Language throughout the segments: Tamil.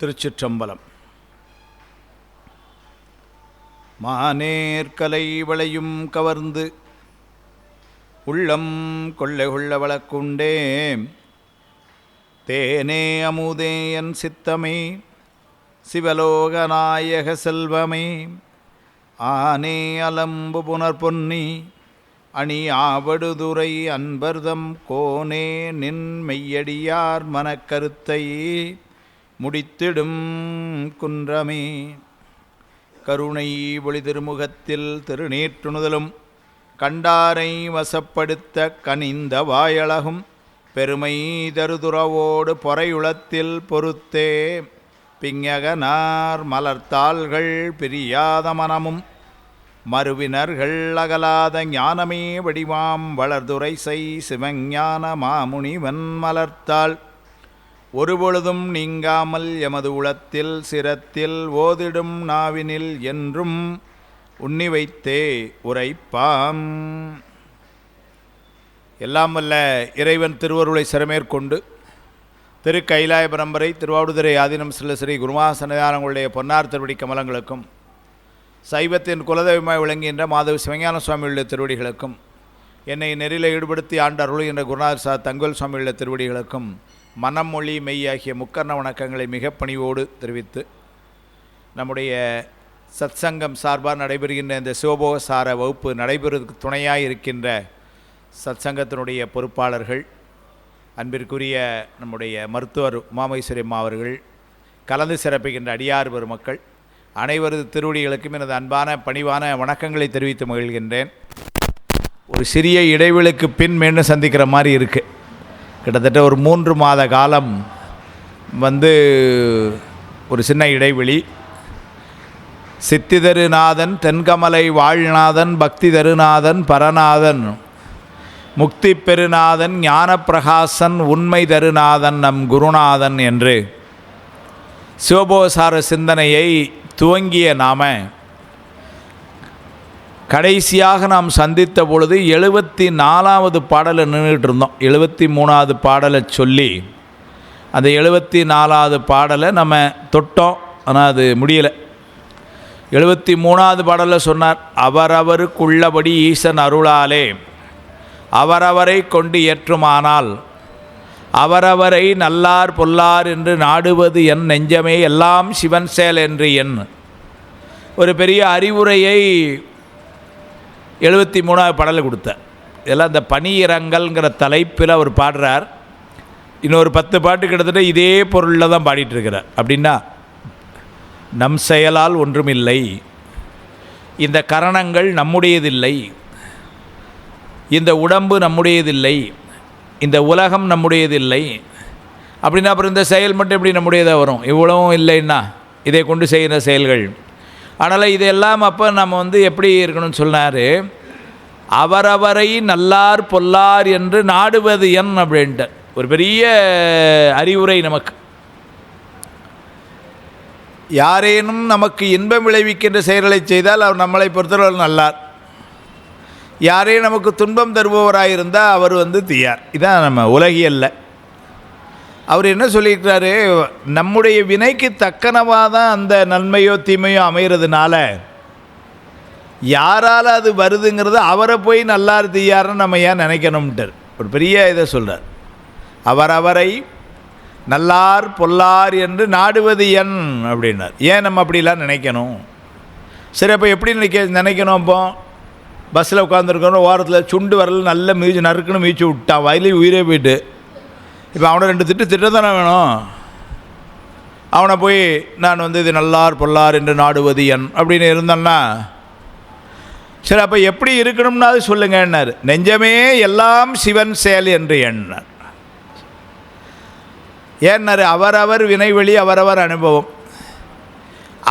திருச்சிற்றம்பலம். மானேர்கலை வளையும் கவர்ந்து உள்ளம் கொள்ளை கொள்ள வழக்குண்டே தேனே அமுதே என் சித்தமே சிவலோகநாயக செல்வமே ஆனே அலம்பு புனர்பொன்னி அணி ஆவடுதுறை அன்பர்தம் கோனே நின் மெய்யடியார் மனக்கருத்தை முடித்திடும் குன்றமே. கருணை ஒளி திருமுகத்தில் திருநீற்றுணுதலும் கண்டாரை வசப்படுத்த கனிந்த வாயழகும் பெருமை தருதுறவோடு பொறையுளத்தில் பொறுத்தே பிஞகனார் மலர்த்தாள்கள் பிரியாத மனமும் மறுவினர்கள் அகலாத ஞானமே வடிவாம் வளர்துரை செய் சிவஞான மாமுனிவன் மலர்த்தாள் ஒருபொழுதும் நீங்காமல் எமது உளத்தில் சிரத்தில் ஓதிடும் நாவினில் என்றும் உண்ணி வைத்தே உரைப்பாம். எல்லாம் வல்ல இறைவன் திருவருளை சிறமேற்கொண்டு திரு கைலாய பரம்பரை திருவாவடுதுறை ஆதீனம் ஸ்ரீ குருமாசனதானங்களுடைய பொன்னார் திருவடி கமலங்களுக்கும் சைவத்தின் குலதெய்வமாய் விளங்குகின்ற மாதவ சிவஞான சுவாமியுடைய திருவடிகளுக்கும் என்னை நெறியில் ஈடுபடுத்தி ஆண்டு அருளுகின்ற குருநாதர் சா தங்கவேல் சுவாமியுடைய திருவடிகளுக்கும் மனம் மொழி மெய் ஆகிய முக்கர்ண வணக்கங்களை மிக பணிவோடு தெரிவித்து நம்முடைய சத்சங்கம் சார்பாக நடைபெறுகின்ற இந்த சிவபோக சார வகுப்பு நடைபெறுவதற்கு துணையாக இருக்கின்ற சத்சங்கத்தினுடைய பொறுப்பாளர்கள், அன்பிற்குரிய நம்முடைய மருத்துவர் உமாமேஸ்வரி அம்மா அவர்கள், கலந்து சிறப்புகின்ற அடியார் பெருமக்கள் அனைவரது திருவடிகளுக்கும் எனது அன்பான பணிவான வணக்கங்களை தெரிவித்து மகிழ்கின்றேன். ஒரு சிறிய இடைவெளிக்கு பின் மீண்டும் சந்திக்கிற மாதிரி இருக்குது. கிட்டத்தட்ட ஒரு 3 மாத காலம் ஒரு சின்ன இடைவெளி. சித்தி தருநாதன் தென்கமலை வாழ்நாதன் பக்தி தருநாதன் பரநாதன் முக்தி பெருநாதன் ஞானப்பிரகாசன் உண்மை தருநாதன் நம் குருநாதன் என்று சிவபோசார சிந்தனையை துவங்கிய நாம கடைசியாக நாம் சந்தித்த பொழுது 74வது பாடலை நின்றுட்டு இருந்தோம். 73வது பாடலை சொல்லி அந்த 74வது பாடலை நம்ம தொட்டோம், ஆனால் அது முடியலை. 73வது பாடலில் சொன்னார், அவரவருக்குள்ளபடி ஈசன் அருளாலே அவரவரை கொண்டு ஏற்றுமானால் அவரவரை நல்லார் பொல்லார் என்று நாடுவது என் நெஞ்சமே எல்லாம் சிவன் செயல் என்று என் ஒரு பெரிய அறிவுரையை 73வது பாடலில் கொடுத்தார். இதெல்லாம் இந்த பனியிறங்கல்ங்கிற தலைப்பில் அவர் பாடுறார். இன்னொரு 10 பாட்டு கிட்டத்தட்ட இதே பொருளில் தான் பாடிட்டுருக்கிறார். அப்படின்னா நம் செயலால் ஒன்றுமில்லை, இந்த கரணங்கள் நம்முடையதில்லை, இந்த உடம்பு நம்முடையதில்லை, இந்த உலகம் நம்முடையதில்லை. அப்படின்னா அப்புறம் இந்த செயல் மட்டும் எப்படி நம்முடையதாக வரும்? இவ்வளவும் இல்லைன்னா இதை கொண்டு செய்கிற செயல்கள். அதனால் இதெல்லாம் அப்போ நம்ம எப்படி இருக்கணும்னு சொன்னார், அவரவரை நல்லார் பொல்லார் என்று நாடுவது என் அப்படின்ட்டு ஒரு பெரிய அறிவுரை நமக்கு. யாரேனும் நமக்கு இன்பம் விளைவிக்கின்ற செயல்களை செய்தால் அவர் நம்மளை பொறுத்தவரை நல்லார், யாரேனும் நமக்கு துன்பம் தருபவராயிருந்தால் அவர் தீயார். இதான் நம்ம உலகியல்ல. அவர் என்ன சொல்லியிருக்கிறாரு, நம்முடைய வினைக்கு தக்கனவாக தான் அந்த நன்மையோ தீமையோ அமைகிறதுனால யாரால் அது வருதுங்கிறது அவரை போய் நல்லார் தீயார்னு நம்ம ஏன் நினைக்கணும்ட்டார். ஒரு பெரிய இதை சொல்கிறார், அவரவரை நல்லார் பொல்லார் என்று நாடுவது என் அப்படின்னார். ஏன் நம்ம அப்படிலாம் நினைக்கணும்? சரி, அப்போ எப்படி நினைக்கணும்? அப்போ பஸ்ஸில் உட்காந்துருக்கணும், ஓரத்தில் சுண்டு வரல நல்ல நறுக்குன்னு மீச்சு விட்டான், வயலையும் உயிரே போயிட்டு. இப்போ அவனை 2 திட்ட தானே வேணும். அவனை போய் நான் இது நல்லார் பொல்லார் என்று நாடுவது என் அப்படின்னு இருந்தேன்னா சரி, அப்போ எப்படி இருக்கணும்னா அது சொல்லுங்கன்னார். நெஞ்சமே எல்லாம் சிவன் செயல் என்று எண்ணார். ஏன்னாரு, அவரவர் வினைவெளி அவரவர் அனுபவம்.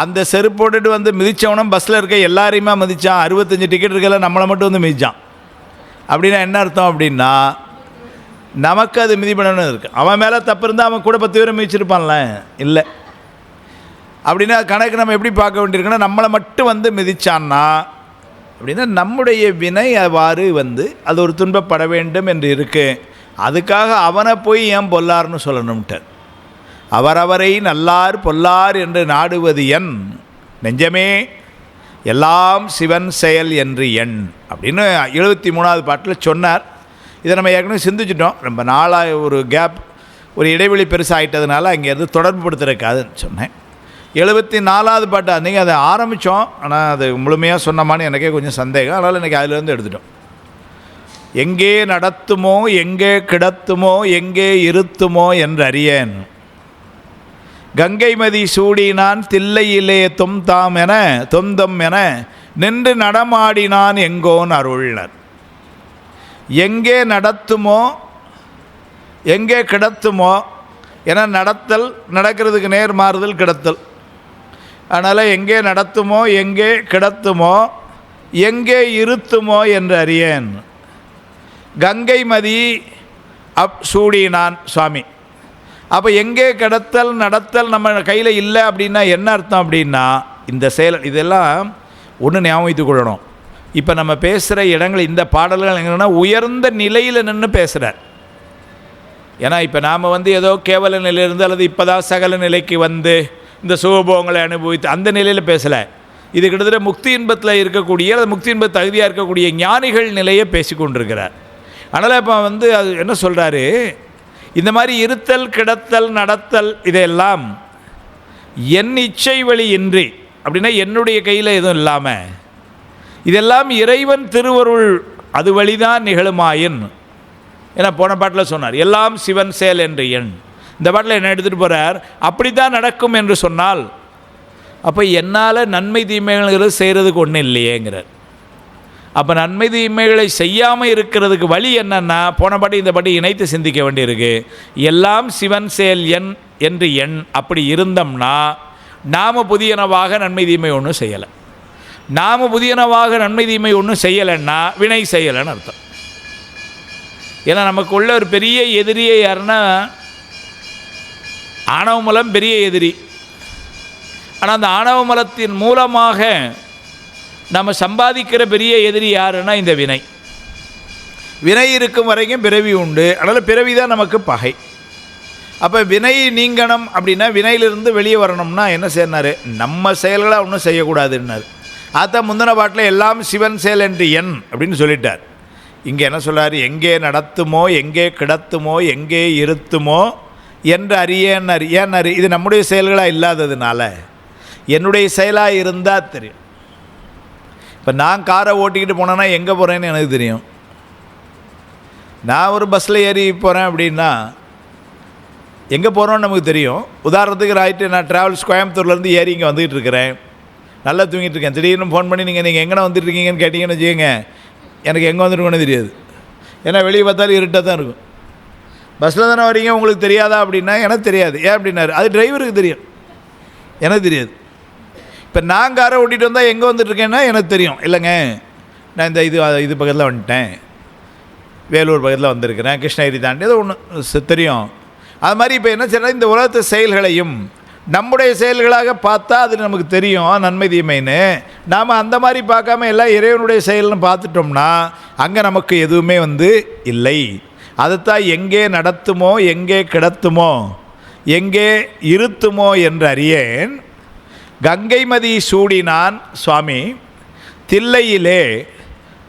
அந்த செருப்பு போட்டுட்டு மிதித்தவனும் பஸ்ஸில் இருக்க எல்லாரையுமே மிதித்தான். 65 டிக்கெட் இருக்கல நம்மளை மட்டும் மிதித்தான். அப்படின்னா என்ன அர்த்தம்? அப்படின்னா நமக்கு அது மிதிப்படணும்னு இருக்குது. அவன் மேலே தப்பு இருந்தால் அவன் கூட 10 பேரை மிதிச்சிருப்பான்ல, இல்லை. அப்படின்னா கணக்கு நம்ம எப்படி பார்க்க வேண்டியிருக்குன்னா, நம்மளை மட்டும் மிதிச்சான்னா அப்படின்னா நம்முடைய வினை அவ்வாறு அது ஒரு துன்பப்பட வேண்டும் என்று இருக்குது. அதுக்காக அவனை போய் ஏன் பொல்லார்னு சொல்லணும்ட்டார். அவரவரை நல்லார் பொல்லார் என்று நாடுவது என் நெஞ்சமே எல்லாம் சிவன் செயல் என்று எண் அப்படின்னு 73வது பாட்டில் சொன்னார். இதை நம்ம ஏற்கனவே சிந்திச்சிட்டோம். ரொம்ப நாளாக ஒரு கேப், ஒரு இடைவெளி பெருசாகிட்டதுனால அங்கேருந்து தொடர்பு படுத்திருக்காதுன்னு சொன்னேன். 74வது பாட்டு அன்றைக்கி அதை ஆரம்பித்தோம், ஆனால் அது முழுமையாக சொன்னோமான்னு எனக்கே கொஞ்சம் சந்தேகம். அதனால் இன்றைக்கி அதிலேருந்து எடுத்துட்டோம். எங்கே நடத்துமோ எங்கே கிடத்துமோ எங்கே இருத்துமோ என்று அறியேன், கங்கைமதி சூடினான் தில்லையிலே தொம்தாம் என தொந்தம் என நின்று நடமாடினான் எங்கோன் அருள்னர். எங்கே நடத்துமோ எங்கே கிடத்துமோ, என நடத்தல் நடக்கிறதுக்கு நேர் மாறுதல் கிடத்தல். அதனால் எங்கே நடத்துமோ எங்கே கிடத்துமோ எங்கே இருத்துமோ என்று அறியேன், கங்கைமதி சூடினான் சுவாமி. அப்போ எங்கே கிடத்தல் நடத்தல் நம்ம கையில் இல்லை அப்படின்னா என்ன அர்த்தம் அப்படின்னா, இந்த செயல் இதெல்லாம் ஒன்று ஞாபகம் வைத்துக் கொள்ளணும். இப்போ நம்ம பேசுகிற இடங்கள், இந்த பாடல்கள் எங்கன்னா உயர்ந்த நிலையில் நின்று பேசுகிறார். ஏன்னா இப்போ நாம் ஏதோ கேவல நிலையிலிருந்து அல்லது இப்போ தான் சகல நிலைக்கு இந்த சுகபோகங்களை அனுபவித்து அந்த நிலையில் பேசலை. இது கிட்டத்தட்ட முக்தி இன்பத்தில் இருக்கக்கூடிய அல்லது முக்தி இன்ப தகுதியாக இருக்கக்கூடிய ஞானிகள் நிலையை பேசி கொண்டிருக்கிறார். அதனால் இப்போ அது என்ன சொல்கிறாரு, இந்த மாதிரி இருத்தல் கிடத்தல் நடத்தல் இதையெல்லாம் என் இச்சை வழி இன்றி, அப்படின்னா என்னுடைய கையில் எதுவும் இல்லாமல், இதெல்லாம் இறைவன் திருவருள் அது வழிதான் நிகழுமாயின். ஏன்னா போன பாட்டில் சொன்னார் எல்லாம் சிவன் செயல் என்று எண். இந்த பாட்டில் என்ன எடுத்துகிட்டு போகிறார், அப்படி தான் நடக்கும் என்று சொன்னால் அப்போ என்னால் நன்மை தீமைகள் செய்கிறதுக்கு ஒன்றும் இல்லையேங்கிறார். அப்போ நன்மை தீமைகளை செய்யாமல் இருக்கிறதுக்கு வழி என்னன்னா, போன பாட்டி இந்த பாட்டி இணைத்து சிந்திக்க வேண்டியிருக்கு. எல்லாம் சிவன் செயல் என்று எண். அப்படி இருந்தோம்னா நாம் புதியனவாக நன்மை தீமை ஒன்றும் செய்யலை. நாம் புதியனவாக நன்மை தீமை ஒன்றும் செய்யலைன்னா வினை செய்யலைன்னு அர்த்தம். ஏன்னா நமக்கு உள்ள ஒரு பெரிய எதிரியை யாருன்னா ஆணவ மலம் பெரிய எதிரி. ஆனால் அந்த ஆணவ மலத்தின் மூலமாக நம்ம சம்பாதிக்கிற பெரிய எதிரி யாருன்னா இந்த வினை. வினை இருக்கும் வரைக்கும் பிறவி உண்டு. அதனால் பிறவி தான் நமக்கு பகை. அப்போ வினை நீங்கணும் அப்படின்னா, வினையிலிருந்து வெளியே வரணும்னா என்ன செய்யறாரு, நம்ம செயல்களை ஒன்றும் செய்யக்கூடாதுன்னாரு. அதான் முந்தின பாட்டில் எல்லாம் சிவன் செயல் என்று எண் அப்படின்னு சொல்லிட்டார். இங்கே என்ன சொல்கிறார், எங்கே நடத்துமோ எங்கே கிடத்துமோ எங்கே இருத்துமோ என்று அறியேன்னார். ஏன்னாரு, இது நம்முடைய செயல்களாக இல்லாததுனால என்னுடைய செயலாக இருந்தால் தெரியும். இப்போ நான் காரை ஓட்டிக்கிட்டு போனேன்னா எங்கே போகிறேன்னு எனக்கு தெரியும். நான் ஒரு பஸ்ஸில் ஏறி போகிறேன் அப்படின்னா எங்கே போகிறோன்னு நமக்கு தெரியும். உதாரணத்துக்கு ஆகிட்டு நான் ட்ராவல்ஸ் கோயம்புத்தூர்லேருந்து ஏறி இங்கே வந்துக்கிட்டு இருக்கிறேன், நல்லா தூங்கிட்டு இருக்கேன். திடீர்னு ஃபோன் பண்ணி நீங்கள் எங்கே வந்துட்டுருக்கீங்கன்னு கேட்டிங்கன்னு வச்சுக்கோங்க, எனக்கு எங்கே வந்துருக்கோன்னு தெரியாது. ஏன்னா வெளியே பார்த்தாலும் இருட்டாக தான் இருக்கும். பஸ்ஸில் தானே வரீங்க, உங்களுக்கு தெரியாதா அப்படின்னா எனக்கு தெரியாது. ஏன் அப்படின்னாரு, அது டிரைவருக்கு தெரியும், எனக்கு தெரியாது. இப்போ நான் காரை ஓட்டிகிட்டு வந்தால் எங்கே வந்துட்டுருக்கேன்னா எனக்கு தெரியும். இல்லைங்க நான் இந்த இது பக்கத்தில் வந்துட்டேன், வேலூர் பக்கத்தில் வந்திருக்கிறேன், கிருஷ்ணகிரி தாண்டி ஏதோ ஒன்று தெரியும். அது மாதிரி இப்போ என்ன செய்யணும், இந்த உலகத்து செயல்களையும் நம்முடைய செயல்களாக பார்த்தா அது நமக்கு தெரியும் நன்மை தீமைன்னு. நாம் அந்த மாதிரி பார்க்காம எல்லாம் இறைவனுடைய செயல்னு பார்த்துட்டோம்னா அங்கே நமக்கு எதுவுமே இல்லை. அதுதான் எங்கே நடத்துமோ எங்கே கிடத்துமோ எங்கே இருத்துமோ என்று அறியேன், கங்கைமதி சூடினான் சுவாமி தில்லையிலே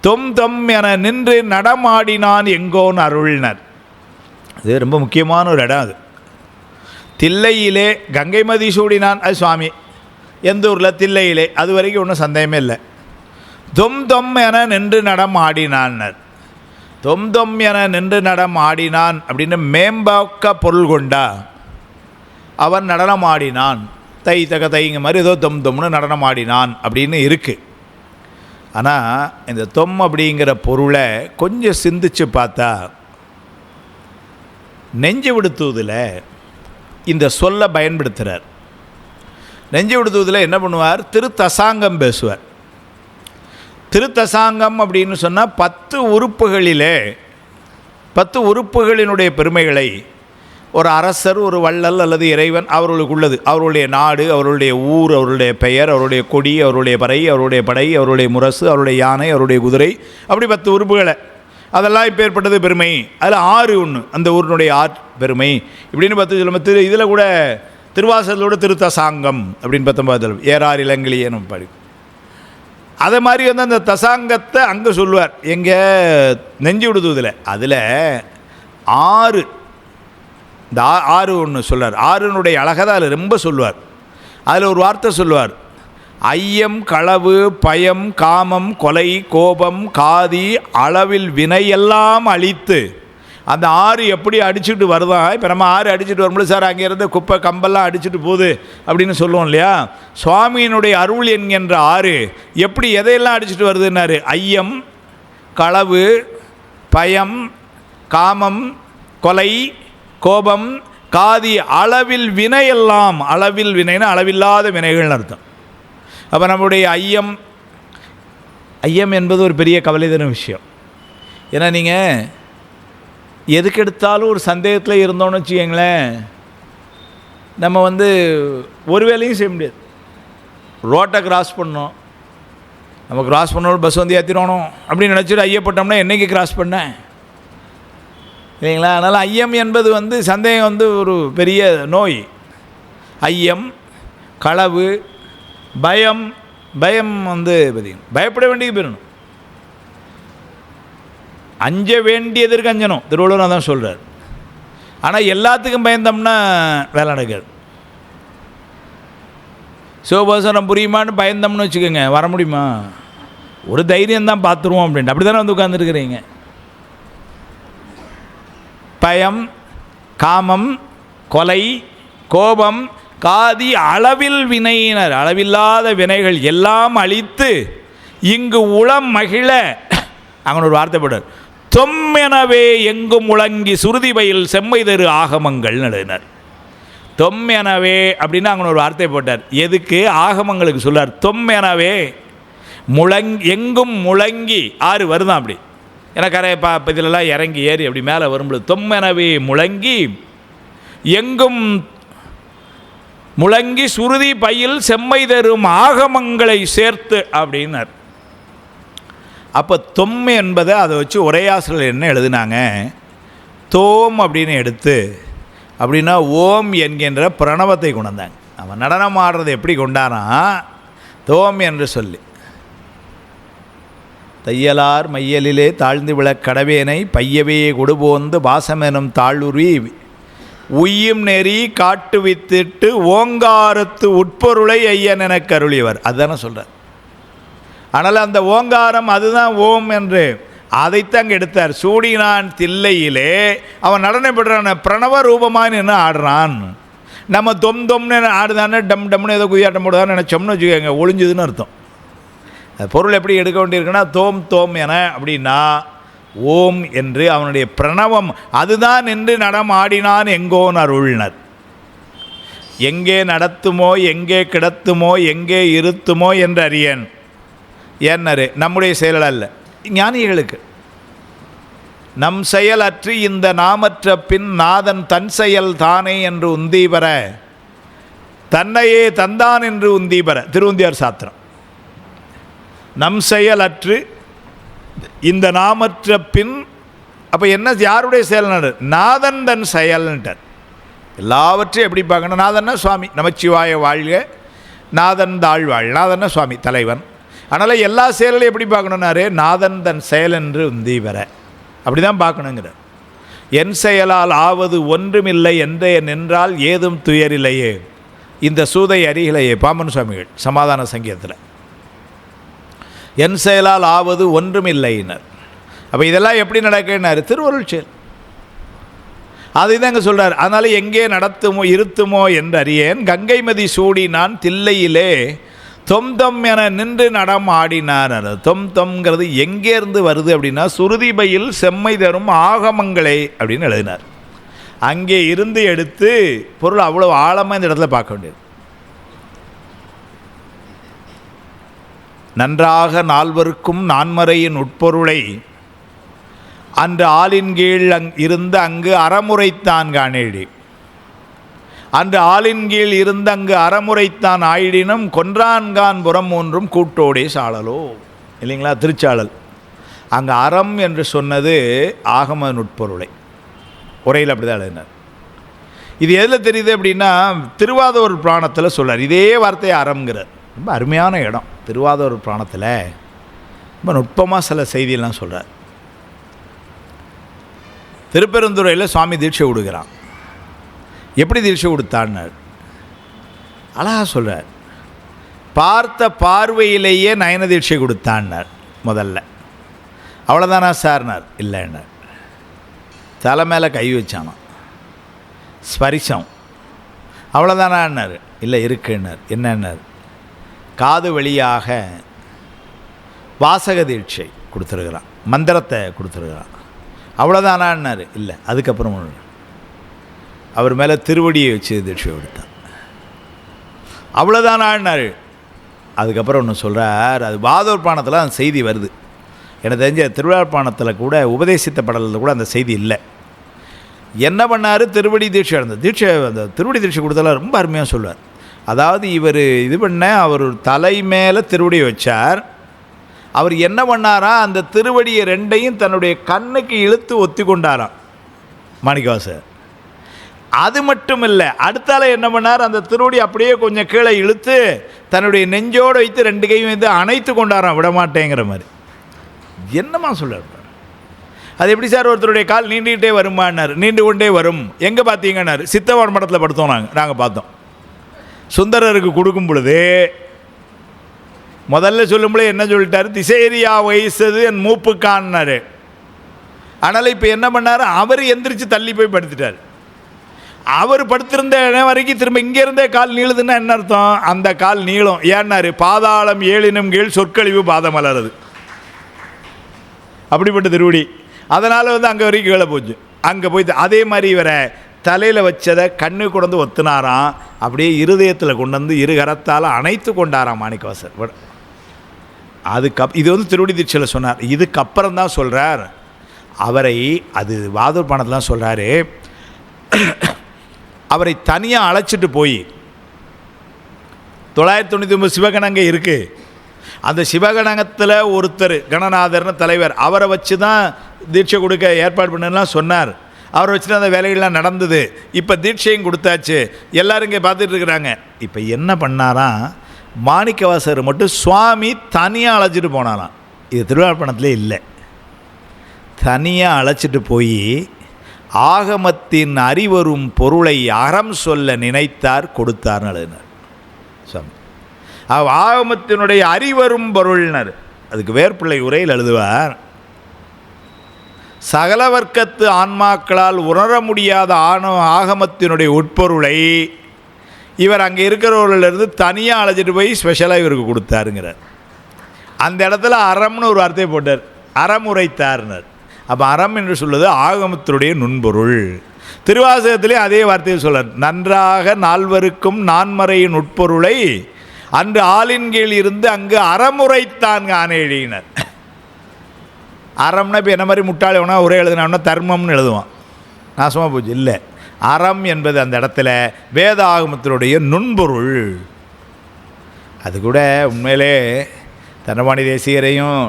தொம் என நின்று நடமாடினான் எங்கோன் அருள்னர். அது ரொம்ப முக்கியமான ஒரு இடம். அது தில்லையிலே கங்கைமதி சூடினான், அது சுவாமி எந்த ஊரில் தில்லையிலே, அது வரைக்கும் ஒன்றும் சந்தேகமே இல்லை. தொம் என நின்று நடமாடினான்னர். தொம் என நின்று நடமாடினான் அப்படின்னு மேம்பாக்க பொருள் கொண்டா அவன் நடனமாடினான், தை தக தைங்க மாதிரி ஏதோ தொம்னு நடனமாடினான் அப்படின்னு இருக்குது. ஆனால் இந்த அப்படிங்கிற பொருளை கொஞ்சம் சிந்திச்சு பார்த்தா நெஞ்சு விடுத்துவதில் இந்த சொல்லை பயன்படுத்துகிறார். நெஞ்சு விடுத்துவதில் என்ன பண்ணுவார், திருத்தசாங்கம் பேசுவார். திருத்தசாங்கம் அப்படின்னு சொன்னால் 10 உறுப்புகளிலே 10 உறுப்புகளினுடைய பெருமைகளை ஒரு அரசர், ஒரு வள்ளல் அல்லது இறைவன் அவர்களுக்கு உள்ளது, அவருடைய நாடு, அவருடைய ஊர், அவருடைய பெயர், அவருடைய கொடி, அவருடைய பறை, அவருடைய படை, அவருடைய முரசு, அவருடைய யானை, அவருடைய குதிரை, அப்படி 10 உறுப்புகளை அதெல்லாம் இப்போ ஏற்பட்டது பெருமை. அதில் ஆறு ஒன்று, அந்த ஊரினுடைய பெருமை இப்படின்னு பார்த்து சொல்லும்போது இதில் கூட திருவாசலோட திருத்தசாங்கம் அப்படின்னு 19 ஏறார் இளங்கிலி எனும் படி. அதே மாதிரி வந்து அந்த தசாங்கத்தை அங்கே சொல்லுவார், எங்கே நெஞ்சு விடுதுதில். அதில் ஆறு, இந்த ஆறு ஒன்று சொல்வார். ஆறுனுடைய அழகை அதில் ரொம்ப சொல்லுவார். அதில் ஒரு வார்த்தை சொல்லுவார், ஐயம் களவு பயம் காமம் கொலை கோபம் காதி அளவில் வினையெல்லாம் அழித்து. அந்த ஆறு எப்படி அடிச்சுட்டு வருதான். இப்போ நம்ம ஆறு அடிச்சுட்டு வரும்போது சார் அங்கேருந்து குப்பை கம்பெல்லாம் அடிச்சுட்டு போகுது அப்படின்னு சொல்லுவோம் இல்லையா. சுவாமியினுடைய அருள் என்கின்ற ஆறு எப்படி எதையெல்லாம் அடிச்சுட்டு வருதுன்னாரு. ஐயம் களவு பயம் காமம் கொலை கோபம் காதி அளவில் வினையெல்லாம். அளவில் வினைன்னு அளவில்லாத வினைகள்னு அர்த்தம். அப்போ நம்முடைய ஐயம் என்பது ஒரு பெரிய கவலை தரும் விஷயம். ஏன்னா நீங்கள் எதுக்கு எடுத்தாலும் ஒரு சந்தேகத்தில் இருந்தோன்னு வச்சுக்கோங்களேன், நம்ம வந்து ஒரு வேலையும் செய்ய முடியாது. ரோட்டை கிராஸ் பண்ணோம், நம்ம கிராஸ் பண்ணோம் பஸ் வந்து ஏற்றிடணும் அப்படின்னு நினச்சிட்டு ஐயப்பட்டோம்னா என்றைக்கு கிராஸ் பண்ணேன் இல்லைங்களா. அதனால் ஐயம் என்பது வந்து சந்தேகம் வந்து ஒரு பெரிய நோய். ஐயம் களவு பயம். பயம் வந்து பார்த்திங்கன்னா பயப்பட வேண்டியது பெறணும், அஞ்ச வேண்டியதற்கு அஞ்சணும். திருவள்ளுவர் தான் சொல்கிறார். ஆனால் எல்லாத்துக்கும் பயந்தோம்னா வேலை நடக்காது. சிவபாசனம் புரியுமான்னு பயந்தோம்னு வச்சுக்கோங்க, வர முடியுமா? ஒரு தைரியம் தான் பார்த்துருவோம் அப்படின்ட்டு அப்படி தானே வந்து உட்காந்துருக்குறீங்க. பயம் காமம் கொலை கோபம் காதி அளவில் வினையினர், அளவில்லாத வினைகள் எல்லாம் அழித்து இங்கு உளம் மகிழ. அங்கே ஒரு வார்த்தை போட்டார், தொம்மெனவே எங்கும் முழங்கி சுருதி பயில் செம்மை தரு ஆகமங்கள் எழுதினார். தொம்மெனவே அப்படின்னு அங்கே ஒரு வார்த்தை போட்டார். எதுக்கு? ஆகமங்களுக்கு சொல்லார். தொம்மெனவே எங்கும் முழங்கி ஆறு வருதான் அப்படி. ஏன்னா கரை இதிலெல்லாம் இறங்கி ஏறி அப்படி மேலே வரும்பொழுது தொம்மெனவே முழங்கி எங்கும் முழங்கி சுருதி பயில் செம்மை தரும் ஆகமங்களை சேர்த்து அப்படின்னார். அப்போ தொம் என்பதை அதை வச்சு உரையாசிரியர் என்ன எழுதினாங்க, தோம் அப்படின்னு எடுத்து அப்படின்னா ஓம் என்கின்ற பிரணவத்தை கொண்டாந்தாங்க. அவன் நடனம் ஆடுறது எப்படி கொண்டானா தோம் என்று சொல்லி. தையலார் மையலிலே தாழ்ந்து விழ கடவேனை பையவே கொடுபோந்து பாசமெனும் தாழ்வுரி உய்யும் நெறி காட்டு வித்திட்டு ஓங்காரத்து உட்பொருளை ஐயன் என கருளியவர். அதுதானே சொல்கிறார். ஆனால் அந்த ஓங்காரம் அதுதான் ஓம் என்று அதைத்தான் அங்கே எடுத்தார். சூடினான் தில்லையிலே அவன் நடனப்படுறான், பிரணவ ரூபமாக நின்று ஆடுறான். நம்ம தொம் தொம்னு ஆடுதானே டம் டம்னு ஏதோ குதியாட்டம் போடுதான்னு நினச்சோம்னு வச்சுக்கோங்க, ஒளிஞ்சுதுன்னு அர்த்தம். அது பொருள் எப்படி எடுக்க வேண்டியிருக்குன்னா தோம் தோம் என அப்படின்னா ஓம் என்று அவனுடைய பிரணவம் அதுதான் நின்று நடம் ஆடினான் எங்கோன் அருள்னர். எங்கே நடத்துமோ எங்கே கிடத்துமோ எங்கே இருத்துமோ என்று அறியன் ஏன்னாரு. நம்முடைய செயல் அல்ல, ஞானிகளுக்கு. நம் செயல் அற்று இந்த நாமற்ற பின் நாதன் தன் செயல் தானே என்று உந்தீபர தன்னையே தந்தான் என்று உந்தீபர திருவுந்தியார் சாத்திரம். நம் செயல் அற்று இந்த நாமற்ற பின். அப்போ என்ன யாருடைய செயல்? நாதன் தன் செயல்ன்ட்டார். எல்லாவற்றையும் எப்படி பார்க்கணும்? நாதன்னா சுவாமி நமச்சிவாய வாழ்க, நாதன் தாழ்வாழ். நாதன்னா சுவாமி தலைவன். அதனால் எல்லா செயலையும் எப்படி பார்க்கணுன்னாரு, நாதன் தன் செயல் என்று உந்தீவர அப்படி தான் பார்க்கணுங்கிற. என் செயலால் ஆவது ஒன்றுமில்லை என்றே நின்றால் ஏதும் துயரில்லையே. இந்த சூதை அறிகளையே பாமன் சுவாமிகள் சமாதான சங்கீதத்தில் என் செயலால் ஆவது ஒன்றுமில்லைனர். அப்போ இதெல்லாம் எப்படி நடக்கினார்? திருவருள் செயல். அதுதான் அங்கே சொல்கிறார். அதனால் எங்கே நடத்துமோ இருத்துமோ என்று அறியேன் கங்கைமதி சூடி நான் தில்லையிலே தொம் தொம் என நின்று நடம் ஆடினார். தொம் தொம்ங்கிறது எங்கேருந்து வருது அப்படின்னா சுருதிபையில் செம்மை தரும் ஆகமங்களை அப்படின்னு எழுதினார். அங்கே இருந்து எடுத்து பொருள் அவ்வளோ ஆழமாக இந்த இடத்துல பார்க்க வேண்டியது. நன்றாக நால்வருக்கும் நான்மறையின் உட்பொருளை அன்று ஆளின் கீழ் இருந்து அங்கு அறமுறைத்தான் காணேடி. அன்று ஆளின் கீழ் இருந்து அங்கு அறமுறைத்தான் ஆயிடினும் கொன்றான்கான் புறம் ஒன்றும் கூட்டோடே சாழலோ இல்லைங்களா? திருச்சாளல். அங்கே அறம் என்று சொன்னது ஆகம நுட்பொருளை. உரையில் அப்படி தான் எழுதினார். இது எதில் தெரியுது அப்படின்னா, திருவாதூர் புராணத்தில் சொல்கிறார். இதே வார்த்தையை அறம்ங்கிறார். ரொம்ப அருமையான இடம் திருவாதூர் புராணத்தில். ரொம்ப நுட்பமாக சில செய்தியெல்லாம் சொல்கிறார். திருப்பெருந்துறையில் சுவாமி தீட்சை கொடுக்குறான். எப்படி தீட்சை கொடுத்தான்னு அழகாக சொல்கிறார். பார்த்த பார்வையிலேயே நயன தீட்சை கொடுத்தான்னார். முதல்ல அவ்வளோதானா சார்னார். இல்லைன்னார். தலை மேலே கை வச்சானோ. ஸ்பரிசம் அவ்வளோதானான்னார். இல்லை இருக்குன்னார். என்னன்னார்? காது வழியாக வாசக தீட்சை கொடுத்துருக்குறான், மந்திரத்தை கொடுத்துருக்குறான். அவ்வளோதானான்னார். இல்லை, அதுக்கப்புறம் அவர் மேலே திருவடியை வச்சு தீட்சை கொடுத்தார். அவ்வளோதானான்னார். அதுக்கப்புறம் ஒன்று சொல்கிறார். அது வாதூர் புராணத்தில் அந்த செய்தி வருது. எனக்கு தெரிஞ்ச திருவிழாப்பாணத்தில் கூட உபதேசித்த படலில் கூட அந்த செய்தி இல்லை. என்ன பண்ணார்? திருவடி தீட்சை அந்த திருவடி தீட்சை கொடுத்தாலும் ரொம்ப அருமையாக சொல்லுவார். அதாவது இவர் இது பண்ண அவர் தலை மேலே திருவடியை வச்சார். அவர் என்ன பண்ணாரா, அந்த திருவடியை ரெண்டையும் தன்னுடைய கண்ணுக்கு இழுத்து ஒத்தி கொண்டாராம் மாணிக்கவாசர். அது மட்டும் இல்லை, அடுத்தால என்ன பண்ணார், அந்த திருவடி அப்படியே கொஞ்சம் கீழே இழுத்து தன்னுடைய நெஞ்சோடு வைத்து ரெண்டு கையும் வைத்து அணைத்து கொண்டாராம், விடமாட்டேங்கிற மாதிரி. என்னம்மா சொல்ல? அது எப்படி சார் ஒருத்தருடைய கால் நீண்டுகிட்டே வருமானார்? நீண்டு கொண்டே வரும். எங்கே பார்த்தீங்கன்னாரு? சித்தவான் மடத்தில் படுத்தோம். நாங்கள் பார்த்தோம். சுந்தரருக்கு கொடுக்கும் பொழுது முதல்ல சொல்லும்போது என்ன சொல்லிட்டார்? திசைரியா வயசது என் மூப்புக்கான்னாரு. ஆனால் இப்போ என்ன பண்ணார்? அவர் எந்திரிச்சு தள்ளி போய் படுத்துட்டார். அவர் படுத்திருந்த இடம் வரைக்கும் திரும்ப இங்கேருந்தே கால் நீளுதுன்னா என்ன அர்த்தம்? அந்த கால் நீளும். ஏன்னாரு? பாதாளம் ஏழினும் கீழ் சொற்கழிவு பாதம் மலருது. அப்படிப்பட்ட திருவடி. அதனால் அங்கே வரைக்கும் கீழே போச்சு. அங்கே போய் அதே மாதிரி இவரை தலையில் வச்சதை கண்ணு கொண்டு ஒத்துனாராம். அப்படியே இருதயத்தில் கொண்டு வந்து இரு கரத்தால் அணைத்து கொண்டாராம் மாணிக்கவாசர். இது திருவடி தீட்சையில் சொன்னார். இதுக்கப்புறம் தான் சொல்கிறார் அவரை, அது வாதூர் பாணத்தில் சொல்கிறாரு, அவரை தனியாக அழைச்சிட்டு போய் 999 சிவகணங்க இருக்குது. அந்த சிவகணங்கத்தில் ஒருத்தர் கணநாதர்னு தலைவர், அவரை வச்சு தான் தீட்சை கொடுக்க ஏற்பாடு பண்ணலாம் சொன்னார். அவரை வச்சு தான் அந்த வேலைகள்லாம் நடந்தது. இப்போ தீட்சையும் கொடுத்தாச்சு, எல்லோரும் இங்கே பார்த்துட்டு இருக்கிறாங்க. இப்போ என்ன பண்ணாராம், மாணிக்கவாசர் மட்டும் சுவாமி தனியாக அழைச்சிட்டு போனாராம். இது திருவாழ்ப்பாணத்திலே இல்லை. தனியாக அழைச்சிட்டு போய் ஆகமத்தின் அறிவரும் பொருளை அறம் சொல்ல நினைத்தார், கொடுத்தார்னு எழுதினார் சுவாமி. ஆகமத்தினுடைய அறிவரும் பொருள்னர். அதுக்கு வேர்பிள்ளை உரையில் எழுதுவார், சகல வர்க்கத்து ஆன்மாக்களால் உணர முடியாத ஆகமத்தினுடைய உட்பொருளை இவர் அங்கே இருக்கிறவர்களிருந்து தனியாக அழைச்சிட்டு போய் ஸ்பெஷலாக இவருக்கு கொடுத்தாருங்கிறார். அந்த இடத்துல அறம்னு ஒரு வார்த்தையை போட்டார், அறம் உரைத்தார்னர். அப்போ அறம் என்று சொல்வது ஆகமத்தினுடைய நுண்பொருள். திருவாசகத்திலே அதே வார்த்தையை சொல்றார், நன்றாக நால்வருக்கும் நான்மறையின் உட்பொருளை அன்று ஆளின் கீழ் இருந்து அங்கு அறமுறைத்தான் காணேழினர். அறம்னா இப்போ என்ன மாதிரி முட்டாளி வேணா ஒரே எழுதுனா தர்மம்னு எழுதுவான், நாசமாக போச்சு. இல்லை, அறம் என்பது அந்த இடத்துல வேத ஆகமத்தினுடைய நுண்பொருள். அது கூட உண்மையிலே தண்டபாணி தேசிகரையும்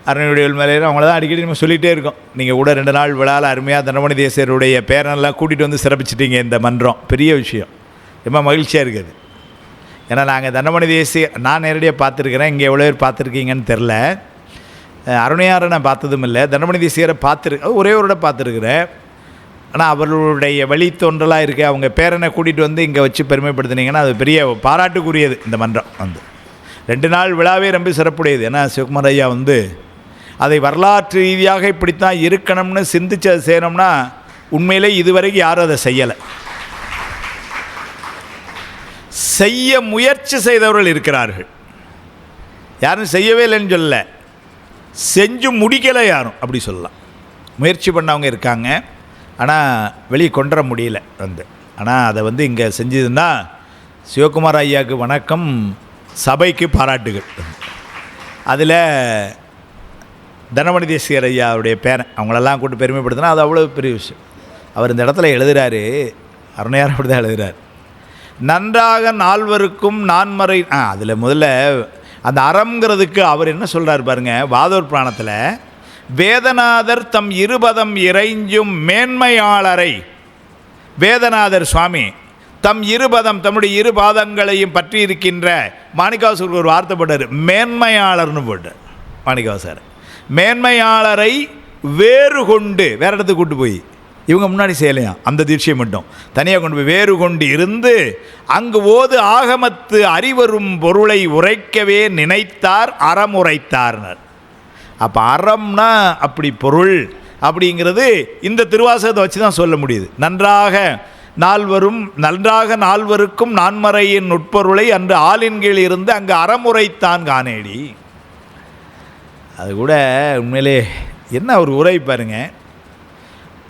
அருணையுடைய மேலேயும் அவங்கள தான் அடிக்கடி நம்ம சொல்லிகிட்டே இருக்கோம். நீங்கள் கூட 2 நாள் விழாவில் அருமையாக தண்டபாணி தேசியருடைய பேரெல்லாம் கூட்டிகிட்டு வந்து சிறப்பிச்சிட்டிங்க. இந்த மன்றம் பெரிய விஷயம், ரொம்ப மகிழ்ச்சியாக இருக்குது. ஏன்னா நாங்கள் தண்டபாணி தேசியர் நான் நேரடியாக பார்த்துருக்குறேன், இங்கே எவ்வளோ பேர் பார்த்துருக்கீங்கன்னு தெரில. அருணையாரை நான் பார்த்ததும் இல்லை, தண்டபாணி தேசியரை ஒரே ஒரு இடம் பார்த்துருக்குறேன். ஆனால் அவர்களுடைய வழித்தோன்றலாக இருக்க அவங்க பேரனை கூட்டிகிட்டு வந்து இங்கே வச்சு பெருமைப்படுத்தினீங்கன்னா அது பெரிய பாராட்டுக்குரியது. இந்த மன்றம் 2 நாள் விழாவே ரொம்ப சிறப்புடையது. ஏன்னா சிவகுமார் ஐயா அதை வரலாற்று ரீதியாக இப்படித்தான் இருக்கணும்னு சிந்திச்சு அதை செய்யணும்னா உண்மையிலே இதுவரைக்கும் யாரும் அதை செய்யலை. செய்ய முயற்சி செய்தவர்கள் இருக்கிறார்கள், யாரும் செய்யவே இல்லைன்னு சொல்லலை, செஞ்சு முடிக்கலை யாரும், அப்படி சொல்லலாம். முயற்சி பண்ணவங்க இருக்காங்க, ஆனால் வெளியே கொண்டுற முடியல ஆனால் அதை இங்கே செஞ்சதுன்னா சிவகுமார் ஐயாவுக்கு வணக்கம், சபைக்கு பாராட்டுகள். அதில் தண்டபாணி தேசிகர் ஐயாவுடைய பேரன் அவங்களெல்லாம் கூட்டு பெருமைப்படுத்தினா அது அவ்வளோ பெரிய விஷயம். அவர் இந்த இடத்துல எழுதுகிறாரு, அருணையார் அப்படி தான் எழுதுகிறார், நன்றாக நால்வருக்கும் நான்மறை. அதில் முதல்ல அந்த அறம்ங்கிறதுக்கு அவர் என்ன சொல்கிறார் பாருங்கள், வாதூர் புராணத்தில் வேதநாதர் தம் இருபதம் இறைஞ்சும் மேன்மையாளரை, வேதநாதர் சுவாமி தம் இருபதம் தம்முடைய இரு பாதங்களையும் பற்றி இருக்கின்ற மாணிக்கவாசகருக்கு ஒரு வார்த்தை போட்டார், மேன்மையாளர்னு போட்டார் மாணிக்கவாசகர். மேன்மையாளரை வேறு கொண்டு, வேற இடத்துக்கு கூட்டு போய், இவங்க முன்னாடி செய்யலையாம் அந்த தீட்சையை மட்டும் தனியாக கொண்டு போய் வேறு கொண்டு இருந்து அங்கு ஓது ஆகமத்து அறிவரும் பொருளை உரைக்கவே நினைத்தார், அறமுரைத்தார்னர். அப்போ அறம்னா அப்படி பொருள் அப்படிங்கிறது இந்த திருவாசகத்தை வச்சு தான் சொல்ல முடியுது. நன்றாக நால்வருக்கும் நான்மறையின் நுட்பொருளை அன்று ஆளின் கீழ் இருந்து அங்கு அறமுரைத்தான் காணேடி. அது கூட உண்மையிலே என்ன ஒரு உரை பாருங்க.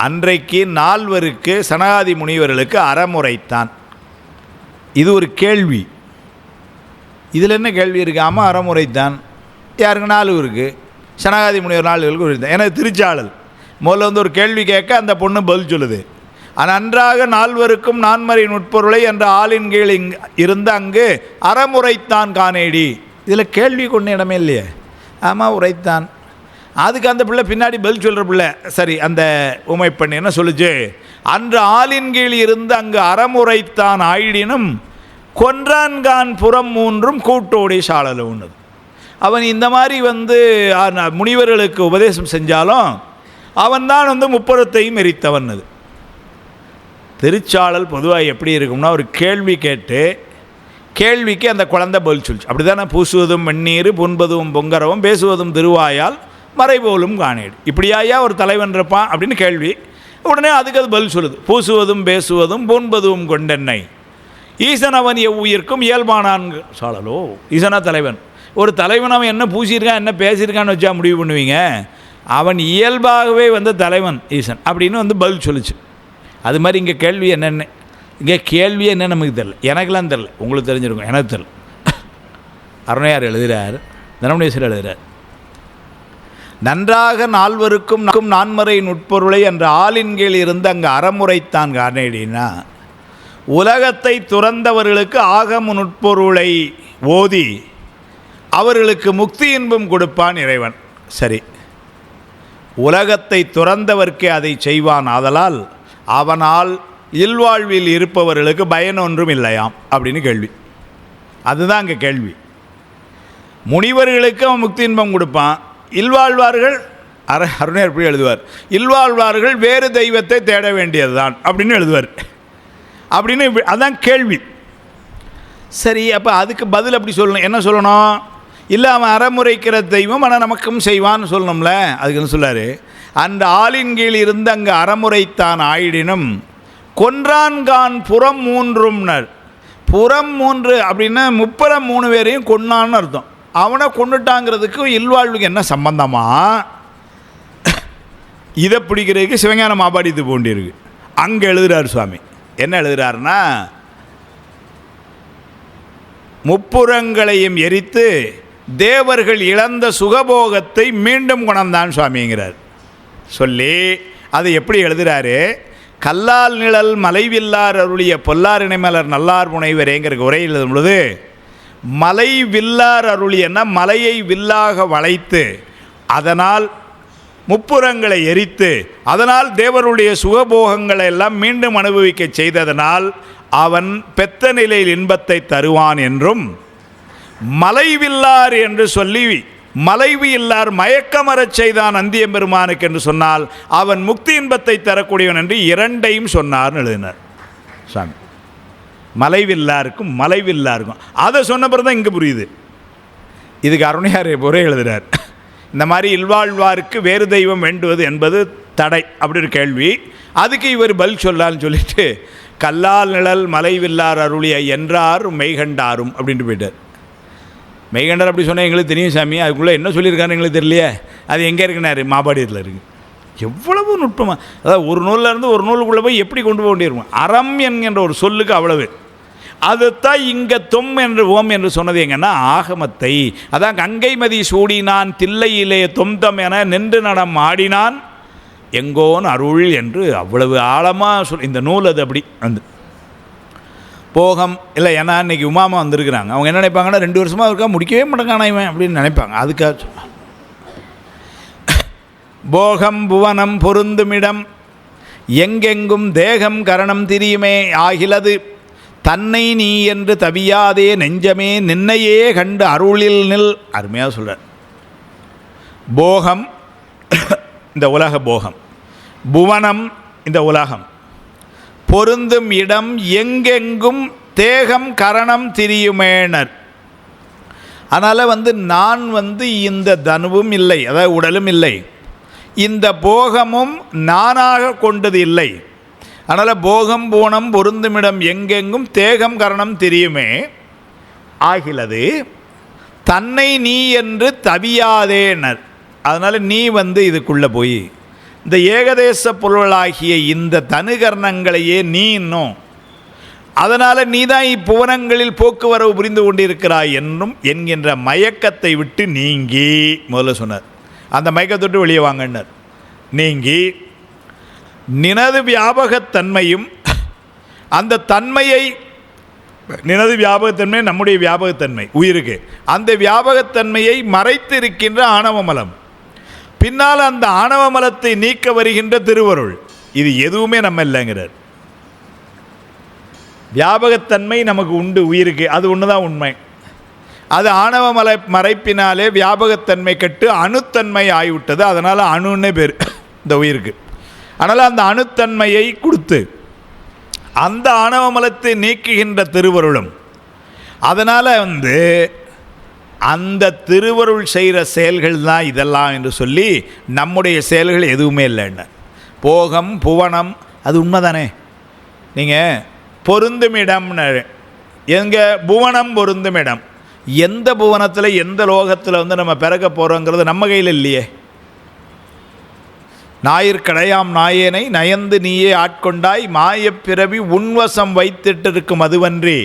அன்றைக்கு நால்வருக்கு சனகாதி முனிவர்களுக்கு அறமுரைத்தான். இது ஒரு கேள்வி. இதில் என்ன கேள்வி இருக்கு? ஆமாம், அறமுரைத்தான். யாருக்கு? நால்வருக்கு. சனகாதி முனிவர் நால்வருக்கு உரைத்தான். ஏன்னா திருச்சாளல் முதல்ல ஒரு கேள்வி கேட்க அந்த பொண்ணு பதில் சொல்லுது. நன்றாக நால்வருக்கும் நான்மறை நுட்பொருளை என்ற ஆளின் கீழ் இருந்து அங்கு அறமுரைத்தான் காணேடி. இதில் கேள்வி கொண்ட இடமே இல்லையே. ஆமாம், உரைத்தான். அதுக்கு அந்த பிள்ளை பின்னாடி பதில் சொல்கிற பிள்ளை சரி, அந்த உமை பெண் என்ன சொல்லுச்சு? அன்று ஆளின் கீழ் இருந்து அங்கு அறமுரைத்தான் ஆயிடினும் கொன்றான்கான் புறம் மூன்றும் கூட்டோடி சாழலுன்னது. அவன் இந்த மாதிரி முனிவர்களுக்கு உபதேசம் செஞ்சாலும் அவன்தான் முப்புறத்தையும் எரித்தவன். அது திருச்சாளல் பொதுவாக எப்படி இருக்கும்னா, ஒரு கேள்வி கேட்டு கேள்விக்கு அந்த குழந்தை பதில் சொல்லிச்சு. அப்படி தானே? பூசுவதும் வெந்நீர், புண்பதும் பொங்கரவும், பேசுவதும் திருவாயால், மறைபோலும் காணேடு. இப்படியாயா ஒரு தலைவன் இருப்பான் அப்படின்னு கேள்வி. உடனே அதுக்கு அது பதில் சொல்லுது. பூசுவதும் பேசுவதும் பூண்பதும் கொண்டென்னை ஈசன் அவன் எவ்வுயிர்க்கும் இயல்பானான் சாழலோ. ஈசனா தலைவன். ஒரு தலைவன் அவன் என்ன பூசியிருக்கான் என்ன பேசியிருக்கான்னு வச்சா முடிவு பண்ணுவீங்க? அவன் இயல்பாகவே தலைவன் ஈசன் அப்படின்னு பதில் சொல்லிச்சு. அது மாதிரி இங்கே கேள்வி என்னென்ன, இங்கே கேள்வி என்ன நமக்கு தெரியல. எனக்கெல்லாம் தெரில, உங்களுக்கு தெரிஞ்சிருக்கும், எனக்கு தெரில. அருணையார் எழுதுகிறார், தனமுனீஸ்வரர் எழுதுகிறார், நன்றாக நால்வருக்கும் நான்மறை நுட்பொருளை என்ற ஆளின் கீழ் இருந்து அங்கே அறமுரைத்தான் காணேடினா, உலகத்தை துறந்தவர்களுக்கு ஆகம நுட்பொருளை ஓதி அவர்களுக்கு முக்தி இன்பம் கொடுப்பான் இறைவன். சரி, உலகத்தை துறந்தவர்க்கே அதை செய்வான். ஆதலால் அவனால் இல்வாழ்வில் இருப்பவர்களுக்கு பயன் ஒன்றும் இல்லையாம் அப்படின்னு கேள்வி. அதுதான் அங்கே கேள்வி. முனிவர்களுக்கு அவன் முக்தி இன்பம் கொடுப்பான், இல்வாழ்வார்கள் அருணையார் எப்படி எழுதுவார்? இல்வாழ்வார்கள் வேறு தெய்வத்தை தேட வேண்டியது தான் அப்படின்னு எழுதுவார். அப்படின்னு அதுதான் கேள்வி. சரி, அப்போ அதுக்கு பதில் அப்படி சொல்லணும். என்ன சொல்லணும்? இல்லை, அவன் அறமுறைக்கிற தெய்வம் ஆனால் நமக்கும் செய்வான்னு சொல்லணும்ல. அதுக்கு என்ன சொல்லார்? அந்த ஆளின் கீழ் இருந்து அங்கே அறமுறைத்தான் ஆயிடினும் கொன்றான்கான் புறம் மூன்றும்னர். புறம் மூன்று அப்படின்னா முப்புறம் 3 பேரையும் கொன்னான்னு அர்த்தம். அவனை கொண்டுட்டாங்கிறதுக்கு இல்வாழ்வுக்கு என்ன சம்பந்தமா? இதை பிடிக்கிறதுக்கு சிவஞான மாபாடி இது போண்டிருக்கு. அங்கே எழுதுகிறார் சுவாமி. என்ன எழுதுகிறாருன்னா, முப்புறங்களையும் எரித்து தேவர்கள் இழந்த சுகபோகத்தை மீண்டும் கொணர்ந்தான் சுவாமிங்கிறார். சொல்லி அதை எப்படி எழுதுகிறாரு? கல்லால் நிழல் மலைவில்லார் அருளிய பொல்லாரினை மலர் நல்லார் முனைவரேங்கிற உரையில் எழுதும் பொழுது, மலை வில்லார் அருளியன்னா மலையை வில்லாக வளைத்து அதனால் முப்புறங்களை எரித்து அதனால் தேவருடைய சுகபோகங்களை எல்லாம் மீண்டும் அனுபவிக்க செய்ததனால் அவன் பெத்த நிலையில் இன்பத்தை தருவான் என்றும், மலைவில்லார் என்று சொல்லி மலைவு இல்லார் மயக்கமரச் செய்தான் அந்தியம்பெருமானுக்கு என்று சொன்னால் அவன் முக்தி இன்பத்தை தரக்கூடியவன் என்று இரண்டையும் சொன்னார்னு எழுதினார் சாமி. மலைவில்லாருக்கும் மலைவில்லாருக்கும் அதை சொன்ன பிறகு தான் இங்கே புரியுது. இதுக்கு அருணையார் ஒரே எழுதுகிறார். இந்த மாதிரி இல்வாழ்வாருக்கு வேறு தெய்வம் வேண்டுவது என்பது தடை அப்படி ஒரு கேள்வி. அதுக்கு இவர் பதில் சொல்லான்னு சொல்லிட்டு கல்லால் நிழல் மலைவில்லார் அருளிய என்றார் மெய்கண்டாரும் அப்படின்ட்டு போயிட்டார். மெய்கண்டார் அப்படி சொன்னால் எங்களுக்கு தெரியும் சாமி, அதுக்குள்ளே என்ன சொல்லியிருக்காரு எங்களுக்கு தெரியலையே. அது எங்கே இருக்குனாரு? மாபாடியத்தில் இருக்குது. எவ்வளவு நுட்பமாக, அதாவது ஒரு நூலில் ஒரு நூலுக்குள்ளே போய் எப்படி கொண்டு போக வேண்டியிருக்கும். அறம் என்கின்ற ஒரு சொல்லுக்கு அவ்வளவு. அதுதான் இங்கே தொம் என்று ஓம் என்று சொன்னது எங்கன்னா ஆகமத்தை. அதான் கங்கை மதி சூடினான் தில்லையிலே தொம்தம் என நின்று நடம் ஆடினான் எங்கோன் அருள் என்று அவ்வளவு ஆழமாக இந்த நூல். அது அப்படி போகம் இல்லை. ஏன்னா இன்றைக்கி உமாமா வந்திருக்கிறாங்க. அவங்க என்ன நினைப்பாங்கன்னா, 2 வருஷமாக இருக்கா முடிக்கவே மாட்டேங்கானா இவன் அப்படின்னு நினைப்பாங்க. அதுக்காக போகம் புவனம் பொருந்துமிடம் எங்கெங்கும் தேகம் கரணம் திரியுமே ஆகிலது தன்னை நீ என்று தவியாதே நெஞ்சமே நின்னையே கண்டு அருளில் நில். அருமையாக சொல்கிறார். போகம் இந்த உலக போகம், புவனம் இந்த உலகம், பொருந்தும் இடம் எங்கெங்கும் தேகம் கரணம் திரியுமேனர். அதனால் நான் இந்த தனுவும் இல்லை, அதாவது உடலும் இல்லை, இந்த போகமும் நானாக கொண்டது இல்லை. அதனால் போகம் பூணம் பொருந்துமிடம் எங்கெங்கும் தேகம் கரணம் தெரியுமே ஆகிலது தன்னை நீ என்று தவியாதேனர். அதனால் நீ இதுக்குள்ளே போய் இந்த ஏகதேச பொருளாகிய இந்த தனுகரணங்களையே நீ இன்னும், அதனால் நீ தான் இப்புவனங்களில் போக்குவரவு புரிந்து கொண்டிருக்கிறாய் என்னும் என்கின்ற மயக்கத்தை விட்டு நீங்கி, முதல்ல சொன்னார், அந்த மயக்கத்தொட்டு வெளியே வாங்கினார். நீங்கி நினது வியாபகத்தன்மையும் அந்த தன்மையை, நினது வியாபகத்தன்மை நம்முடைய வியாபகத்தன்மை உயிருக்கு, அந்த வியாபகத்தன்மையை மறைத்து இருக்கின்ற ஆணவமலம், பின்னால் அந்த ஆணவமலத்தை நீக்க வருகின்ற திருவருள், இது எதுவுமே நம்ம இல்லைங்கிறார். வியாபகத்தன்மை நமக்கு உண்டு உயிருக்கு, அது ஒன்று தான் உண்மை. அது ஆணவமலை மறைப்பினாலே வியாபகத்தன்மை கெட்டு அணுத்தன்மை ஆகிவிட்டது. அதனால் அணுன்னே பேர் இந்த உயிருக்கு. அதனால் அந்த அணுத்தன்மையை கொடுத்து அந்த ஆணவமலத்தை நீக்குகின்ற திருவருளும், அதனால் அந்த திருவருள் செய்கிற செயல்கள் தான் இதெல்லாம் என்று சொல்லி நம்முடைய செயல்கள் எதுவுமே இல்லைன்னு. போகம் புவனம் அது உண்மைதானே. நீங்கள் பொருந்துமிடம்னு எங்கே புவனம் பொருந்துமிடம், எந்த புவனத்தில் எந்த லோகத்தில் நம்ம பிறக்க போகிறோங்கிறது நம்ம கையில் இல்லையே. ஞாயிற்கடையாம் நாயேனை நயந்து நீயே ஆட்கொண்டாய் மாயப்பிறவி உன்வசம் வைத்திட்டு இருக்கும் அதுவன்றி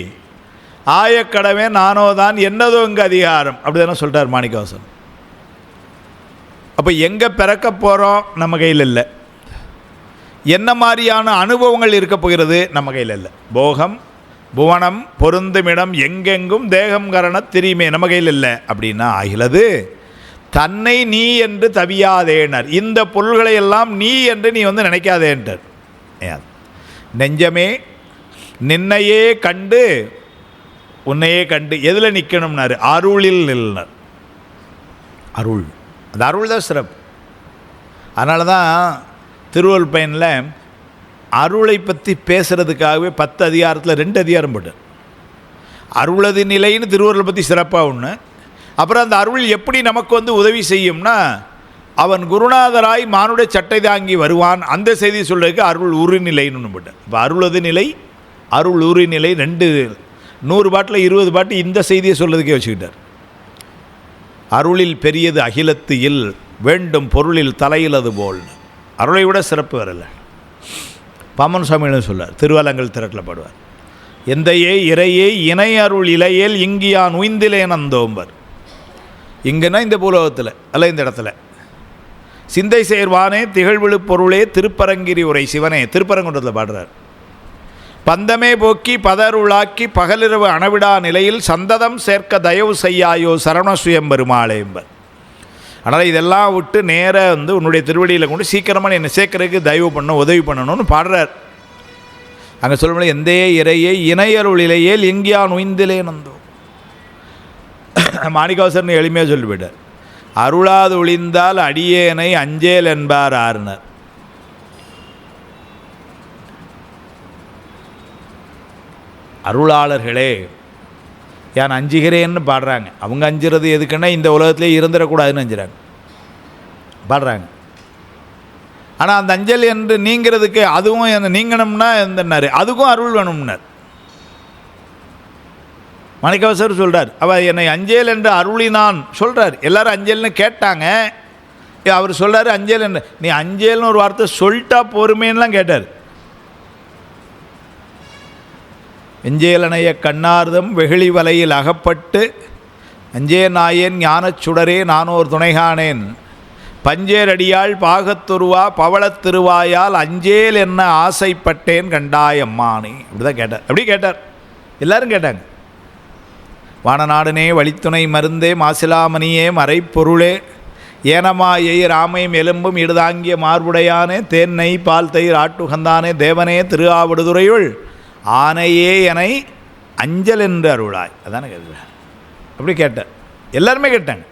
ஆயக்கடவே நானோதான் என்னதோ இங்கே அதிகாரம், அப்படி தானே சொல்கிறார் மாணிக்கவாசன். அப்போ எங்கே பிறக்க போகிறோம் நம்ம கையில் இல்லை, என்ன மாதிரியான அனுபவங்கள் இருக்க போகிறது நம்ம கையில் இல்லை. போகம் புவனம் பொருந்துமிடம் எங்கெங்கும் தேகம் கரண தெரியுமே நம்ம கையில் இல்லை. அப்படின்னா ஆகிலது தன்னை நீ என்று தவியாதேனர், இந்த பொருள்களை எல்லாம் நீ என்று நீ நினைக்காதேன்றார். நெஞ்சமே நின்னையே கண்டு உன்னையே கண்டு எதில் நிற்கணும்னாரு, அருளில் நில்னர். அருள், அந்த அருள் தான் சிறப்பு. அதனால தான் திருவள்ளுவர் பயனில் அருளை பற்றி பேசுகிறதுக்காகவே 10 அதிகாரத்தில் 2 அதிகாரம் போட்டார். அருளது நிலைன்னு திருவள்ளுவர் பற்றி சிறப்பாக ஒன்று. அப்புறம் அந்த அருள் எப்படி நமக்கு உதவி செய்யும்னா, அவன் குருநாதராய் மானுட சட்டை தாங்கி வருவான், அந்த செய்தி சொல்கிறதுக்கு அருள் உருநிலைன்னு ஒன்று போட்டார். இப்போ அருளது நிலை அருள் உருநிலை 2 100 பாட்டில் 20 பாட்டு இந்த செய்தியை சொல்கிறதுக்கே வச்சுக்கிட்டார். அருளில் பெரியது அகிலத்து இல் வேண்டும் பொருளில் தலையிலது போல், அருளை விட சிறப்பு வரல. பாமன் சுவாமிகளும் சொல்லார், திருவலங்கள் திரட்டில் பாடுவார், எந்தையே இறையே இணை அருள் இலையேல் இங்கியான் உய்ந்திலேன் அந்தோம்பர். இங்கன்னா இந்த பூலோகத்தில் அல்ல, இந்த இடத்துல சிந்தை சேர்வானே திகழ்விழு பொருளே திருப்பரங்கிரி உரை சிவனே, திருப்பரங்குன்றத்தில் பாடுறார். பந்தமே போக்கி பதருளாக்கி பகலிரவு அணவிடா நிலையில் சந்ததம் சேர்க்க தயவு செய்யாயோ சரவணசுயம் பெருமாளே என்பர். அதனால் இதெல்லாம் விட்டு நேராக உன்னுடைய திருவடியில் கொண்டு சீக்கிரமாக என்னை சேர்க்கறதுக்கு தயவு பண்ண உதவி பண்ணணும்னு பாடுறார். அங்கே சொல்லும்போது எந்தையே இறையே இணையருள் இலையேல் எங்கியான் உய்ந்திலே நந்தோ. மாணிக்கவாசர்னு எளிமையாக சொல்லிவிட்டார், அருளாது ஒளிந்தால் அடியேனை அஞ்சேல் என்பார் ஆறுனர். அருளாளர்களே யான் அஞ்சுகிறேன்னு பாடுறாங்க. அவங்க அஞ்சுறது எதுக்குன்னா இந்த உலகத்திலே இருந்துடக்கூடாதுன்னு அஞ்சுறாங்க பாடுறாங்க. ஆனால் அந்த அஞ்சல் என்று நீங்கிறதுக்கு அதுவும் நீங்கணும்னா எந்தன்னாரு, அதுக்கும் அருள் வேணும்னார். மாணிக்கவாசர் சொல்கிறார், அவள் என்னை அஞ்சேல் என்று அருளினான் சொல்கிறார். எல்லோரும் அஞ்சல்னு கேட்டாங்க, அவர் சொல்கிறார் அஞ்சேல் என்று, நீ அஞ்சேல்னு ஒரு வார்த்தை சொல்லிட்டா பொறுமைன்னுலாம் கேட்டார். வெஞ்சேலனைய கண்ணார்தம் வெகுளி வலையில் அகப்பட்டு அஞ்சே நாயேன் ஞானச் சுடரே நானோர் துணைகானேன் பஞ்சேரடியாள் பாகத்துருவா பவளத் திருவாயால் அஞ்சேல் என்ன ஆசைப்பட்டேன் கண்டாயம்மானே. அப்படி தான் கேட்டார். அப்படி கேட்டார், எல்லோரும் கேட்டாங்க. வானநாடனே வழித்துணை மருந்தே மாசிலாமணியே மறைப்பொருளே ஏனமாயை ராமையும் எலும்பும் இடுதாங்கிய மார்புடையானே தேன்னை பால் தயிர் ஆட்டுகந்தானே தேவனே திருஆவடுதுறையுள் ஆனையே எனை அஞ்சல் என்று அருளாய். அதானே கேட்குறேன். அப்படி கேட்டேன், எல்லாருமே கேட்டாங்க.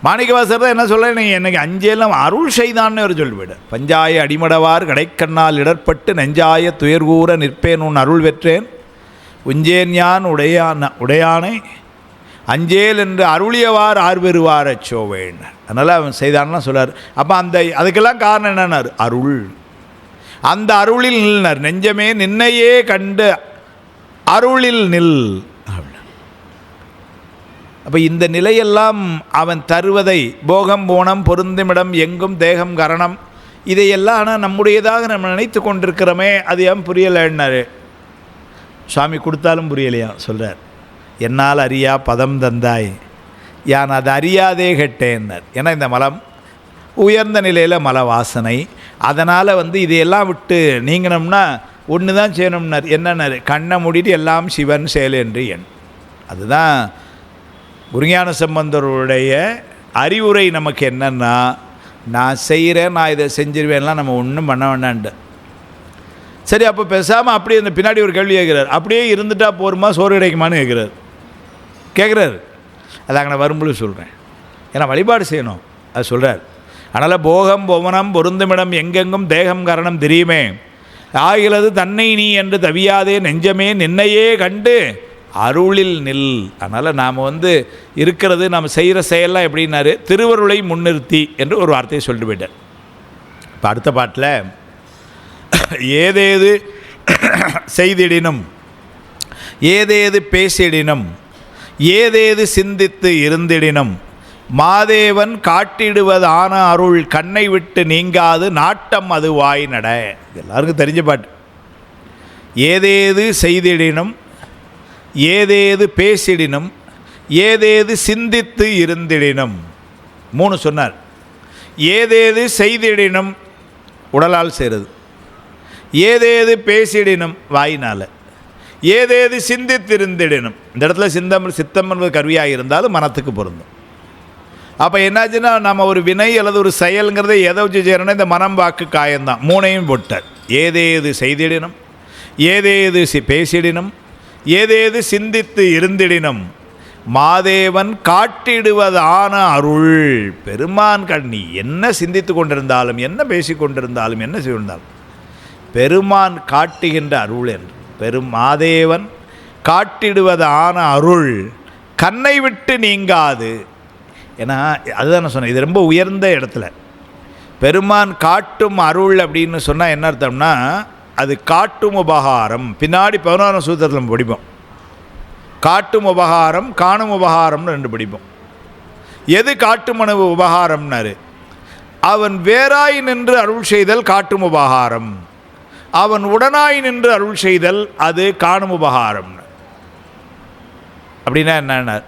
மாணிக்கவாசர் தான் என்ன சொல்ல, நீங்கள் என்னைக்கு அஞ்சேலாம் அருள் செய்தான்னு ஒரு சொல்லிவிடு. பஞ்சாய அடிமடவார் கடைக்கண்ணால் இடர்பட்டு நெஞ்சாய துயர்கூற நிற்பேன் உன் அருள் பெற்றேன் உஞ்சேன் யான் உடையானை அஞ்சேல் என்று அருளியவார் ஆர்வெருவார் அச்சோவேன். அதனால் அவன் செய்தான்லாம் சொல்லார். அப்போ அதுக்கெல்லாம் காரணம் என்னன்னார், அருள். அந்த அருளில் நில்னார். நெஞ்சமே நின்னையே கண்டு அருளில் நில். அப்போ இந்த நிலையெல்லாம் அவன் தருவதை போகம் போனம் பொருந்துமிடம் எங்கும் தேகம் கரணம் இதையெல்லாம் ஆனால் நம்முடையதாக நம்ம நினைத்து கொண்டிருக்கிறோமே, அது ஏன் புரியலைன்னாரு. சுவாமி கொடுத்தாலும் புரியலையா சொல்கிறார். என்னால் அறியா பதம் தந்தாய் யான் அதை அறியாதே கேட்டேன்னார். ஏன்னா இந்த மலம் உயர்ந்த நிலையில் மல வாசனை. அதனால் இதையெல்லாம் விட்டு நீங்கினோம்னா ஒன்று தான் செய்யணும்னார். என்னன்னார், கண்ணை மூடிட்டு எல்லாம் சிவன் செயல் என்று எண். அதுதான் குருஞான சம்பந்தருடைய அறிவுரை. நமக்கு என்னென்னா, நான் செய்கிறேன், நான் இதை செஞ்சிருவேன்லாம் நம்ம ஒன்றும் பண்ண வேண்டான்ட்டு. சரி, அப்போ பேசாமல் அப்படியே இந்த பின்னாடி ஒரு கேள்வி கேட்குறாரு. அப்படியே இருந்துட்டா போருமா, சோறு கிடைக்குமான்னு கேட்குறாரு. அதாங்க நான் வரும்பொழுது சொல்கிறேன். ஏன்னா வழிபாடு செய்யணும், அது சொல்கிறார். அதனால் போகம் பொவனம் பொருந்துமிடம் எங்கெங்கும் தேகம் கரணம் தெரியுமே ஆகிறது தன்னை நீ என்று தவியாதே நெஞ்சமே நின்னையே கண்டு அருளில் நில். அதனால் நாம் இருக்கிறது, நாம் செய்கிற செயலாம் எப்படின்னாரு, திருவருளை முன்னிறுத்தி என்று ஒரு வார்த்தையை சொல்லிட்டு போயிட்டார். இப்போ அடுத்த பாட்டில் ஏதேது செய்திடினும் ஏதேது பேசிடினும் ஏதேது சிந்தித்து இருந்திடினும் மாதேவன் காட்டிடுவதான அருள் கண்ணை விட்டு நீங்காது நாட்டம் அது வாய் நட. எல்லாருக்கும் தெரிஞ்ச பாட்டு. ஏதேது செய்திடினும் ஏதேது பேசிடினும் ஏதேது சிந்தித்து இருந்திடினும் 3 சொன்னார். ஏதேது செய்திடினும் உடலால் செய்கிறது, ஏதேது பேசிடினும் வாயினால், ஏதேது சிந்தித்திருந்திடினும். இந்த இடத்துல சித்தம் என்பது கருவியாக இருந்தாலும் மனத்துக்கு பொருந்தும். அப்போ என்னாச்சுன்னா, நம்ம ஒரு வினை அல்லது ஒரு செயல்ங்கிறத எதை வச்சு செய்யணும்னா இந்த மனம் வாக்கு காயம்தான். 3ஐயும் போட்டார். ஏதேது செய்திடினும் ஏதேது பேசிடினும் ஏதேது சிந்தித்து இருந்திடினும் மாதேவன் காட்டிடுவதான அருள். பெருமான் நீ என்ன சிந்தித்து கொண்டிருந்தாலும் என்ன பேசி கொண்டிருந்தாலும் என்ன செய்திருந்தாலும் பெருமான் காட்டுகின்ற அருள் என்று மாதேவன் காட்டிடுவதான அருள் கண்ணை விட்டு நீங்காது. ஏன்னா அதுதான் நான் சொன்னேன், இது ரொம்ப உயர்ந்த இடத்துல பெருமான் காட்டும் அருள் அப்படின்னு சொன்னால் என்ன அர்த்தம்னா, அது காட்டும் உபகாரம். பின்னாடி 11ஆம் சூத்திரத்தில் நம்ம படிப்போம். காட்டும் உபகாரம் காணும் உபகாரம்னு 2 படிப்போம். எது காட்டும் உபகாரம்னாரு, அவன் வேறாய் நின்று அருள் செய்தல் காட்டும் உபகாரம், அவன் உடனாய் நின்று அருள் செய்தல் அது காணும் உபகாரம். அப்படின்னா என்ன,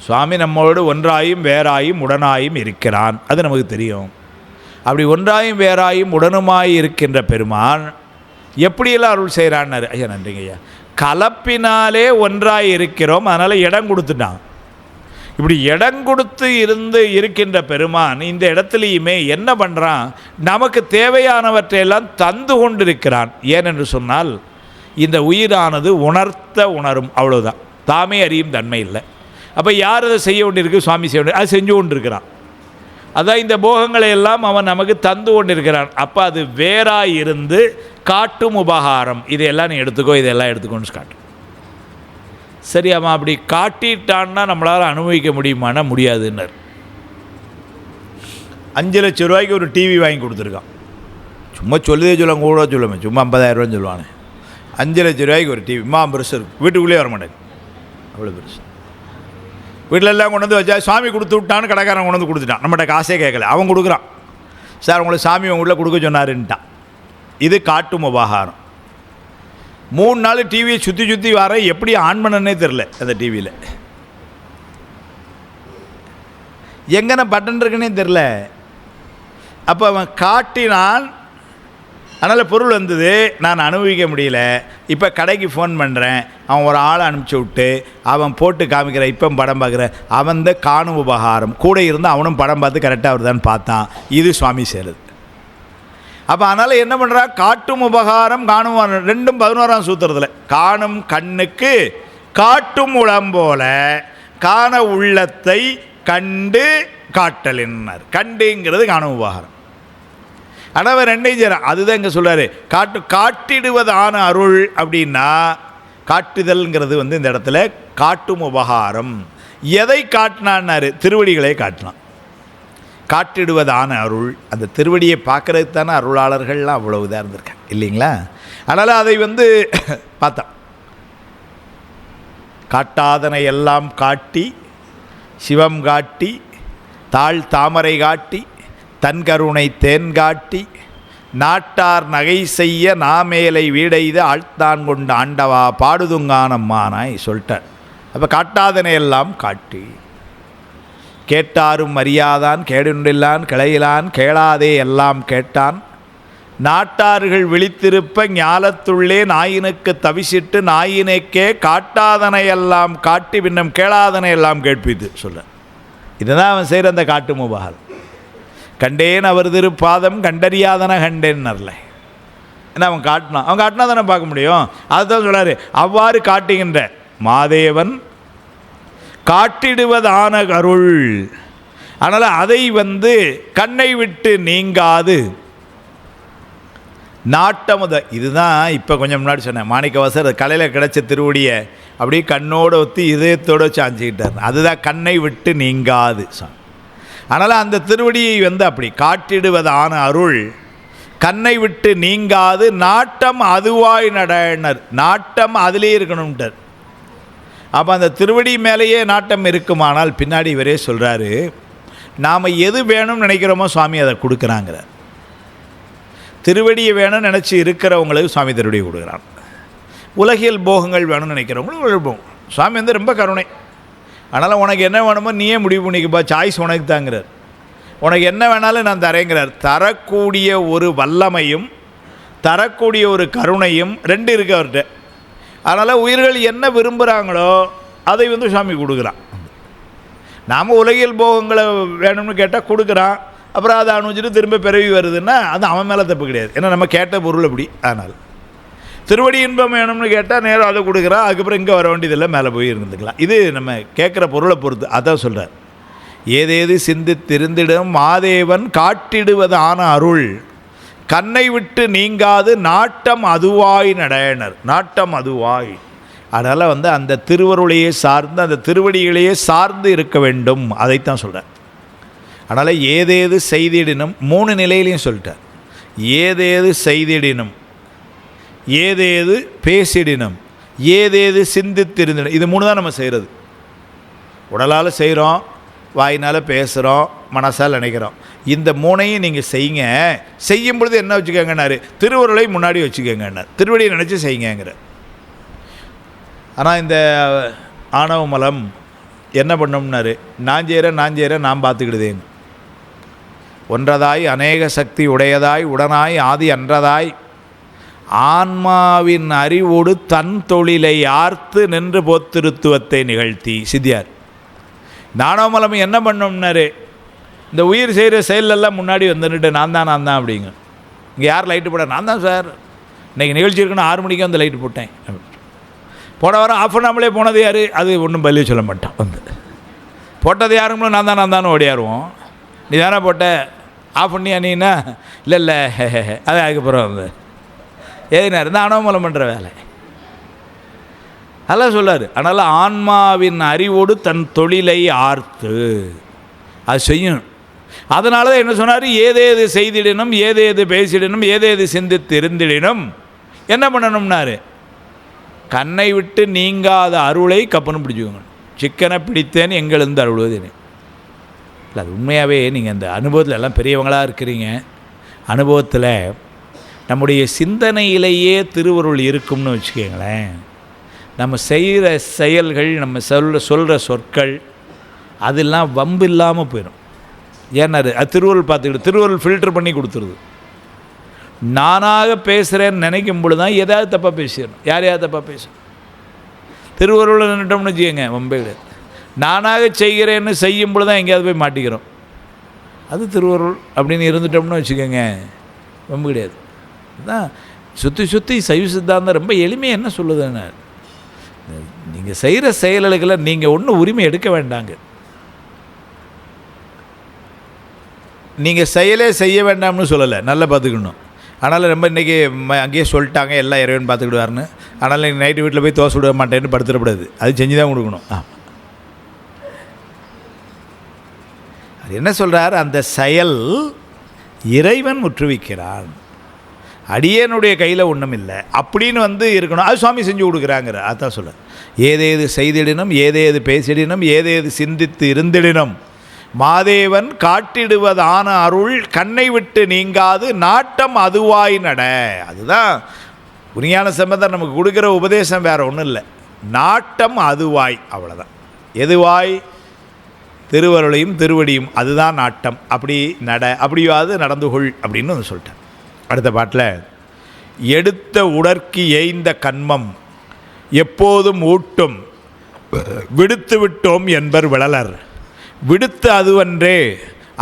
சுவாமி நம்மளோடு ஒன்றாயும் வேறாயும் உடனாயும் இருக்கிறான், அது நமக்கு தெரியும். அப்படி ஒன்றாயும் வேறாயும் உடனுமாய் இருக்கின்ற பெருமான் எப்படியெல்லாம் அருள் செய்கிறான்னாரு. ஐயா நன்றிங்க ஐயா. கலப்பினாலே ஒன்றாய் இருக்கிறோம், அதனால் இடம் கொடுத்துட்டான். இப்படி இடம் கொடுத்து இருக்கின்ற பெருமான் இந்த இடத்துலையுமே என்ன பண்ணுறான், நமக்கு தேவையானவற்றையெல்லாம் தந்து கொண்டிருக்கிறான். ஏனென்று சொன்னால் இந்த உயிரானது உணரும், அவ்வளோதான். தாமே அறியும் தன்மை இல்லை. அப்போ யார் அதை செய்ய வேண்டியிருக்கு, சுவாமி செய்ய வேண்டிய, அது செஞ்சு கொண்டிருக்கிறான். அதான் இந்த போகங்களை எல்லாம் அவன் நமக்கு தந்து கொண்டிருக்கிறான். அப்போ அது வேறாய் இருந்து காட்டும் உபகாரம். இதையெல்லாம் நீ எடுத்துக்கோ, இதெல்லாம் எடுத்துக்கோன்னு காட்டும். சரி, அவன் அப்படி காட்டிட்டான்னா நம்மளால் அனுபவிக்க முடியுமானா முடியாதுன்னர். 5 லட்சம் ரூபாய்க்கு ஒரு டிவி வாங்கி கொடுத்துருக்கான். சும்மா சொல்லுதே சொல்லுவாங்க, கூட சொல்லுவேன், சும்மா 50,000 சொல்லுவானே. 5 லட்சம் ரூபாய்க்கு ஒரு டிவி, பெருசு இருக்கும், வீட்டுக்குள்ளேயே வர மாட்டேன், அவ்வளோ பெருசு. வீட்டிலெல்லாம் கொண்டு வச்சா சாமி கொடுத்து விட்டான்னு கடைக்காரன் கொண்டு கொடுத்துட்டான். நம்மகிட்ட காசே கேட்கல, அவன் கொடுக்குறான். சார் உங்களுக்கு சாமி உங்கள் வீட்டில் கொடுக்க சொன்னாருன்ட்டான். இது காட்டும் உபகாரம். 3 நாள் டிவியை சுற்றி வர எப்படி ஆன் பண்ணனே தெரில. அந்த டிவியில் எங்கன பட்டன் இருக்குன்னே தெரில. அப்போ அவன் காட்டினான், அதனால் பொருள் வந்தது, நான் அனுபவிக்க முடியல. இப்போ கடைக்கு ஃபோன் பண்ணுறேன், அவன் ஒரு ஆளை அனுப்பிச்சி விட்டு அவன் போட்டு காமிக்கிறேன், இப்போ படம் பார்க்குறேன். அவன் தான் காணும் உபகாரம், கூட இருந்து அவனும் படம் பார்த்து கரெக்டாக வருதான்னு பார்த்தான். இது சுவாமி சேருது. அப்போ அதனால் என்ன பண்ணுறா, காட்டும் உபகாரம் காணும் ரெண்டும் 11ஆம் சூத்திரத்தில். காணும் கண்ணுக்கு காட்டும் உளம்போல காண உள்ளத்தை கண்டு காட்டலின்னார். கண்டுங்கிறது காணும் உபகாரம். ஆனால் அவர் ரெண்டையும் செய்கிறார். அதுதான் இங்கே சொல்கிறாரு, காட்டிடுவதான அருள் அப்படின்னா, காட்டுதல்ங்கிறது இந்த இடத்துல காட்டும் உபகாரம். எதை காட்டினான்னாரு, திருவடிகளை காட்டினான். காட்டிடுவதான அருள், அந்த திருவடியை பார்க்கறதுக்கு தானே அருளாளர்கள்லாம் அவ்வளவு இதாக இருந்திருக்காங்க இல்லைங்களா? அதனால் அதை பார்த்தான். காட்டாதனை எல்லாம் காட்டி சிவம் காட்டி தாழ் தாமரை காட்டி தன் கருணை தேன் காட்டி நாட்டார் நகை செய்ய நாமேலை வீடைது ஆழ்த்தான் கொண்டு ஆண்டவா பாடுதுங்கானம்மானாய் சொல்லிட்டார். அப்போ காட்டாதனை எல்லாம் காட்டி, கேட்டாரும் அறியாதான் கேடுண்டில்லான் கிளையிலான் கேளாதே எல்லாம் கேட்டான், நாட்டார்கள் விழித்திருப்ப ஞாலத்துள்ளே நாயினுக்கு தவிசிட்டு நாயினைக்கே காட்டாதனை எல்லாம் காட்டி பின்னம் கேளாதனை எல்லாம் கேட்பிது சொல்ல. இதுதான் அவன் செய்கிற அந்த காட்டு உபகாரம். கண்டேன் அவர் திருப்பாதம் கண்டறியாதன கண்டேன்னர்ல. ஏன்னா அவன் காட்டினா தானே பார்க்க முடியும். அதுதான் சொல்கிறாரு, அவ்வாறு காட்டுகின்ற மாதேவன் காட்டிடுவதான அருள். அதனால் அதை கண்ணை விட்டு நீங்காது நாட்டமுத. இதுதான் இப்போ கொஞ்சம் முன்னாடி சொன்னேன், மாணிக்கவாசர் கலையில் கிடைச்ச திருவடியை அப்படியே கண்ணோடு ஒத்தி இதயத்தோடு சாஞ்சிக்கிட்டார். அதுதான் கண்ணை விட்டு நீங்காது. அதனால் அந்த திருவடியை அப்படி காட்டிடுவதான அருள் கண்ணை விட்டு நீங்காது நாட்டம் அதுவாய் நடனர். நாட்டம் அதிலே இருக்கணும்ட்டார். அப்போ அந்த திருவடி மேலேயே நாட்டம் இருக்குமானால், பின்னாடி இவரே சொல்கிறாரு, நாம் எது வேணும்னு நினைக்கிறோமோ சுவாமி அதை கொடுக்குறாங்கிறார். திருவடியை வேணும்னு நினச்சி இருக்கிறவங்களுக்கு சுவாமி திருவடியை கொடுக்குறான். உலகியல் போகங்கள் வேணும்னு நினைக்கிறவங்களுக்கு சுவாமி ரொம்ப கருணை. அதனால் உனக்கு என்ன வேணுமோ நீயே முடிவு பண்ணிக்கப்பா, சாய்ஸ் உனக்கு தாங்கிறார். உனக்கு என்ன வேணாலும் நான் தரேங்கிறார். தரக்கூடிய ஒரு வல்லமையும் தரக்கூடிய ஒரு கருணையும் ரெண்டு இருக்குது அவர்கிட்ட. அதனால் உயிர்கள் என்ன விரும்புகிறாங்களோ அதை சுவாமி கொடுக்குறான். நாம் உலகியல் போகங்களை வேணும்னு கேட்டால் கொடுக்குறான். அப்புறம் அதை அனுப்பிச்சிட்டு திரும்ப பிறவி வருதுன்னா அது அவன் மேலே தப்பு கிடையாது. ஏன்னா நம்ம கேட்ட பொருள் அப்படி. அதனால் திருவடி இன்பம் வேணும்னு கேட்டால் நேரம் அதை கொடுக்குறான். அதுக்கப்புறம் இங்கே வர வேண்டியதில்லை, மேலே போய் இருந்துக்கலாம். இது நம்ம கேட்குற பொருளை பொறுத்து. அதான் சொல்கிறார், ஏதேது சிந்தித்திருந்திடும் மாதேவன் காட்டிடுவதான அருள் கண்ணை விட்டு நீங்காது நாட்டம் அதுவாய் நடனர். நாட்டம் அதுவாய். அதனால் அந்த திருவருளையே சார்ந்து அந்த திருவடிகளையே சார்ந்து இருக்க வேண்டும். அதைத்தான் சொல்கிறார். அதனால் ஏதேது செய்திடினும் 3 நிலையிலையும் சொல்லிட்டார். ஏதேது செய்திடினும், ஏதேது பேசிடினும், ஏதேது சிந்தித்திருந்திடும். இது 3 தான் நம்ம செய்கிறது. உடலால் செய்கிறோம், வாயினால் பேசுகிறோம், மனசால் நினைக்கிறோம். இந்த 3ஐயும் நீங்கள் செய்யுங்க. செய்யும் பொழுது என்ன வச்சுக்கோங்கன்னாரு, திருவருளை முன்னாடி வச்சுக்கோங்கன்னார். திருவடியை நினச்சி செய்யுங்கிற. ஆனால் இந்த ஆணவ மலம் என்ன பண்ணோம்னாரு, நான் செய்கிறேன் நான் பார்த்துக்கிடுதேன்னு. ஒன்றதாய் அநேக சக்தி உடையதாய் உடனாய் ஆதி அன்றதாய் ஆன்மாவின் அறிவோடு தன் தொழிலை ஆர்த்து நின்று போத்திருத்துவத்தை நிகழ்த்தி சித்தியார். நாணவமலம் என்ன பண்ணோம்னாரு, இந்த உயிர் செய்கிற செயலெல்லாம் முன்னாடி வந்துட்டு நான் தான் அப்படிங்க. இங்கே யார் லைட்டு போட? நான் தான் சார். இன்றைக்கி நிகழ்ச்சி இருக்குன்னு 6 மணிக்கு வந்து லைட்டு போட்டேன். போன வாரம் ஆஃப் பண்ணாமலே போனது யார்? அது ஒன்றும் பதிலே சொல்ல மாட்டான். போட்டது யாருங்களும் நான் தான் ஓடியாருவோம். நீ தானே போட்ட, ஆஃப் பண்ணியா நீனா? இல்லை அது அதுக்கப்புறம் ஏதுனா இருந்தால் அனோமலம் பண்ணுற வேலை. அதெல்லாம் சொல்லார். அதனால் ஆன்மாவின் அறிவோடு தன் தொழிலை ஆர்த்து அது செய்யும். அதனால தான் என்ன சொன்னார், ஏதேது செய்திடணும், ஏதேது பேசிடணும், ஏதேது சிந்தித்து இருந்திடணும், என்ன பண்ணணும்னாரு, கண்ணை விட்டு நீங்காத அருளை கப்பனும் பிடிச்சுக்கோங்க. சிக்கனை பிடித்தேன்னு எங்கேருந்து அருள்வது. இல்லை, அது உண்மையாகவே நீங்கள் அந்த அனுபவத்தில் எல்லாம் பெரியவங்களாக இருக்கிறீங்க. அனுபவத்தில் நம்முடைய சிந்தனையிலேயே திருவருள் இருக்கும்னு வச்சுக்கோங்களேன். நம்ம செய்கிற செயல்கள், நம்ம சொல்கிற சொற்கள் அதெல்லாம் வம்பு இல்லாமல் போயிடும். ஏன்னா அது திருவருள் பார்த்துக்கிட்டு திருவருள் ஃபில்டர் பண்ணி கொடுத்துருது. நானாக பேசுகிறேன்னு நினைக்கும் பொழுது தான் எதாவது தப்பாக பேசிடணும். யாரையாவது தப்பாக பேசணும். திருவருளில் நின்றுட்டோம்னு வச்சுக்கோங்க, ரொம்ப கிடையாது. நானாக செய்கிறேன்னு செய்யும் பொழுது தான் எங்கேயாவது போய் மாட்டிக்கிறோம். அது திருவருள் அப்படின்னு இருந்துட்டோம்னு வச்சுக்கோங்க, ரொம்ப கிடையாது. அதுதான் சுற்றி சைவ சித்தாந்தம் ரொம்ப எளிமையாக என்ன சொல்லுதுன்னு, நீங்கள் செய்கிற செயல்களுக்கெல்லாம் நீங்கள் ஒன்றும் உரிமை எடுக்க வேண்டாங்க. நீங்கள் செயலே செய்ய வேண்டாம்னு சொல்லலை, நல்லா பார்த்துக்கணும். ஆனாலும் ரொம்ப இன்றைக்கி அங்கேயே சொல்லிட்டாங்க எல்லாம் இறைவன் பார்த்துக்கிடுவார்னு. ஆனாலும் நீங்கள் நைட்டு வீட்டில் போய் தோசை விட மாட்டேன்னு படுத்துடக்கூடாது, அது செஞ்சு தான் கொடுக்கணும். அது என்ன சொல்கிறார், அந்த செயல் இறைவன் முற்றுவிக்கிறான், அடியனுடைய கையில் ஒன்றும் இல்லை அப்படின்னு இருக்கணும். அது சுவாமி செஞ்சு கொடுக்குறாங்கிற. அதான் சொல்ல, ஏதேது செய்திடினும் ஏதேது பேசிடினும் ஏதேது சிந்தித்து இருந்திடினும் மாதேவன் காட்டிடுவதான அருள் கண்ணை விட்டு நீங்காது நாட்டம் அதுவாய் நட. அதுதான் குருஞான சம்பந்தர் நமக்கு கொடுக்குற உபதேசம், வேறு ஒன்றும் இல்லை. நாட்டம் அதுவாய், அவ்வளோதான். எதுவாய்? திருவருளையும் திருவடியும், அதுதான் நாட்டம். அப்படி நட, அப்படியாவது நடந்து கொள் அப்படின்னு சொல்லிட்டேன். அடுத்த பாட்டில், எடுத்த உடற்கி ஏய்ந்த கண்மம் எப்போதும் ஊட்டும் விடுத்து விட்டோம் என்பர் விழலர் விடுத்து அதுவன்றே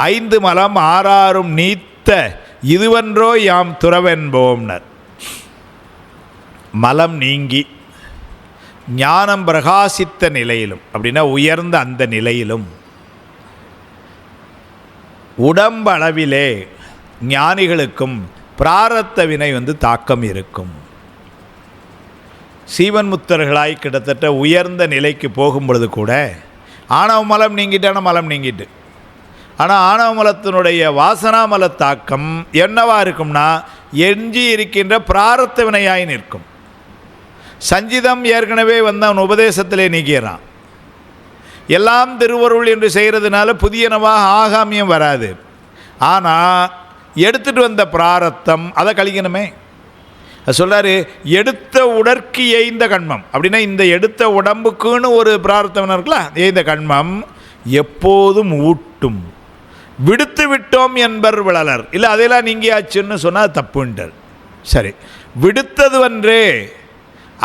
5 மலம் 6 நீத்த இதுவன்றோ யாம் துறவென்போம்னர். மலம் நீங்கி ஞானம் பிரகாசித்த நிலையிலும், அப்படின்னா உயர்ந்த அந்த நிலையிலும், உடம்பளவிலே ஞானிகளுக்கும் பிராரத்த வினை தாக்கம் இருக்கும். சீவன் முத்தர்களாய் கிட்டத்தட்ட உயர்ந்த நிலைக்கு போகும் பொழுது கூட ஆணவ மலம் நீங்கிட்டான மலம் நீங்கிட்டு, ஆனால் ஆணவ மலத்தினுடைய வாசனா மல தாக்கம் என்னவா இருக்கும்னா எஞ்சி இருக்கின்ற பிராரத்த வினையாய் நிற்கும். சஞ்சிதம் ஏற்கனவே அவன் உபதேசத்திலே நீக்கிறான். எல்லாம் திருவருள் என்று செய்கிறதுனால புதியனவாக ஆகாமியம் வராது. ஆனால் எடுத்துகிட்டு வந்த பிராரத்தம் அதை கழிக்கணுமே. அது சொல்கிறாரு, எடுத்த உடற்கி ஏய்ந்த கண்மம், அப்படின்னா இந்த எடுத்த உடம்புக்குன்னு ஒரு பிரார்த்தனை இருக்கலாம். ஏய்ந்த கண்மம் எப்போதும் ஊட்டும் விடுத்து விட்டோம் என்பர் விழலர். இல்லை அதையெல்லாம் நீங்கியாச்சுன்னு சொன்னால் தப்புன்றார். சரி, விடுத்தது ஒன்றே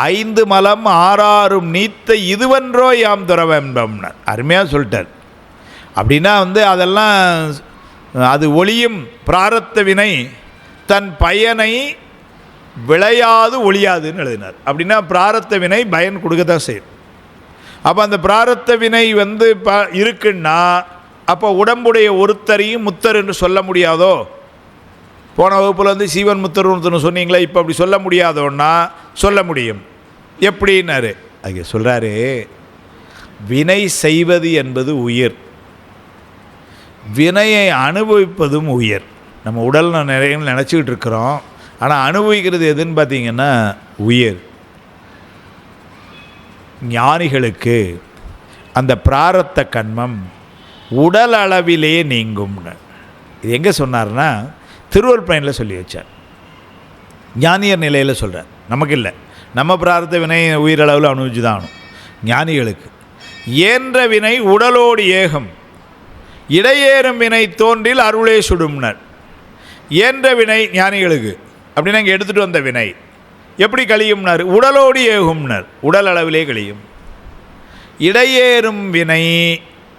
5 மலம் 6 நீத்த இதுவன்றோ யாம் துறவென்பம்னார். அருமையாக சொல்லிட்டார். அப்படின்னா அதெல்லாம் அது ஒளியும் பிராரத்த வினை தன் பயனை விளையாது ஒளியாதுன்னு எழுதினார். அப்படின்னா பிராரத்த வினை பயன் கொடுக்க தான் செய்யும். அப்போ அந்த பிராரத்த வினை இருக்குன்னா அப்போ உடம்புடைய ஒருத்தரையும் முத்தர் என்று சொல்ல முடியாதோ? போன வகுப்பில் சீவன் முத்தர் ஒருத்தர் சொன்னீங்களே, இப்போ அப்படி சொல்ல முடியாதோன்னா சொல்ல முடியும். எப்படின்னாரு அங்கே சொல்கிறாரு, வினை செய்வது என்பது உயிர், வினையை அனுபவிப்பதும் உயிர். நம்ம உடல் நிறைய நினச்சிக்கிட்டு இருக்கிறோம், ஆனால் அனுபவிக்கிறது எதுன்னு பார்த்தீங்கன்னா உயிர். ஞானிகளுக்கு அந்த பிராரத்த கண்மம் உடல் அளவிலே நீங்கும்னு இது எங்கே சொன்னார்னா திருவருள் பயனில் சொல்லி வச்சார். ஞானியர் நிலையில் சொல்கிறார். நமக்கு இல்லை, நம்ம பிராரத்த வினை உயிரளவில் அனுபவிச்சு தான் ஆகணும். ஞானிகளுக்கு ஏன்ற வினை உடலோடு ஏகம் இடையேறும் வினை தோன்றில் அருளே சுடும்னர். ஏன்ற வினை ஞானிகளுக்கு அப்படின்னா இங்கே எடுத்துகிட்டு வந்த வினை எப்படி கழியும்னார்? உடலோடு ஏகும்னர், உடல் அளவிலே கழியும். இடையேறும் வினை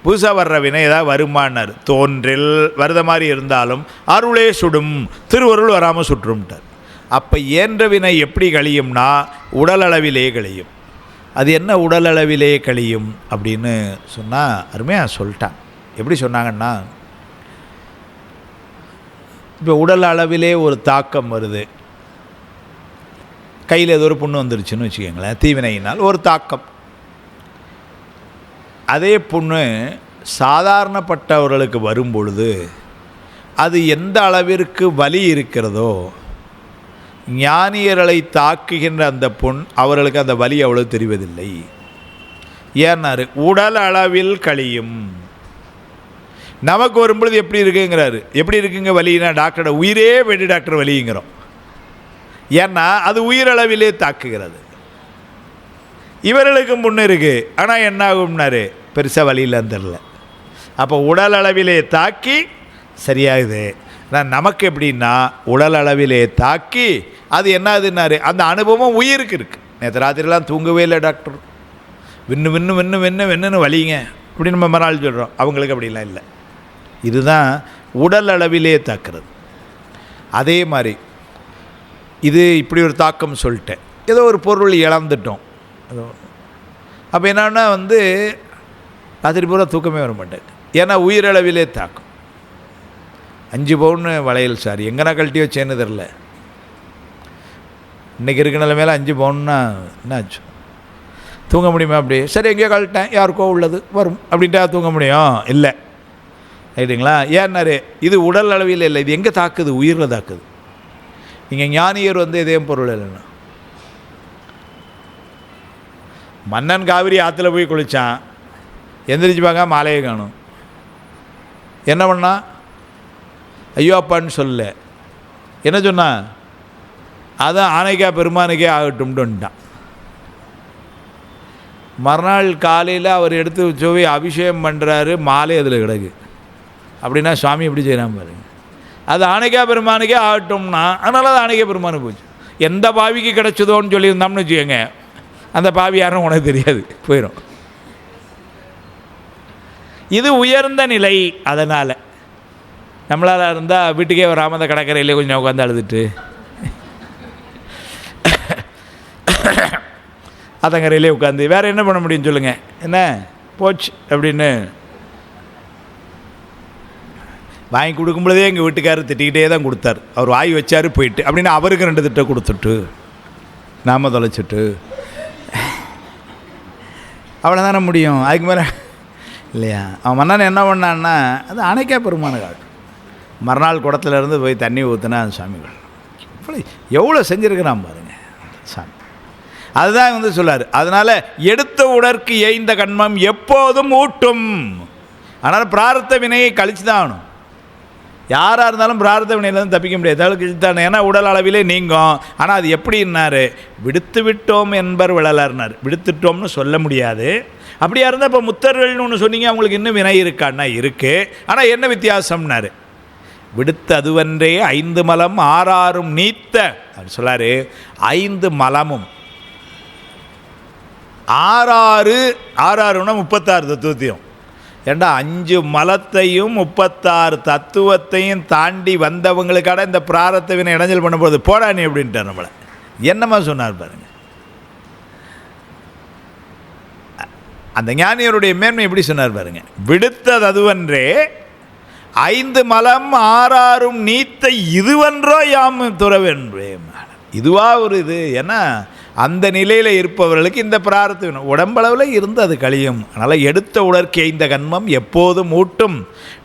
புதுசாக வர்ற வினை ஏதாவது வருமானார்? தோன்றில் வருத மாதிரி இருந்தாலும் அருளே சுடும், திருவருள் வராமல் சுற்றும்ட்டார். அப்போ ஏன்ற வினை எப்படி கழியும்னா உடல் அளவிலே கழியும். அது என்ன உடல் அளவிலே கழியும் அப்படின்னு சொன்னால் அருமையாக சொல்லிட்டான். எப்படி சொன்னாங்கன்னா, இப்போ உடல் அளவிலே ஒரு தாக்கம் வருது, கையில் ஏதோ ஒரு புண்ணு வந்துருச்சுன்னு வச்சுக்கோங்களேன், தீவினையினால் ஒரு தாக்கம். அதே புண்ணு சாதாரணப்பட்டவர்களுக்கு வரும் பொழுது அது எந்த அளவிற்கு வலி இருக்கிறதோ, ஞானியர்களை தாக்குகின்ற அந்த புண் அவர்களுக்கு அந்த வலி அவ்வளோ தெரிவதில்லை. ஏன்னாரு உடல் அளவில் கழியும். நமக்கு வரும்பொழுது எப்படி இருக்குங்கிறாரு. எப்படி இருக்குங்க வலினா? டாக்டரோட உயிரே வெடி டாக்டர் வலிங்கிறோம். ஏன்னா அது உயிரளவிலே தாக்குகிறது. இவர்களுக்கும் முன்னே இருக்குது, ஆனால் என்ன ஆகும்னாரு பெருசாக வலியில்லைன்னு தெரில. அப்போ உடல் அளவிலே தாக்கி சரியாகுது. நமக்கு எப்படின்னா உடல் அளவிலே தாக்கி அது என்னதுன்னாரு, அந்த அனுபவம் உயிருக்கு இருக்குது. நேற்று ராத்திரிலாம் தூங்கவே இல்லை டாக்டர், வென்னு வலிங்க அப்படின்னு நம்ம மறுநாள் சொல்கிறோம். அவங்களுக்கு அப்படிலாம் இல்லை. இதுதான் உடல் அளவிலே தாக்குறது. அதே மாதிரி இது இப்படி ஒரு தாக்கம் சொல்லிட்டேன், ஏதோ ஒரு பொருள் இழந்துட்டோம். அப்போ என்னன்னா ராத்திரி பூரா தூக்கமே வர மாட்டேன். ஏன்னா உயிரளவிலே தாக்கம். 5 பவுன் வளையல் சார் எங்கன்னா கழட்டி வச்சேன்னு தெரில. இன்றைக்கி இருக்க நிலைமையில 5 பவுன்னா என்னாச்சு? தூங்க முடியுமா? அப்படி சரி எங்கேயோ கழட்டேன், யாருக்கோ உள்ளது வரும் அப்படின்ட்டா தூங்க முடியும்? இல்லை, ரைட்டுங்களா? ஏன்னாரு இது உடல் அளவில் இல்லை, இது எங்கே தாக்குது? உயிரில் தாக்குது. இங்கே ஞானியர் இதே பொருள் இல்லைன்னா, மன்னன் காவிரி ஆற்றுல போய் குளித்தான், எந்திரிச்சு பார்க்க மாலையை காணும். என்ன பண்ணா? ஐயோ அப்பான்னு சொல்ல, என்ன சொன்னா? அதான் ஆனைக்கா பெருமானுக்கே ஆகட்டும்ட்டான். மறுநாள் காலையில் அவர் எடுத்து போய் அபிஷேகம் பண்ணுறாரு, மாலை அதில் கிடக்கு. அப்படின்னா சுவாமி எப்படி செய்யறான் பாருங்க. அது ஆனைக்கா பெருமானுக்கே ஆகட்டும்னா அதனால அது ஆனைக்கா பெருமானு போச்சு. எந்த பாவிக்கு கிடச்சதோன்னு சொல்லியிருந்தோம்னு வச்சுக்கோங்க, அந்த பாவி யாரும் உனக்கு தெரியாது, போயிடும். இது உயர்ந்த நிலை. அதனால் நம்மளால் இருந்தால் வீட்டுக்கே வராமல் அந்த கடற்கரையிலே கொஞ்சம் உட்காந்து அழுதுட்டு அதங்கரையிலே உட்காந்து வேறு என்ன பண்ண முடியும்னு சொல்லுங்கள்? என்ன போச்சு அப்படின்னு வாங்கி கொடுக்கும்பொழுதே எங்கள் வீட்டுக்காரர் திட்டிக்கிட்டே தான் கொடுத்தார். அவர் வாய் வச்சார் போயிட்டு அப்படின்னு அவருக்கு 2 திட்டம் கொடுத்துட்டு நாம் தொலைச்சிட்டு அவ்வளோதானே முடியும். அதுக்கு மேலே இல்லையா? அவன் மன்னன் என்ன பண்ணான்னா, அது அணைக்கா பெருமான காட்டு. மறுநாள் குடத்துலேருந்து போய் தண்ணி ஊற்றுனா அந்த சாமிகள் எவ்வளோ செஞ்சுருக்கிறான் பாருங்க சாமி. அதுதான் சொல்லார். அதனால் எடுத்த உடற்கு ஏய்ந்த கண்மம் எப்போதும் ஊட்டும். ஆனால் பிரார்த்த வினையை கழிச்சு தான் ஆகணும். யாராக இருந்தாலும் பிரார்த்த வினையிலேருந்து தப்பிக்க முடியாது, கழிச்சு தானே. ஏன்னா உடல் அளவிலே நீங்கும். ஆனால் அது எப்படின்னாரு, விடுத்து விட்டோம் என்பர் விழலார்னார். விடுத்துட்டோம்னு சொல்ல முடியாது. அப்படியா இருந்தால் இப்போ முத்தர்கள்னு ஒன்று சொன்னீங்க, அவங்களுக்கு இன்னும் வினை இருக்கான்னா இருக்குது. ஆனால் என்ன வித்தியாசம்னாரு, விடுத்து அதுவன்றே 5 மலம் 6 நீத்த அப்படின்னு சொல்லாரு. 5 மலமும் 6 36 தத்துவத்தையும், ஏண்டா 5 மலத்தையும் 36 தத்துவத்தையும் தாண்டி வந்தவங்களுக்கான இந்த பிராரத்த வினை இடைஞ்சல் பண்ண போது போடா நீ அப்படின்ட்டார் நம்மளை. என்னம்மா சொன்னார் பாருங்க. அந்த ஞானியருடைய மேன்மை எப்படி சொன்னார் பாருங்க. விடுத்தது அதுவன்றே 5 மலம் 6 நீத்த இதுவன்றோ யாம் துறவென்றே. இதுவா ஒரு இது. ஏன்னா அந்த நிலையில் இருப்பவர்களுக்கு இந்த பிரார்த்த வேணும். உடம்பளவில் இருந்து அது கழியும். அதனால் எடுத்த உடற்கே இந்த கண்மம் எப்போதும் ஊட்டும்.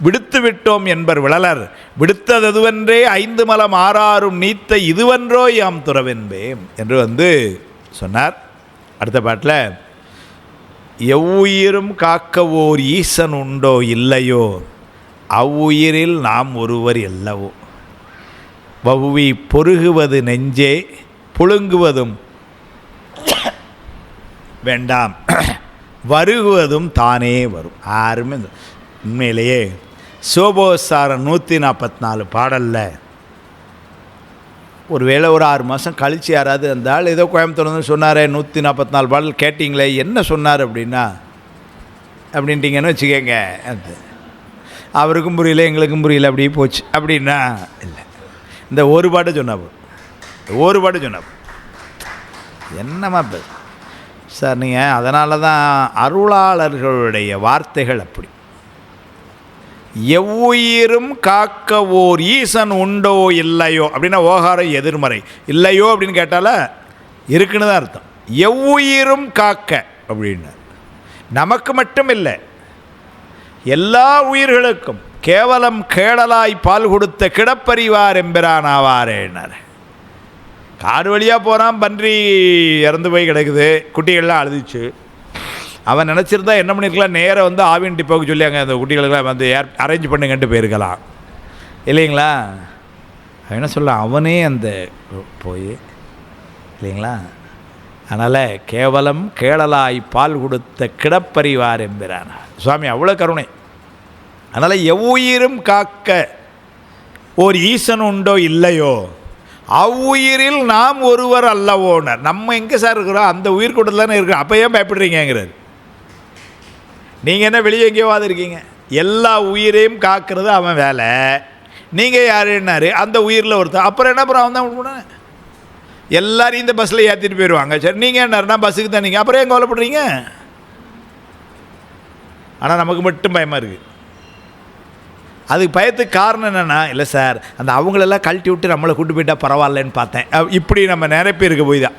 விடுத்து விட்டோம் என்பர் விழலர். விடுத்ததுவன்றே 5 மலம் 6 நீத்த இதுவன்றோ யாம் துறவென்பேம் என்று சொன்னார். அடுத்த பாட்டில், எவ்வுயிரும் காக்க ஓர் ஈசன் உண்டோ இல்லையோ, அவ்வுயிரில் நாம் ஒருவர் அல்லவோ. வவ்வி பொருகுவது நெஞ்சே புழுங்குவதும் வேண்டாம், வருகுவதும் தானே வரும். யாருமே உண்மையிலேயே சோபோசாரம் 144 பாடலில் ஒருவேளை ஒரு 6 மாதம் கழித்து யாராவது இருந்தால் ஏதோ கோயம்புத்தூர் சொன்னார் 144 பாடல் கேட்டிங்களே என்ன சொன்னார் அப்படின்ட்டிங்கன்னு வச்சுக்கோங்க. அது அவருக்கும் புரியல எங்களுக்கும் புரியல அப்படியே போச்சு அப்படின்னா இல்லை. இந்த ஒரு பாட்டு சொன்னா என்னம்மா சார் நீங்கள். அதனால தான் அருளாளர்களுடைய வார்த்தைகள் அப்படி. எவ்வுயிரும் காக்க ஓர் ஈசன் உண்டோ இல்லையோ அப்படின்னா ஓகாரம் எதிர்மறை. இல்லையோ அப்படின்னு கேட்டால இருக்குன்னு தான் அர்த்தம். எவ்வுயிரும் காக்க அப்படின்னா நமக்கு மட்டும் இல்லை, எல்லா உயிர்களுக்கும் கேவலம் கேடலாய் பால் கொடுத்த கிடப்பறிவார் எம்பிரான் ஆவாரேனார். காடு வழியாக போகிறான், பன்றி இறந்து போய் கிடக்குது, குட்டிகள்லாம் அழுதுச்சு. அவன் நினச்சிருந்தா என்ன பண்ணியிருக்கலாம், நேராக ஆவின் டிப்போக்கு சொல்லி அங்கே அந்த குட்டிகளுக்கெல்லாம் அரேஞ்ச் பண்ணுங்கன்ட்டு போயிருக்கலாம் இல்லைங்களா. என்ன சொல்ல, அவனே அந்த போய் இல்லைங்களா. அதனால் கேவலம் கேடலாய் பால் கொடுத்த கிடப்பறிவார் என்கிறான் சுவாமி. அவ்வளோ கருணை. அதனால் எவ்வுயிரும் காக்க ஓர் ஈசன் உண்டோ இல்லையோ, அவ்வுயிரில் நாம் ஒருவர் அல்லவோனர். நம்ம எங்கே சார் இருக்கிறோம்? அந்த உயிர் கூட்டத்தில் தானே இருக்கிறோம். அப்போ ஏன் பயப்படுறீங்கிறார். நீங்கள் என்ன வெளியே எங்கேயோவாது இருக்கீங்க? எல்லா உயிரையும் காக்கிறது அவன் வேலை. நீங்கள் யாருன்னாரு? அந்த உயிரில் ஒருத்தர். அப்புறம் என்ன அப்புறம் அவன் தான் கூட எல்லாரையும் இந்த பஸ்ஸில் ஏற்றிட்டு போயிடுவாங்க. சரி, நீங்கள் என்னன்னா பஸ்ஸுக்கு தான் நீங்கள், அப்புறம் ஏன் கவலைப்படுறீங்க? ஆனால் நமக்கு மட்டும் பயமாக இருக்குது. அதுக்கு பயத்துக்கு காரணம் என்னென்னா, இல்லை சார் அந்த அவங்களெல்லாம் கழட்டி விட்டு நம்மளை கூட்டு போயிட்டால் பரவாயில்லன்னு பார்த்தேன். இப்படி நம்ம நினைப்பு இருக்க போய் தான்.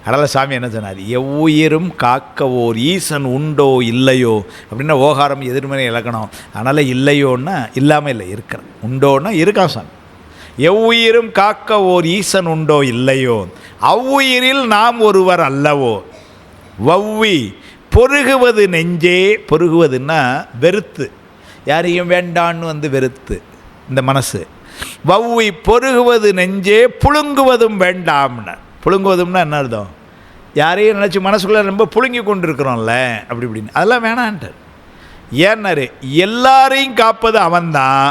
அதனால் சாமி என்ன சொன்னார்? எவ்வுயிரும் காக்க ஓர் ஈசன் உண்டோ இல்லையோ அப்படின்னா ஓகாரம் எதிர்மறை இலக்கணம். அதனால் இல்லையோன்னா இல்லாமல் இல்லை, இருக்கிறேன். உண்டோன்னா இருக்கான் சாமி. எவ்வுயிரும் காக்க ஓர் ஈசன் உண்டோ இல்லையோ, அவ்வுயிரில் நாம் ஒருவர் அல்லவோ. வவ்வி பொருகுவது நெஞ்சே. பொருகுவதுன்னா வெறுத்து, யாரையும் வேண்டான்னு வெறுத்து இந்த மனசு. வவ்வி பொருகுவது நெஞ்சே புழுங்குவதும் வேண்டாம்னு. புழுங்குவதும்னா என்ன அர்த்தம்? யாரையும் நினச்சி மனசுக்குள்ளே ரொம்ப புழுங்கி கொண்டு இருக்கிறோம்ல, அப்படி இப்படின்னு. அதெல்லாம் வேணான்ட்டு. ஏன்னாரு எல்லாரையும் காப்பது அவன்தான்.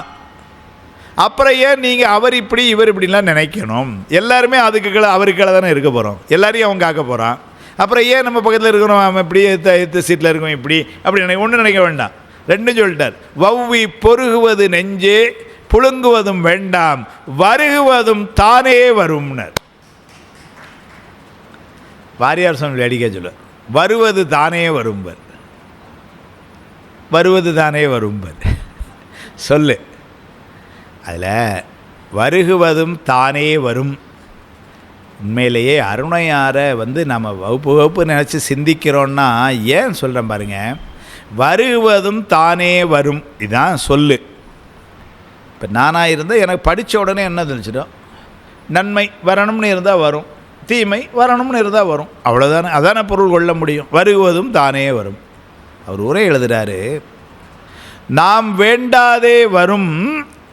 அப்புறம் ஏன் நீங்கள் அவர் இப்படி இவர் இப்படிலாம் நினைக்கணும்? எல்லாருமே அதுக்கு கீழே அவருக்கு கீழே தானே இருக்க போகிறோம். எல்லாரையும் அவன் காக்க போகிறான். அப்புறம் ஏன் நம்ம பக்கத்தில் இருக்கிறோம் அவன் இப்படி எத்த சீட்டில் இருக்கோம் இப்படி அப்படி ஒன்றும் நினைக்க வேண்டாம். ரெண்டும் சொல்லிட்டார். வவ்வி பொருகுவது நெஞ்சே புழுங்குவதும் வேண்டாம், வருகுவதும் தானே வரும்னர். வாரியார் சுவாமி அடிக்க சொல்ல, வருவது தானே வரும்பர். வருவது தானே வரும்பர் சொல்லு. அதில் வருகுவதும் தானே வரும். உண்மையிலேயே அருணையாரை நம்ம வகுப்பு நினச்சி சிந்திக்கிறோன்னா ஏன் சொல்கிறேன் பாருங்கள். வருவதும் தானே வரும், இதுதான் சொல்லு. இப்போ நானாக இருந்தால் எனக்கு படித்த உடனே என்ன தெரிஞ்சிடும்? நன்மை வரணும்னு இருந்தால் வரும், தீமை வரணும்னு இருந்தால் வரும், அவ்வளோதானே. அதான பொருள் கொள்ள முடியும். வருவதும் தானே வரும். அவர் உரை எழுதுகிறாரு, நாம் வேண்டாதே வரும்,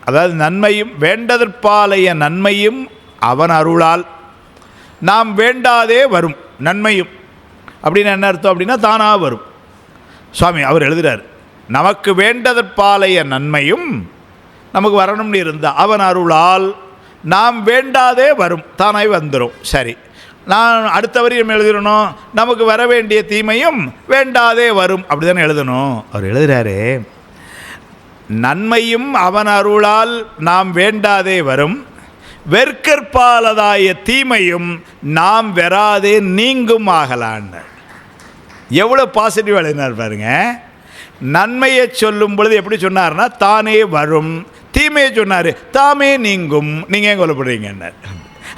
அதாவது நன்மையும் வேண்டதற்பாலைய நன்மையும் அவன் அருளால் நாம் வேண்டாதே வரும். நன்மையும் அப்படின்னு என்ன அர்த்தம் அப்படின்னா தானாக வரும். சுவாமி அவர் எழுதுகிறார், நமக்கு வேண்டதற்பாலைய நன்மையும் நமக்கு வரணும்னு இருந்தால் அவன் அருளால் நாம் வேண்டாதே வரும், தானாய் வந்துடும். சரி, நான் அடுத்த வரி நம்ம எழுதிடணும், நமக்கு வர வேண்டிய தீமையும் வேண்டாதே வரும், அப்படி தானே எழுதணும். அவர் எழுதுகிறாரு, நன்மையும் அவன் அருளால் நாம் வேண்டாதே வரும், வெற்கற்பாலதாய தீமையும் நாம் வெறாதே நீங்கும் ஆகலான்னு. எவ்வளோ பாசிட்டிவ் எழுதினார் பாருங்க. நன்மையை சொல்லும் பொழுது எப்படி சொன்னார்னா தானே வரும், தீமையை சொன்னார் தாமே நீங்கும். நீங்கள் ஏன் கொல்லப்படுறீங்க?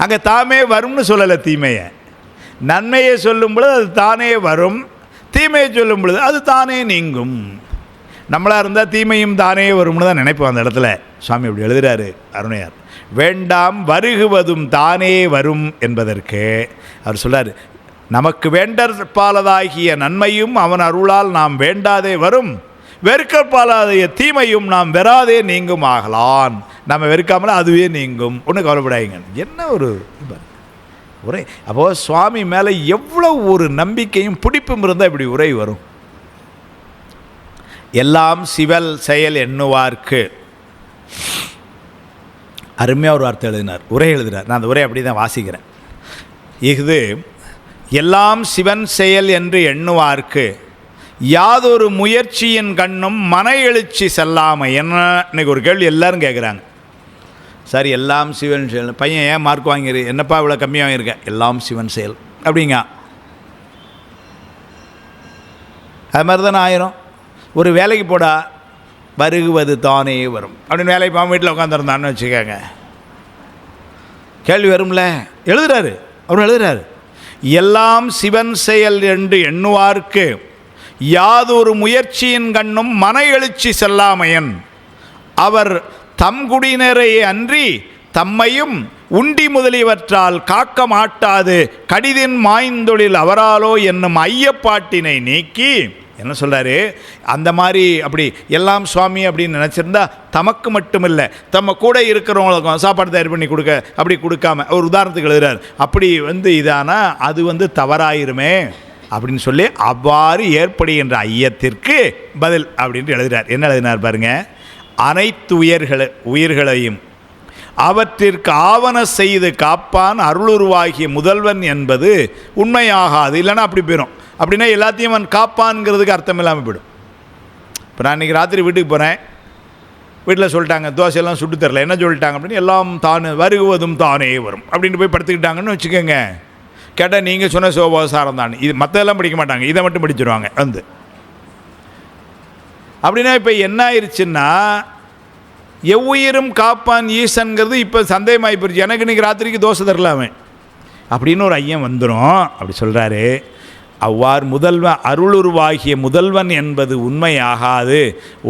அங்கே தாமே வரும்னு சொல்லலை தீமையை. நன்மையை சொல்லும் பொழுது அது தானே வரும், தீமையை சொல்லும் பொழுது அது தானே நீங்கும். நம்மளாக இருந்தால் தீமையும் தானே வரும்னு தான் நினைப்போம் அந்த இடத்துல. சுவாமி அப்படி எழுதுகிறாரு அருணையார். வேண்டாம் வருகுவதும் தானே வரும் என்பதற்கு அவர் சொல்றார், நமக்கு வேண்டற்பாலதாகிய நன்மையும் அவன் அருளால் நாம் வேண்டாதே வரும், வெறுக்கற்பாலாதைய தீமையும் நாம் வெறாதே நீங்கும் ஆகலான். நம்ம வெறுக்காமல அதுவே நீங்கும், ஒன்றும் கவலைப்படாதீங்க. என்ன ஒரு உரை! அப்போது சுவாமி மேலே எவ்வளோ ஒரு நம்பிக்கையும் பிடிப்பும் இருந்தால் இப்படி உரை வரும். எல்லாம் சிவல் செயல் எண்ணுவார்க்கு. அருமையாக ஒரு வார்த்தை எழுதினார், உரை எழுதினார். நான் அந்த உரை அப்படி தான் வாசிக்கிறேன். இது எல்லாம் சிவன் செயல் என்று எண்ணுவார்க்கு யாதொரு முயற்சியின் கண்ணும் மன எழுச்சி செல்லாமை. என்ன இன்னைக்கு ஒரு கேள்வி எல்லாரும் கேட்குறாங்க. சார் எல்லாம் சிவன் செயல், பையன் ஏன் மார்க் வாங்கிரு, என்னப்பா இவ்வளோ கம்மியாக வாங்கியிருக்கேன்? எல்லாம் சிவன் செயல் அப்படிங்க. அது மாதிரி தானே ஆயிரும். ஒரு வேலைக்கு போடா, வருகுவது தானே வரும் அப்படின்னு வேலைக்கு போகாமல் வீட்டில் உட்காந்துருந்தான்னு வச்சுக்கோங்க, கேள்வி வரும்ல. எழுதுறாரு, அவர் எழுதுறாரு, எல்லாம் சிவன் செயல் என்று எண்ணுவார்க்கு யாதொரு முயற்சியின் கண்ணும் மன எழுச்சி செல்லாமையன் அவர் தம் குடியினரை அன்றி தம்மையும் உண்டி முதலியவற்றால் காக்க மாட்டாது கடிதின் மாய்ந்தொழில் அவராலோ என்னும் ஐயப்பாட்டினை நீக்கி. என்ன சொல்கிறாரு? அந்த மாதிரி அப்படி எல்லாம் சுவாமி அப்படின்னு நினச்சிருந்தா தமக்கு மட்டுமில்லை தம்ம கூட இருக்கிறவங்களுக்கும் சாப்பாடு தயார் பண்ணி கொடுக்க, அப்படி கொடுக்காம ஒரு உதாரணத்துக்கு எழுதுறாரு. அப்படி இதானா அது தவறாயிருமே அப்படின்னு சொல்லி அவ்வாறு ஏற்படுகின்ற ஐயத்திற்கு பதில் அப்படின்ட்டு எழுதுகிறார். என்ன எழுதினார் பாருங்க, அனைத்து உயிர்களையும் அவற்றிற்கு ஆவண செய்து காப்பான் அருளுருவாகிய முதல்வன் என்பது உண்மையாகாது. இல்லைன்னா அப்படி போயிடும். அப்படின்னா எல்லாத்தையும் அவன் காப்பான்ங்கிறதுக்கு அர்த்தம் இல்லாமல் போயிடும். இப்போ நான் இன்றைக்கி ராத்திரி வீட்டுக்கு போகிறேன், வீட்டில் சொல்லிட்டாங்க தோசையெல்லாம் சுட்டு தரல. என்ன சொல்லிட்டாங்க அப்படின்னு, எல்லாம் தானே வருகுவதும் தானே வரும் அப்படின்னு போய் படுத்துக்கிட்டாங்கன்னு வச்சுக்கோங்க. கேட்டால் நீங்கள் சொன்ன சோபாசாரம் தான், இது மற்றதெல்லாம் படிக்க மாட்டாங்க, இதை மட்டும் படிச்சிருவாங்க வந்து. அப்படின்னா இப்போ என்ன ஆயிடுச்சுன்னா, எவ்வுயிரும் காப்பான் ஈசன்கிறது இப்போ சந்தேகமாகி போயிடுச்சு. எனக்கு இன்றைக்கி ராத்திரிக்கு தோசை தரலாமே அப்படின்னு ஒரு ஐயம் வந்துடும். அப்படி சொல்கிறாரு. அவ்வாறு முதல்வன் அருளுருவாகிய முதல்வன் என்பது உண்மையாகாது,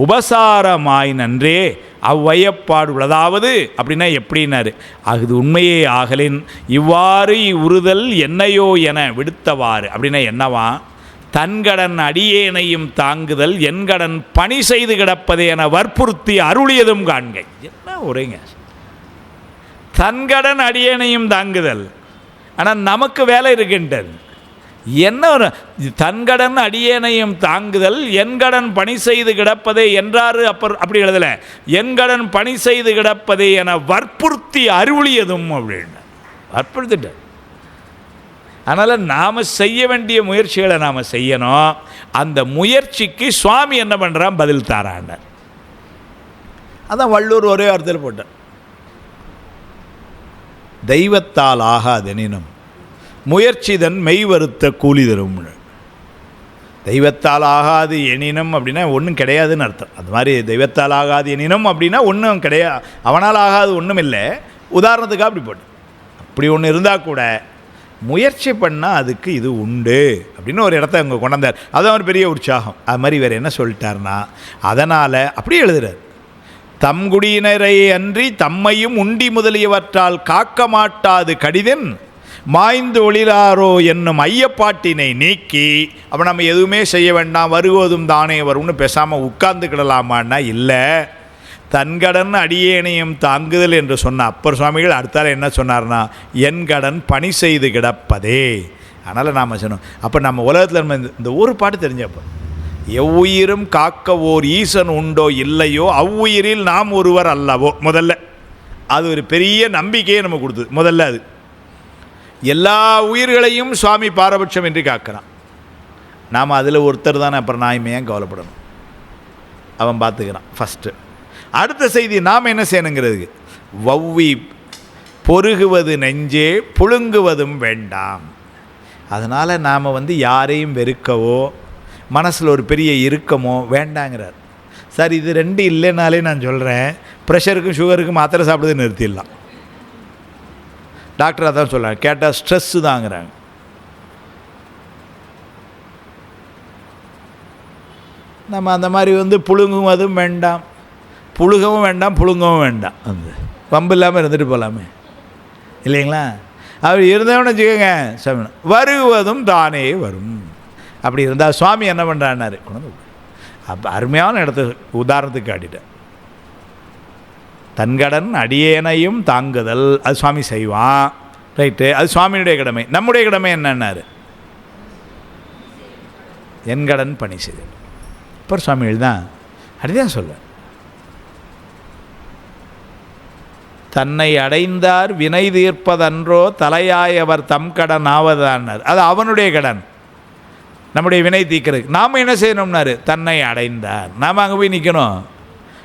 உபசாரமாய் நன்றே அவ்வையப்பாடு உள்ளதாவது. அப்படின்னா எப்படின்னாரு, அது உண்மையே ஆகலின் இவ்வாறு உறுதல் என்னையோ என விடுத்தவாறு. அப்படின்னா என்னவா, தன்கடன் அடியேனையும் தாங்குதல் என்கடன் பணி செய்து கிடப்பதே என வற்புறுத்தி அருளியதும் காண்கை. என்ன உரைங்க, தன்கடன் அடியேனையும் தாங்குதல். ஆனால் நமக்கு வேலை இருக்கின்றது. என்ன ஒரு தன்கடன் அடியேனையும் தாங்குதல் என்கடன் பணி செய்து கிடப்பதே என்றாரு. அப்படி எழுதலை, என்கடன் பணி செய்து கிடப்பதே என வற்புறுத்தி அருளியதும் அப்படின்னு வற்புறுத்திட்ட. அதனால் நாம் செய்ய வேண்டிய முயற்சிகளை நாம் செய்யணும். அந்த முயற்சிக்கு சுவாமி என்ன பண்ணுறான், பதில் தாராண்டார். அதான் வள்ளூர் ஒரே வார்த்தையில் போட்டார், தெய்வத்தால் ஆகாதெனினும் முயற்சிதன் மெய் வருத்த கூலி தரும். தெய்வத்தால் ஆகாது எனினும் அப்படின்னா ஒன்றும் கிடையாதுன்னு அர்த்தம். அது மாதிரி தெய்வத்தால் ஆகாது எனினும் அப்படின்னா ஒன்றும் கிடையாது, அவனால் ஆகாது ஒன்றும் இல்லை. உதாரணத்துக்காக அப்படி போட்டு, அப்படி ஒன்று இருந்தால் கூட முயற்சி பண்ணால் அதுக்கு இது உண்டு அப்படின்னு ஒரு இடத்த அங்கே கொண்டாந்தார். அதுதான் ஒரு பெரிய உற்சாகம். அது மாதிரி வேறு என்ன சொல்லிட்டார்னா, அதனால் அப்படியே எழுதுறார், தம் குடியினரை அன்றி தம்மையும் உண்டி முதலியவற்றால் காக்க மாட்டாது கடிதன் மாய்ந்து ஒளிராரோ என்னும் ஐயப்பாட்டினை நீக்கி. அப்போ நம்ம எதுவுமே செய்ய வேண்டாம், வருவதும் தானே வரும்னு பேசாமல் உட்கார்ந்துக்கிடலாமான்னா இல்லை. தன்கடன் அடியேனையும் தாங்குதல் என்று சொன்ன அப்பர் சுவாமிகள் அடுத்தால என்ன சொன்னார்னா, என் கடன் பணி செய்து கிடப்பதே. அதனால் நாம் சொன்னோம். அப்போ நம்ம உலகத்தில் நம்ம இந்த ஒரு பாட்டு தெரிஞ்சப்போ, எவ்வுயிரும் காக்க ஓர் ஈசன் உண்டோ இல்லையோ அவ்வுயிரில் நாம் ஒருவர் அல்லவோ. முதல்ல அது ஒரு பெரிய நம்பிக்கையை நம்ம கொடுத்தது. முதல்ல அது எல்லா உயிர்களையும் சுவாமி பாரபட்சம் என்று காக்கிறான். நாம் அதில் ஒருத்தர் தானே, அப்புறம் நான் ஏன் கவலைப்படணும், அவன் பார்த்துக்கிறான் ஃபஸ்ட்டு. அடுத்த செய்தி நாம் என்ன செய்யணுங்கிறதுக்கு, வவ்வி பொருகுவது நெஞ்சே புழுங்குவதும் வேண்டாம். அதனால் நாம் யாரையும் வெறுக்கவோ மனசில் ஒரு பெரிய இறுக்கமோ வேண்டாங்கிறார். சார் இது ரெண்டு இல்லைனாலே நான் சொல்கிறேன், ப்ரெஷருக்கும் சுகருக்கும் மாத்திரை சாப்பிடுறது நிறுத்திடலாம். டாக்டர் அதான் சொல்கிறாங்க, கேட்டால் ஸ்ட்ரெஸ்ஸு தாங்கிறாங்க. நம்ம அந்த மாதிரி புழுங்குவதும் வேண்டாம், புழுகவும் வேண்டாம், புழுங்கவும் வேண்டாம். அந்த பம்பு இல்லாமல் இருந்துட்டு போகலாமே இல்லைங்களா. அப்படி இருந்தவன்னு வச்சுக்கோங்க, சாமி வருவதும் தானே வரும். அப்படி இருந்தால் சுவாமி என்ன பண்ணுறான்னாரு, அப்போ அருமையான இடத்த உதாரணத்துக்கு காட்டிட்டேன். தன்கடன் அடியேனையும் தாங்குதல் அது சுவாமி செய்வான், ரைட்டு, அது சுவாமியுடைய கடமை. நம்முடைய கடமை என்னன்னாரு, என் கடன் பணி செய்தல். இப்போ சுவாமிகள் தான் அப்படிதான் சொல்ல, தன்னை அடைந்தார் வினை தீர்ப்பதன்றோ தலையாயவர் தம் கடன் ஆவதானார். அது அவனுடைய கடன், நம்முடைய வினை தீர்க்கிறதுக்கு. நாம் என்ன செய்யணும்னாரு, தன்னை அடைந்தார், நாம் அங்கே போய் நிற்கணும்.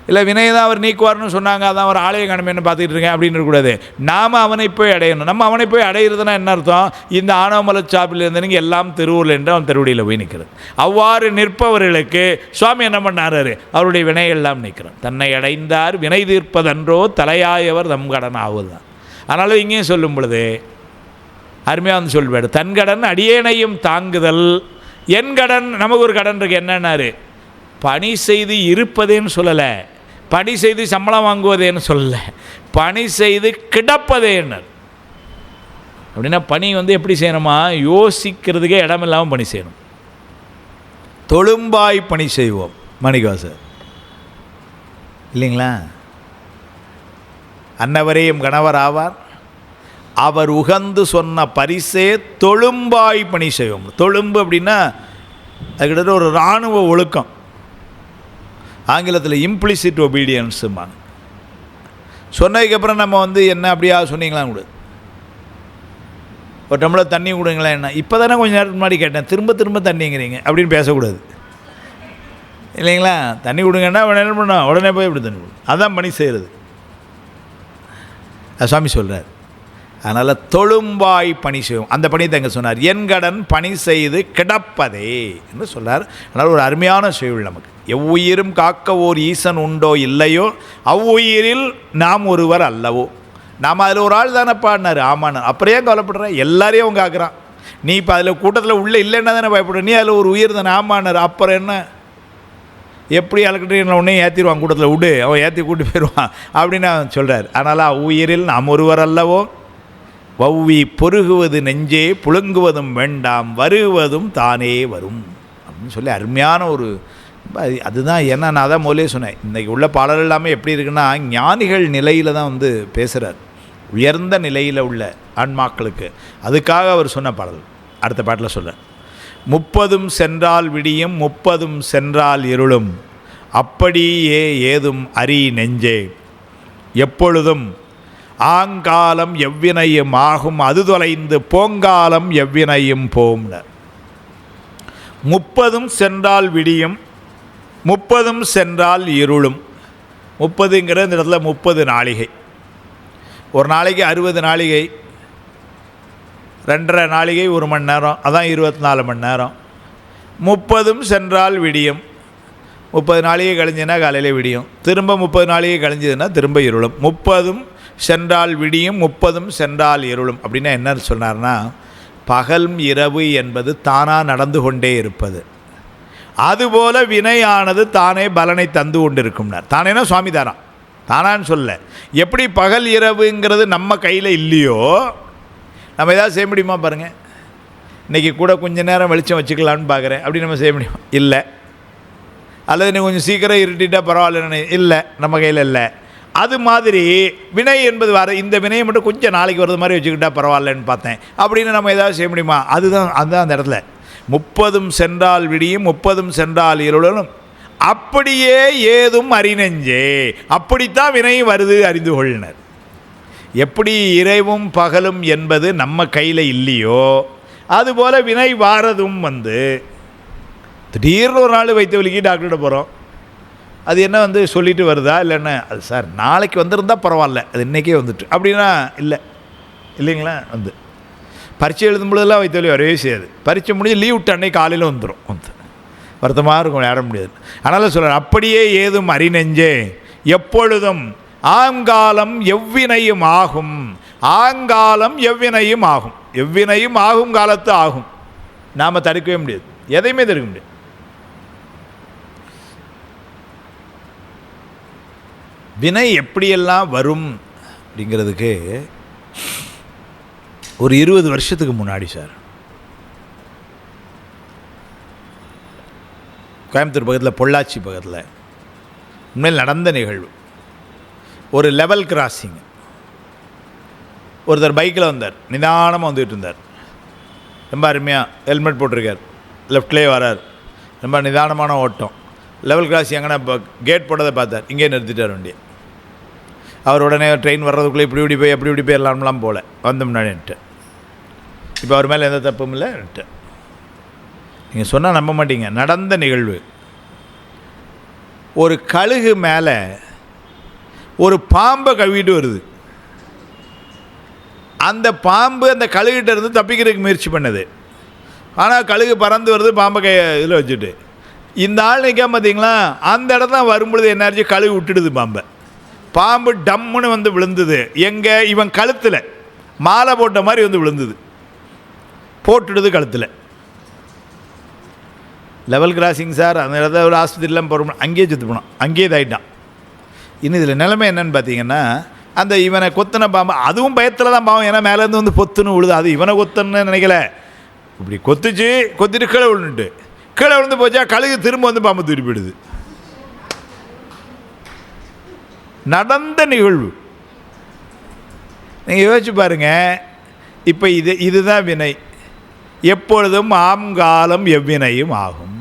இல்லை வினையை தான் அவர் நீக்குவார்னு சொன்னாங்க, அதான் அவர் ஆலய கடமைன்னு பார்த்துக்கிட்டு இருக்கேன் அப்படின்னு இருக்கக்கூடாது. நாம் அவனை போய் அடையணும். நம்ம அவனை போய் அடையிறதுனா என்ன அர்த்தம், இந்த ஆனவமலை சாப்பில் இருந்தவங்க எல்லாம் திருவூரில் என்று அவன் திருவடியில் போய் நிற்கிறது. அவ்வாறு நிற்பவர்களுக்கு சுவாமி என்ன பண்ணாரு, அவருடைய வினையெல்லாம் நிற்கிறான். தன்னை அடைந்தார் வினை தீர்ப்பதன்றோ தலையாயவர் தம் கடன் ஆகுதுதான். அதனால் இங்கேயும் சொல்லும் பொழுது அருமையாக சொல்வார், தன் கடன் அடியேனையும் தாங்குதல், என் கடன். நமக்கு ஒரு கடன் இருக்கு, என்னன்னாரு, பணி செய்து இருப்பதேன்னு சொல்லலை, பணி செய்து சம்பளம் வாங்குவதேன்னு சொல்லலை, பணி செய்து கிடப்பதேன்னு. அப்படின்னா பணி எப்படி செய்யணுமா, யோசிக்கிறதுக்கே இடமில்லாமல் பணி செய்யணும். தொழும்பாய் பணி செய்வோம் மணிவாசர் இல்லைங்களா. அன்னவரையும் கணவர் ஆவார், அவர் உகந்து சொன்ன பரிசே தொழும்பாய் பணி செய்வோம். தொழும்பு அப்படின்னா அது கிட்டத்தட்ட ஒரு இராணுவ ஒழுக்கம். ஆங்கிலத்தில் இம்ப்ளிசிட் ஒபீடியன்ஸுமாங்க. சொன்னதுக்கப்புறம் நம்ம என்ன அப்படியா சொன்னீங்களா கூட, ஒரு டம்ளர் தண்ணி கொடுங்களேன், என்ன இப்போ தானே கொஞ்சம் நேரத்துக்கு முன்னாடி கேட்டேன், திரும்ப திரும்ப தண்ணிங்கிறீங்க அப்படின்னு பேசக்கூடாது இல்லைங்களா? தண்ணி கொடுங்கன்னா என்ன பண்ணோம், உடனே போய் இப்படி தண்ணி கொடுக்கும். அதுதான் பணி செய்கிறது, சுவாமி சொல்கிறார். அதனால் தொழும்பாய் பணி செய்வோம். அந்த பணியை தங்க சொன்னார், என் கடன் பணி செய்து கிடப்பதே என்று சொன்னார். அதனால் ஒரு அருமையான செய்யுள் நமக்கு. எவ்வுயிரும் காக்க ஓர் ஈசன் உண்டோ இல்லையோ அவ்வுயிரில் நாம் ஒருவர் அல்லவோ. நாம் அதில் ஒரு ஆள் தானே பாடினார். ஆமாண்ணா, அப்புறம் ஏன் கவலைப்படுறேன், எல்லாரையும் அவங்க காக்குறான். நீ இப்போ அதில் கூட்டத்தில் உள்ளே இல்லைன்னா தானே பயப்படுற, நீ அதில் ஒரு உயிர் தானே. ஆமாண்ணார், அப்புறம் என்ன, எப்படி அலக்கட்டு உடனே ஏற்றிடுவான், கூட்டத்தில் விடு, அவன் ஏற்றி கூட்டி போயிடுவான் அப்படின்னு அவன் சொல்கிறார். அதனால் அவ்வுயிரில் நாம் ஒருவர் அல்லவோ வௌவி பொருகுவது நெஞ்சே புழுங்குவதும் வேண்டாம் வருகுவதும் தானே வரும் அப்படின்னு சொல்லி அருமையான ஒரு அதுதான். ஏன்னா நான் தான் முதலே சொன்னேன், இன்றைக்கி உள்ள பாடல்கள் எல்லாமே எப்படி இருக்குன்னா ஞானிகள் நிலையில் தான் பேசுகிறார், உயர்ந்த நிலையில் உள்ள ஆன்மாக்களுக்கு. அதுக்காக அவர் சொன்ன பாடல் அடுத்த பாட்டில் சொல்ல, 30 சென்றால் விடியும் 30 சென்றால் இருளும் அப்படியே ஏதும் அறி நெஞ்சே எப்பொழுதும் ஆங்காலம் எவ்வினையும் ஆகும் அது தொலைந்து போங்காலம் எவ்வினையும் போம்னர். 30 சென்றால் விடியும் 30 சென்றால் இருளும். 30ங்கிற இந்த இடத்துல 30 நாளிகை. ஒரு நாளைக்கு 60 நாளிகை, 2.5 நாளிகை 1 மணி நேரம், அதான் 24 மணி நேரம். 30 சென்றால் விடியும், 30 நாளிகை கழிஞ்சுன்னா காலையில் விடியும், திரும்ப 30 நாளிகை கழிஞ்சதுன்னா திரும்ப இருளும். 30 சென்றால் விடியும் 30 சென்றால் இருளும் அப்படின்னா என்ன சொன்னார்னா, பகல் இரவு என்பது தானாக நடந்து கொண்டே இருப்பது, அதுபோல வினையானது தானே பலனை தந்து கொண்டு இருக்கும்னார். தானேனா சுவாமி தானா, தானான்னு சொல்ல. எப்படி பகல் இரவுங்கிறது நம்ம கையில் இல்லையோ நம்ம எதாவது செய்ய முடியுமா பாருங்கள். இன்றைக்கி கூட கொஞ்சம் நேரம் வெளிச்சம் வச்சுக்கலான்னு பார்க்குறேன், அப்படி நம்ம செய்ய முடியும் இல்லை. அல்லது நீ கொஞ்சம் சீக்கிரம் இருட்டிட்டால் பரவாயில்லன்னு இல்லை, நம்ம கையில் இல்லை. அது மாதிரி வினை என்பது இந்த வினையை மட்டும் கொஞ்சம் நாளைக்கு வருது மாதிரி வச்சுக்கிட்டா பரவாயில்லன்னு பார்த்தேன் அப்படின்னு நம்ம ஏதாவது செய்ய முடியுமா? அதுதான் அந்த இடத்துல 30 சென்றால் விடியும் 30 சென்றால் இருளும் அப்படியே ஏதும் அறிநெஞ்சே. அப்படித்தான் வினை வருது அறிந்து கொள்ளினர். எப்படி இரவும் பகலும் என்பது நம்ம கையில் இல்லையோ அதுபோல் வினை வாரதும் திடீர்னு ஒரு நாள் வைத்த வலிக்கு டாக்டர்கிட்ட போகிறோம், அது என்ன சொல்லிட்டு வருதா இல்லைன்னா, அது சார் நாளைக்கு வந்திருந்தால் பரவாயில்ல, அது இன்றைக்கே வந்துட்டு அப்படின்னா இல்லைங்களா. பரீட்சை எழுதும்பொழுதெல்லாம் வைத்த வலி வரவே செய்யாது. பரீட்சை முடிஞ்சு லீவ் விட்டு அன்னைக்கு காலையில் வந்துடும், வருத்தமாக இருக்கும், ஏற முடியாது. அதனால் சொல்கிறேன், அப்படியே ஏதும் அறிநெஞ்சே எப்பொழுதும் ஆங்காலம் எவ்வினையும் ஆகும். ஆங்காலம் எவ்வினையும் ஆகும், எவ்வினையும் ஆகும் காலத்து ஆகும். நாம் தடுக்கவே முடியாது, எதையுமே தடுக்க முடியாது. வினை எப்படியெல்லாம் வரும் அப்படிங்கிறதுக்கு ஒரு 20 வருஷத்துக்கு முன்னாடி சார், கோயம்புத்தூர் பக்கத்தில் பொள்ளாச்சி பக்கத்தில் உண்மையில் நடந்த நிகழ்வு. ஒரு லெவல் கிராசிங், ஒருத்தர் பைக்கில் வந்தார், நிதானமாக வந்துட்டு இருந்தார், ரொம்ப அருமையாக ஹெல்மெட் போட்டிருக்கார், லெஃப்ட்லேயே வரார், ரொம்ப நிதானமான ஓட்டம். லெவல் கிராசிங் எங்கன்னா இப்போ கேட் போட்டதை பார்த்தார், இங்கே நிறுத்திட்டார் வண்டியை. அவர் உடனே ட்ரெயின் வர்றதுக்குள்ளே இப்படி போய் அப்படி போயிடலாம்லாம் போல வந்த முன்னாடின்ட்டு. இப்போ அவர் மேலே எந்த தப்பும் இல்லைன்ட்டு. நீங்கள் சொன்னால் நம்ப மாட்டீங்க, நடந்த நிகழ்வு. ஒரு கழுகு மேலே ஒரு பாம்பை கழுவிட்டு வருது. அந்த பாம்பு அந்த கழுகிட்ட இருந்து தப்பிக்கிறதுக்கு முயற்சி பண்ணுது. ஆனால் கழுகு பறந்து வருது பாம்பை இதில் வச்சுட்டு. இந்த ஆள் நிற்காம பார்த்தீங்களா, அந்த இடத்துல வரும்பொழுது என்னாச்சு, கழுகு விட்டுடுது பாம்பை. பாம்பு டம்முன்னு விழுந்தது. எங்கே, இவன் கழுத்தில் மாலை போட்ட மாதிரி விழுந்தது, போட்டுடுது கழுத்தில். லெவல் கிராசிங் சார், அந்த இடத்துல ஒரு ஆஸ்பத்திரிலாம் போகிறோம், அங்கேயே சுற்று போனோம், அங்கேயே இதாகிட்டான். இன்னும் இதில் நிலைமை என்னன்னு பார்த்தீங்கன்னா, அந்த இவனை கொத்தின பாம்பு அதுவும் பயத்தில் தான் பாவம், ஏன்னா மேலேருந்து பொத்துன்னு விழுது. அது இவனை கொத்தன்னு நினைக்கல, இப்படி கொத்திட்டு கீழே விழுந்துட்டு கீழே விழுந்து போச்சா, கழுகு திரும்ப பாம்பு தூரி போயிடுது. நடந்த நிகழ்வு. நீங்கள் யோசிச்சு பாருங்க. இப்போ இதுதான் வினை. எப்பொழுதும் ஆம் காலம் எவ்வினையும் ஆகும்.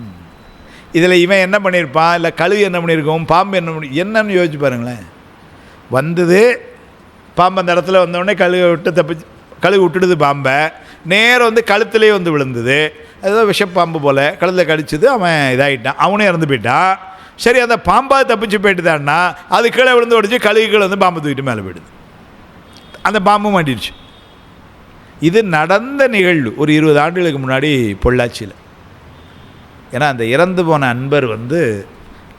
இதில் இவன் என்ன பண்ணியிருப்பான், இல்லை கழுகு என்ன பண்ணியிருக்கோம், பாம்பு என்ன பண்ணி என்னன்னு யோசிச்சு பாருங்களேன். வந்தது பாம்பு, அந்த இடத்துல வந்தோடனே கழுகு விட்டுடுது பாம்பை, நேரம் வந்து கழுத்துலேயே வந்து விழுந்தது. அதுதான் விஷப்பாம்பு போல் கழுத்தில் கடிச்சது, அவன் இதாகிட்டான், அவனும் இறந்து போயிட்டான். சரி, அந்த பாம்பாக தப்பிச்சு போயிட்டு தான்னா அது கீழே விழுந்து உடச்சி கழுகு கீழே வந்து பாம்பை தூக்கிட்டு மேலே போயிடுது, அந்த பாம்பு மாட்டிடுச்சு. இது நடந்த நிகழ்வு ஒரு 20 ஆண்டுகளுக்கு முன்னாடி பொள்ளாச்சியில். ஏன்னா அந்த இறந்து போன அன்பர் வந்து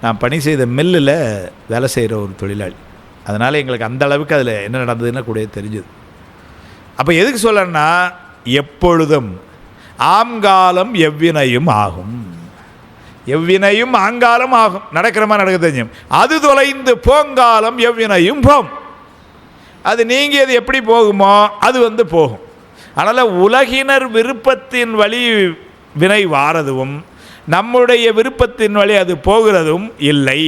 நான் பணி செய்த மில்லில் வேலை செய்கிற ஒரு தொழிலாளி. அதனால் எங்களுக்கு அந்த அளவுக்கு அதில் என்ன நடந்ததுன்னு கூட தெரிஞ்சுது. அப்போ எதுக்கு சொல்லணும்னா, எப்பொழுதும் ஆங்காலம் எவ்வினையும் ஆகும், எவ்வினையும் ஆங்காலம் ஆகும். நடக்கிற மாதிரி நடக்க தெரியும். அது தொலைந்து போங்காலம் எவ்வினையும் போகும். அது நீங்கியது எப்படி போகுமோ அது வந்து போகும். அதனால் உலகினர் விருப்பத்தின் வழி வினை வாரதும் நம்முடைய விருப்பத்தின் வழி அது போகிறதும் இல்லை.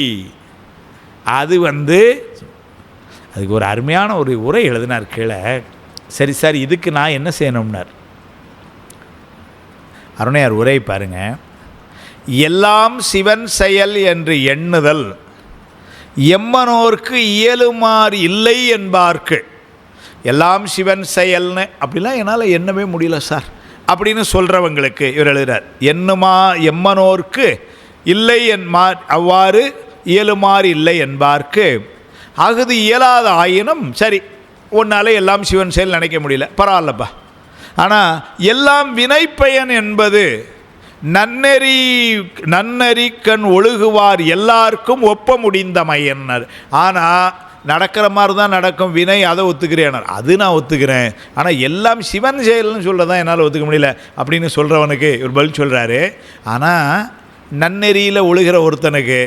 அது வந்து அதுக்கு ஒரு அருமையான ஒரு உரை எழுதினார் கீழே. சரி சார், இதுக்கு நான் என்ன செய்யணும்னார். அருணையார் உரை பாருங்க. எல்லாம் சிவன் செயல் என்று எண்ணுதல் எம்மனோர்க்கு இயலுமாறு இல்லை என்பார்க்கு. எல்லாம் சிவன் செயல்னு அப்படிலாம் என்னால் எண்ணவே முடியல சார் அப்படின்னு சொல்கிறவங்களுக்கு இவர் எழுதுகிறார். எம்மனோர்க்கு இல்லை அவ்வாறு இயலுமாறு இல்லை என்பார்க்கு அகுது இயலாத ஆயினும், சரி ஒன்றால் எல்லாம் சிவன் செயல் நினைக்க முடியல, பரவாயில்லப்பா. ஆனால் எல்லாம் வினைப்பயன் என்பது நன்னெறி கண் ஒழுகுவார் எல்லாருக்கும் ஒப்ப முடிந்தமையன்னர். ஆனால் நடக்கிற மாதிரி தான் நடக்கும் வினை, அதை ஒத்துக்கிறேன், அது நான் ஒத்துக்கிறேன். ஆனால் எல்லாம் சிவன் செயல்னு சொல்ல தான் என்னால் ஒத்துக்க முடியல அப்படின்னு சொல்கிறவனுக்கு ஒரு பதில் சொல்கிறாரு. ஆனால் நன்னெறியில் ஒழுகிற ஒருத்தனுக்கு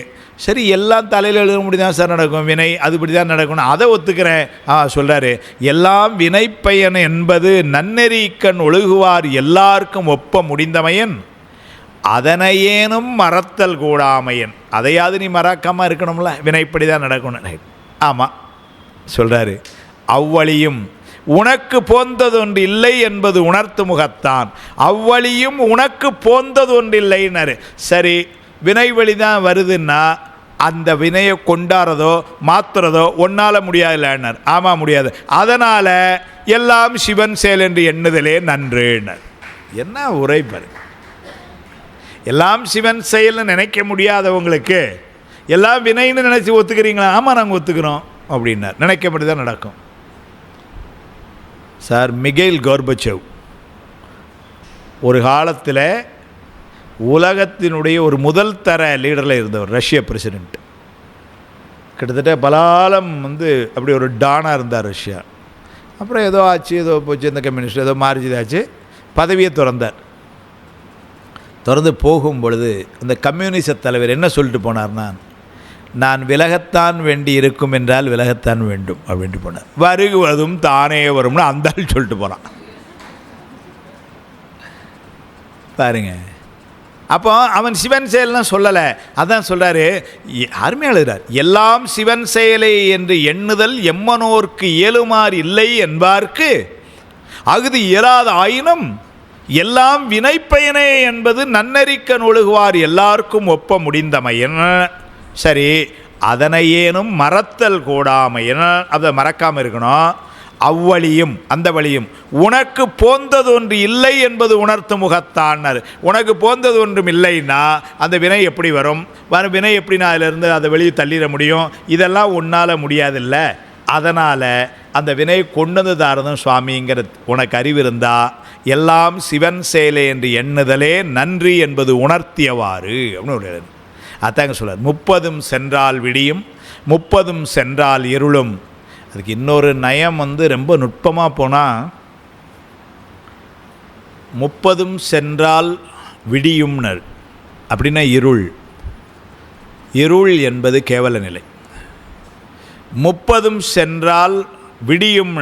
சரி எல்லாம் தலையில் எழுத முடிதான் சார் நடக்கும் வினை, அதுபடி தான் நடக்கணும், அதை ஒத்துக்கிறேன் சொல்கிறாரு. எல்லாம் வினைப்பயன் என்பது நன்னெறி கண் ஒழுகுவார் எல்லாருக்கும் ஒப்ப முடிந்தமையன் அதனையேனும் மறத்தல் கூடாமையன். அதையாவது நீ மறக்காமல் இருக்கணும்ல, வினைப்படி தான் நடக்கணும். ஆமாம் சொல்கிறாரு. அவ்வழியும் உனக்கு போந்ததொன்று இல்லை என்பது உணர்த்து முகத்தான், அவ்வழியும் உனக்கு போந்ததொன்று இல்லைன்னாரு. சரி, வினை வழி தான் வருதுன்னா அந்த வினையை கொண்டாடுறதோ மாற்றுறதோ ஒன்றால் முடியாதுல்லைன்னார். ஆமாம் முடியாது. அதனால் எல்லாம் சிவன் செயல் என்று எண்ணுதலே நன்றுன்னார். என்ன உரை பாரு. எல்லாம் சிவன் செயல்னு நினைக்க முடியாதவங்களுக்கு எல்லாம் வினைன்னு நினச்சி ஒத்துக்கிறீங்களா? ஆமாம் நாங்கள் ஒத்துக்கிறோம் அப்படின்னார். நினைக்கப்படி தான் நடக்கும் சார். மிகைல் கோர்பச்சேவ் ஒரு காலத்தில் உலகத்தினுடைய ஒரு முதல் தர லீடரில் இருந்தவர், ரஷ்ய பிரசிடெண்ட். கிட்டத்தட்ட பலாலம் வந்து அப்படி ஒரு டானாக இருந்தார் ரஷ்யா. அப்புறம் ஏதோ ஆச்சு, ஏதோ போச்சு, இந்த கம்யூனிஸ்ட் ஏதோ மாறிச்சுதாச்சு, பதவியை திறந்தார். திறந்து போகும் பொழுது அந்த கம்யூனிச தலைவர் என்ன சொல்லிட்டு போனார்னா, நான் விலகத்தான் வேண்டி இருக்கும் என்றால் விலகத்தான் வேண்டும் அப்படின்ட்டு போனார். வருகுவதும் தானே வரும்னு அந்த ஆள் சொல்லிட்டு போனான் பாருங்க. அப்போ அவன் சிவன் செயல்லாம் சொல்லலை, அதான் சொல்கிறாரு. அருமையாக எழுதுகிறார். எல்லாம் சிவன் செயலை என்று எண்ணுதல் எம்மனோர்க்கு இயலுமாறு இல்லை என்பார்க்கு அகுது இயலாத ஆயினும் எல்லாம் வினைப்பயனே என்பது நன்னெறிக்கண் ஒழுகுவார் எல்லாருக்கும் ஒப்ப முடிந்தமையன். சரி, அதனையேனும் மறத்தல் கூடாமையன், அதை மறக்காமல் இருக்கணும். அவ்வழியும் அந்த வழியும் உனக்கு போந்தது ஒன்று இல்லை என்பது உணர்த்து முகத்தான்னர். உனக்கு போந்தது ஒன்றும் இல்லைன்னா அந்த வினை எப்படி வரும்? வினை எப்படி நான் அதிலிருந்து அதை வெளியே தள்ளிட முடியும்? இதெல்லாம் உன்னால் முடியாதில்ல. அதனால் அந்த வினை கொண்டு வந்து தாரதும் சுவாமிங்கிற உனக்கு அறிவு இருந்தால் எல்லாம் சிவன் செயலே என்று எண்ணுதலே நன்றி என்பது உணர்த்தியவாறு அப்படின்னு அதாங்க சொல்கிறார். 30 சென்றால் விடியும் 30 சென்றால் இருளும். அதுக்கு இன்னொரு நயம் வந்து ரொம்ப நுட்பமாக போனால் 30 சென்றால் விடியும்னர் அப்படின்னா இருள். இருள் என்பது கேவல நிலை. 30 சென்றால் விடியும்,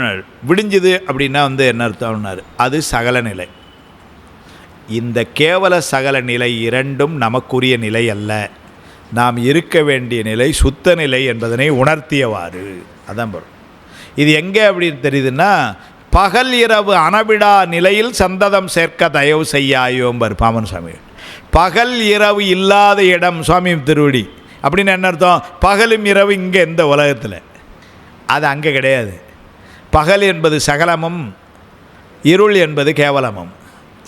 விடிஞ்சுது அப்படின்னா வந்து என்ன அர்த்தம்னாரு, அது சகல நிலை. இந்த கேவல சகல நிலை இரண்டும் நமக்குரிய நிலை அல்ல, நாம் இருக்க வேண்டிய நிலை சுத்த நிலை என்பதனை உணர்த்தியவாறு. அதான் வரும். இது எங்கே அப்படின்னு தெரியுதுன்னா, பகல் இரவு அணவிடா நிலையில் சந்ததம் சேர்க்க தயவு செய்யாயோம்பர் பாமன் சாமி. பகல் இரவு இல்லாத இடம் சுவாமி திருவடி. அப்படின்னு என்ன அர்த்தம்? பகலும் இரவு இங்கே இந்த உலகத்தில், அது அங்கே கிடையாது. பகல் என்பது சகலமும், இருள் என்பது கேவலமும்.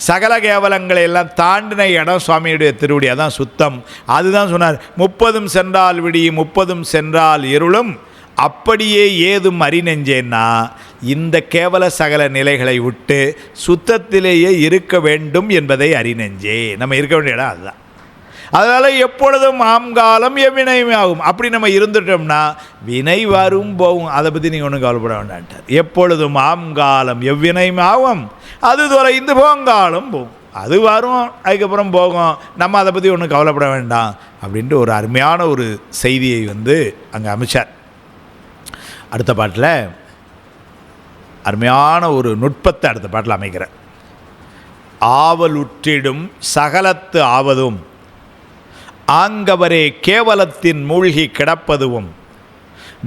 சகல கேவலங்களை எல்லாம் தாண்டின இடம் சுவாமியுடைய திருவடி, அதான் சுத்தம். அதுதான் சொன்னார், 30 சென்றால் விடியும் 30 சென்றால் இருளும் அப்படியே ஏதும் அறிநெஞ்சேன்னா, இந்த கேவல சகல நிலைகளை விட்டு சுத்தத்திலேயே இருக்க வேண்டும் என்பதை அறிநெஞ்சே. நம்ம இருக்க வேண்டிய இடம் அதுதான். அதனால் எப்பொழுதும் ஆம்காலம் எவ்வினையுமே ஆகும். அப்படி நம்ம இருந்துட்டோம்னா வினை வரும் போகும், அதை பற்றி நீங்கள் ஒன்றும் கவலைப்பட வேண்டான்ட்டார். எப்பொழுதும் ஆம்காலம் எவ்வினையும் ஆகும், அது தொலைந்து போங்காலம் போகும். அது வரும், அதுக்கப்புறம் போகும், நம்ம அதை பற்றி ஒன்றும் கவலைப்பட வேண்டாம் அப்படின்ட்டு ஒரு அருமையான ஒரு செய்தியை அங்கே அமைச்சார். அடுத்த பாட்டில் அருமையான ஒரு நுட்பத்தை அடுத்த பாட்டில் அமைக்கிறேன். ஆவலுற்றிடும் சகலத்து ஆவதும் ஆங்கவரே கேவலத்தின் மூழ்கி கிடப்பதுவும்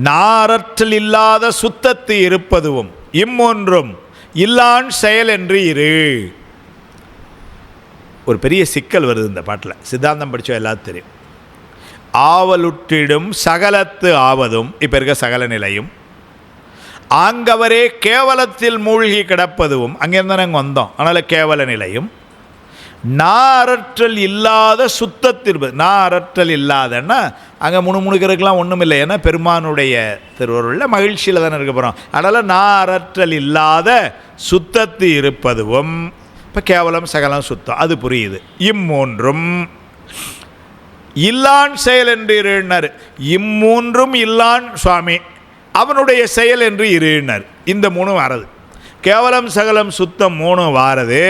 நாரற்றல் இல்லாத சுத்தத்து இருப்பதுவும் இம்மொன்றும் இல்லான் செயல் என்று இரு. ஒரு பெரிய சிக்கல் வருது இந்த பாட்டில். சித்தாந்தம் படித்தோம் எல்லாத்துக்கும் தெரியும். ஆவலுற்றிடும் சகலத்து ஆவதும், இப்போ இருக்க சகல நிலையும், ஆங்கவரே கேவலத்தில் மூழ்கி கிடப்பதும், அங்கேருந்து நாங்கள் வந்தோம், அதனால் கேவல நிலையும், நாரற்றல் இல்லாத சுத்தத்திற்பது. நாரற்றல் இல்லாதன்னா அங்கே முணுமுணுக்கிறதுக்கெலாம் ஒன்றும் இல்லை, ஏன்னா பெருமானுடைய திருவருளில் மகிழ்ச்சியில் தானே இருக்க போகிறோம். அதனால் நாரற்றல் இல்லாத சுத்தத்து இருப்பதுவும், இப்போ கேவலம் சகலம் சுத்தம், அது புரியுது. இம்மூன்றும் இல்லான் செயல் என்று இருனர். இம்மூன்றும் இல்லான் சுவாமி அவனுடைய செயல் என்று இருனர். இந்த மூணும் வாரது, கேவலம் சகலம் சுத்தம் மூணும் வாரது,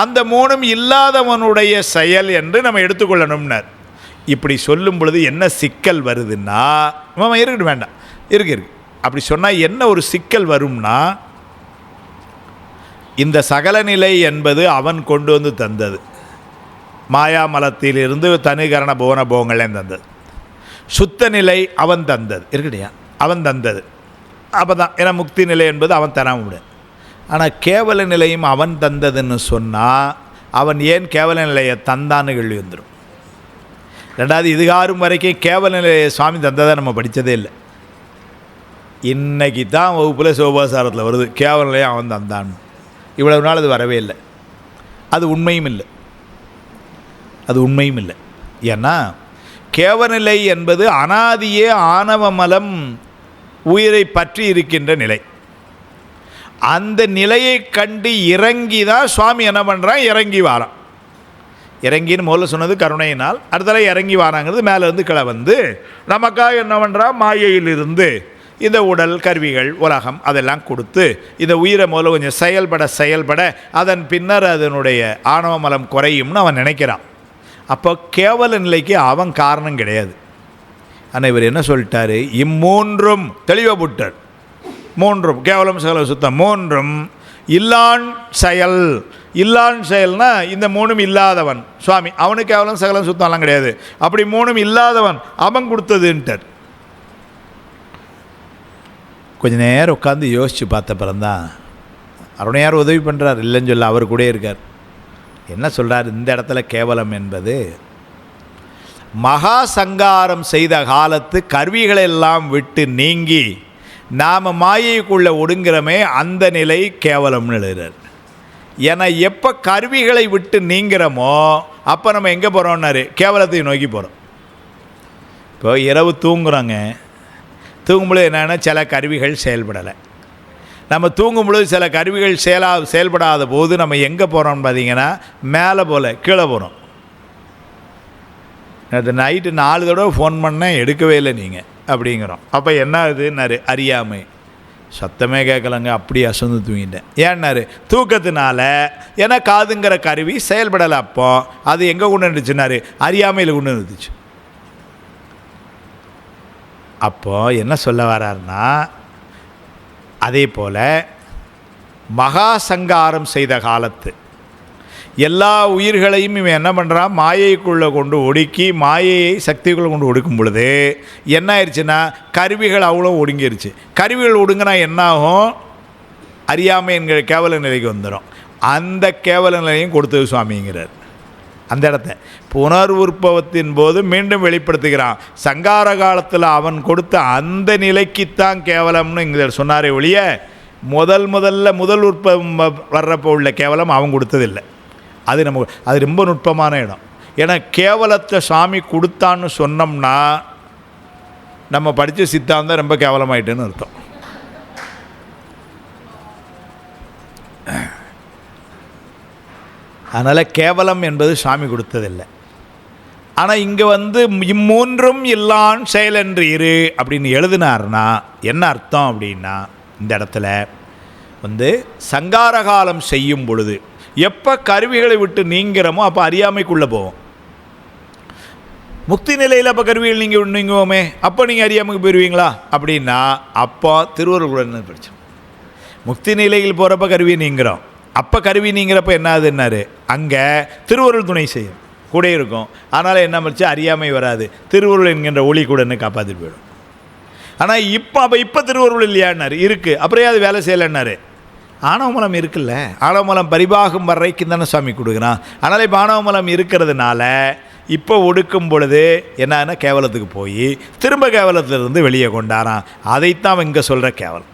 அந்த மூணும் இல்லாதவனுடைய செயல் என்று நம்ம எடுத்துக்கொள்ளணும்னார். இப்படி சொல்லும் பொழுது என்ன சிக்கல் வருதுன்னா, இருக்கட்டும் வேண்டாம், இருக்கு அப்படி சொன்னால் என்ன ஒரு சிக்கல் வரும்னா, இந்த சகல நிலை என்பது அவன் கொண்டு வந்து தந்தது. மாயாமலத்திலிருந்து தனுகரண புவன போகங்களையும் தந்தது. சுத்த நிலை அவன் தந்தது, இருக்கடையா அவன் தந்தது. அப்போ தான், ஏன்னா முக்தி நிலை என்பது அவன் தராம விட. ஆனால் கேவல நிலையும் அவன் தந்ததுன்னு சொன்னால் அவன் ஏன் கேவல நிலையை தந்தான்னு கேள்வி வந்துடும். ரெண்டாவது, இதுகாரும் வரைக்கும் கேவல நிலையை சுவாமி தந்ததை நம்ம படித்ததே இல்லை. இன்றைக்கி தான் வகுப்பில் சிவபாசாரத்தில் வருது கேவல நிலையை அவன் தந்தான்னு. இவ்வளவு நாள் அது வரவே இல்லை. அது உண்மையும் இல்லை, அது உண்மையும் இல்லை. ஏன்னா கேவநிலை என்பது அனாதியே ஆணவ மலம் உயிரை பற்றி இருக்கின்ற நிலை. அந்த நிலையை கண்டு இறங்கி தான் சுவாமி என்ன பண்ணுறான், இறங்கி வாரான். இறங்கின்னு முதல்ல சொன்னது கருணையினால், அடுத்தல இறங்கி வாராங்கிறது மேலே இருந்து கீழே வந்து நமக்காக என்ன பண்ணுறான், மாயையிலிருந்து இந்த உடல் கருவிகள் உலகம் அதெல்லாம் கொடுத்து இந்த உயிரை முதல்ல கொஞ்சம் செயல்பட அதன் பின்னர் அதனுடைய ஆணவ மலம் குறையும்னு அவன் நினைக்கிறான். அப்போ கேவல நிலைக்கு அவன் காரணம் கிடையாது. ஆனால் இவர் என்ன சொல்லிட்டாரு, இம்மூன்றும் தெளிவாக போட்டார். மூன்றும் கேவலம் சகல சுத்தம் மூன்றும் இல்லான் செயல். இல்லான் செயல்னா இந்த மூணும் இல்லாதவன் சுவாமி, அவனுக்கு கேவலம் சகலம் சுத்தம்லாம் கிடையாது. அப்படி மூணும் இல்லாதவன் அவன் கொடுத்ததுன்ட்டார். கொஞ்சம் நேரம் உட்காந்து யோசித்து பார்த்த பிறந்தான் அருணையார் உதவி பண்ணுறார், இல்லைன்னு சொல்ல அவர் கூட இருக்கார். என்ன சொல்கிறார், இந்த இடத்துல கேவலம் என்பது மகா சங்காரம் செய்த காலத்து கருவிகளெல்லாம் விட்டு நீங்கி நாம் மாயைக்குள்ளே ஒடுங்கிறமே அந்த நிலை கேவலம்னு எழுதுறார். ஏன்னா எப்போ கருவிகளை விட்டு நீங்கிறோமோ அப்போ நம்ம எங்கே போகிறோம்னாரு, கேவலத்தை நோக்கி போகிறோம். இப்போ இரவு தூங்குறோங்க, தூங்கும்பொழுது என்னென்னா சில கருவிகள் செயல்படலை. நம்ம தூங்கும்பொழுது சில கருவிகள் செயல்படாத போது நம்ம எங்கே போகிறோம்னு பார்த்தீங்கன்னா மேலே போல் கீழே போகிறோம். அது நைட்டு 4 தடவை ஃபோன் பண்ணேன் எடுக்கவே இல்லை நீங்கள் அப்படிங்கிறோம். அப்போ என்ன ஆகுதுன்னாரு, அறியாமை. சத்தமே கேட்கலங்க, அப்படி அசந்து தூங்கிட்டேன். ஏன்னாரு, தூக்கத்தினால ஏன்னா காதுங்கிற கருவி செயல்படலை. அப்போ அது எங்கே கொண்டு வந்துச்சுன்னாரு, அறியாமையில் கொண்டு வந்துச்சு. அப்போது என்ன சொல்ல வர்றாருன்னா, அதே போல் மகா சங்காரம் செய்த காலத்து எல்லா உயிர்களையும் இவன் என்ன பண்ணுறான், மாயைக்குள்ளே கொண்டு ஒடுக்கி மாயையை சக்திக்குள்ளே கொண்டு ஒடுக்கும் பொழுது என்ன ஆயிடுச்சுன்னா கருவிகள் அவ்வளோ ஒடுங்கிருச்சு. கருவிகள் ஒடுங்கினா என்னாகும், அறியாமை என்கிற கேவல நிலைக்கு வந்துடும். அந்த கேவல நிலையும் கொடுத்தது சுவாமிங்கிறார். அந்த இடத்த புனர்வுற்பவத்தின் போது மீண்டும் வெளிப்படுத்துகிறான். சங்கார காலத்தில் அவன் கொடுத்த அந்த நிலைக்குத்தான் கேவலம்னு இங்கே சொன்னாரே ஒழிய முதல் உற்பவம் வர்றப்போ உள்ள கேவலம் அவன் கொடுத்ததில்லை. அது ரொம்ப நுட்பமான இடம். ஏன்னா கேவலத்தை சாமி கொடுத்தான்னு சொன்னோம்னா நம்ம படித்த சித்தாந்தம் ரொம்ப கேவலமாயிட்டுன்னு அர்த்தம். அதனால் கேவலம் என்பது சாமி கொடுத்ததில்லை. ஆனால் இங்கே இம்மூன்றும் இல்லான் செயலென்று இரு அப்படின்னு எழுதினார்னா என்ன அர்த்தம் அப்படின்னா, இந்த இடத்துல சங்கார காலம் செய்யும் பொழுது எப்போ கருவிகளை விட்டு நீங்கிறோமோ அப்போ அறியாமைக்குள்ளே போவோம். முக்தி நிலையில் அப்போ கருவிகள் நீங்குவோமே, அப்போ நீங்கள் அறியாமைக்கு போயிடுவீங்களா அப்படின்னா, அப்போ திருவருள் படித்தோம். முக்தி நிலையில் போகிறப்ப கருவி நீங்கிறோம். அப்போ கருவி நீங்கிறப்ப என்ன ஆகுதுன்னாரு, அங்கே திருவருள் துணை செய்யும், கூட இருக்கும். அதனால் என்ன படிச்சு அறியாமை வராது, திருவருள் என்கின்ற ஒளி கூடன்னு காப்பாற்றிட்டு போயிடும். ஆனால் இப்போ திருவருள் இல்லையான்னாரு, இருக்குது. அப்புறம் அது வேலை செய்யலைன்னாரு. ஆணவமலம் இருக்குல்ல, ஆணவமலம் பரிபாகம் வரைக்கும் தானே சாமி கொடுக்குறான். அதனால் இப்போ ஆணவமலம் இருக்கிறதுனால இப்போ ஒடுக்கும் பொழுது என்னன்னா கேவலத்துக்கு போய் திரும்ப கேவலத்திலிருந்து வெளியே கொண்டாரான். அதைத்தான் இங்கே சொல்கிற கேவலம்.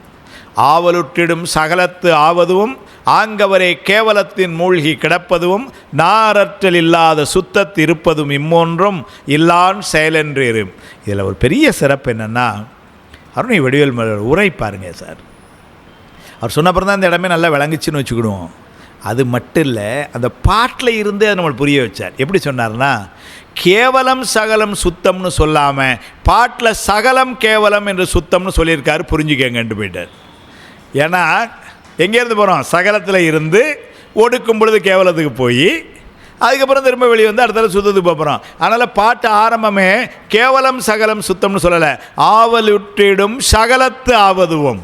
ஆவலுற்றிடும் சகலத்து ஆவதும் ஆங்கவரே கேவலத்தின் மூழ்கி கிடப்பதும் நாரற்றல் இல்லாத சுத்தத்து இருப்பதும் இம்மூன்றும் இல்லான் செயலென்று இரும். இதில் ஒரு பெரிய சிறப்பு என்னென்னா, அருணை வடிவேல் உரை பாருங்க சார். அவர் சொன்னப்பறம் தான் இந்த இடமே நல்லா விளங்குச்சுன்னு வச்சுக்கிடுவோம். அது மட்டும் இல்லை, அந்த பாட்டில் இருந்து அதை நம்மளை புரிய வச்சார். எப்படி சொன்னார்னா, கேவலம் சகலம் சுத்தம்னு சொல்லாமல் பாட்டில் சகலம் கேவலம் என்று சுத்தம்னு சொல்லியிருக்காரு. புரிஞ்சுக்கங்கன்ட்டு போயிட்டார். ஏன்னா எங்கேருந்து போகிறோம், சகலத்தில் இருந்து ஒடுக்கும் பொழுது கேவலத்துக்கு போய் அதுக்கப்புறம் திரும்ப வெளியே அடுத்த சுத்தத்துக்கு போகிறோம். அதனால் பாட்டு ஆரம்பமே கேவலம் சகலம் சுத்தம்னு சொல்லலை, ஆவலுற்றிடும் சகலத்து ஆவதுவும்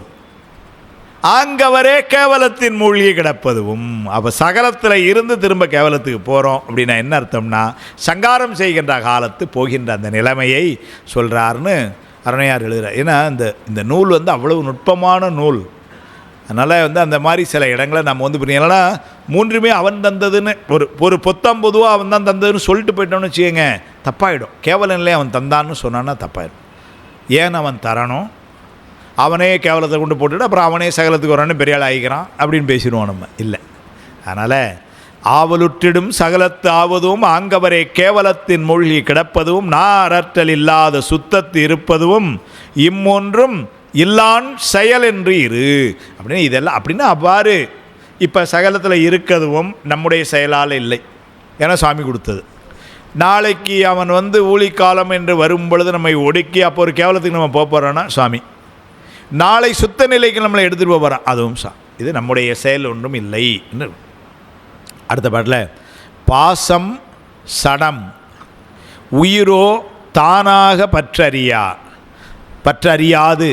ஆங்கவரே கேவலத்தின் மூழ்கி கிடப்பதும். அப்போ சகலத்தில் இருந்து திரும்ப கேவலத்துக்கு போகிறோம் அப்படின்னா என்ன அர்த்தம்னா, சங்காரம் செய்கின்ற காலத்து போகின்ற அந்த நிலைமையை சொல்கிறாருன்னு அருணையார் எழுதுகிறார். ஏன்னா இந்த நூல் அவ்வளவு நுட்பமான நூல். அதனால் அந்த மாதிரி சில இடங்களை நம்ம புரியலைன்னா மூன்றுமே அவன் தந்ததுன்னு ஒரு பொத்தாம் பொதுவாக அவன் தான் தந்ததுன்னு சொல்லிட்டு போயிட்டோம்னு வச்சுக்கோங்க, தப்பாயிடும். கேவலம் இல்லை அவன் தந்தான்னு சொன்னான்னா தப்பாயிடும். ஏன் அவன் தரணும், அவனே கேவலத்தை கொண்டு போட்டுட்டு அப்புறம் அவனே சகலத்துக்கு வரான்னு பெரிய ஆள் ஆகிக்கிறான் அப்படின்னு பேசிடுவோம் நம்ம. இல்லை. அதனால் ஆவலுற்றிடும் சகலத்து ஆவதும் ஆங்கவரே கேவலத்தின் மூழ்கி கிடப்பதும் நாரற்றல் இல்லாத சுத்தத்து இருப்பதும் இம்மூன்றும் இல்லான் செயல் என்று இரு அப்படின்னு. இதெல்லாம் அப்படின்னா அவ்வாறு இப்போ சகலத்தில் இருக்கிறதும் நம்முடைய செயலால் இல்லை, ஏன்னா சாமி கொடுத்தது. நாளைக்கு அவன் ஊழிக்காலம் என்று வரும் பொழுது நம்மை ஒடுக்கி அப்போ ஒரு கேவலத்துக்கு நம்ம போகிறோன்னா சாமி, நாளை சுத்த நிலைக்கு நம்மளை எடுத்துகிட்டு போகிறான், அதுவும் இது நம்முடைய செயல் ஒன்றும் இல்லை. அடுத்த பாட்டில் பாசம் சடம் உயிரோ தானாக பற்றறியாது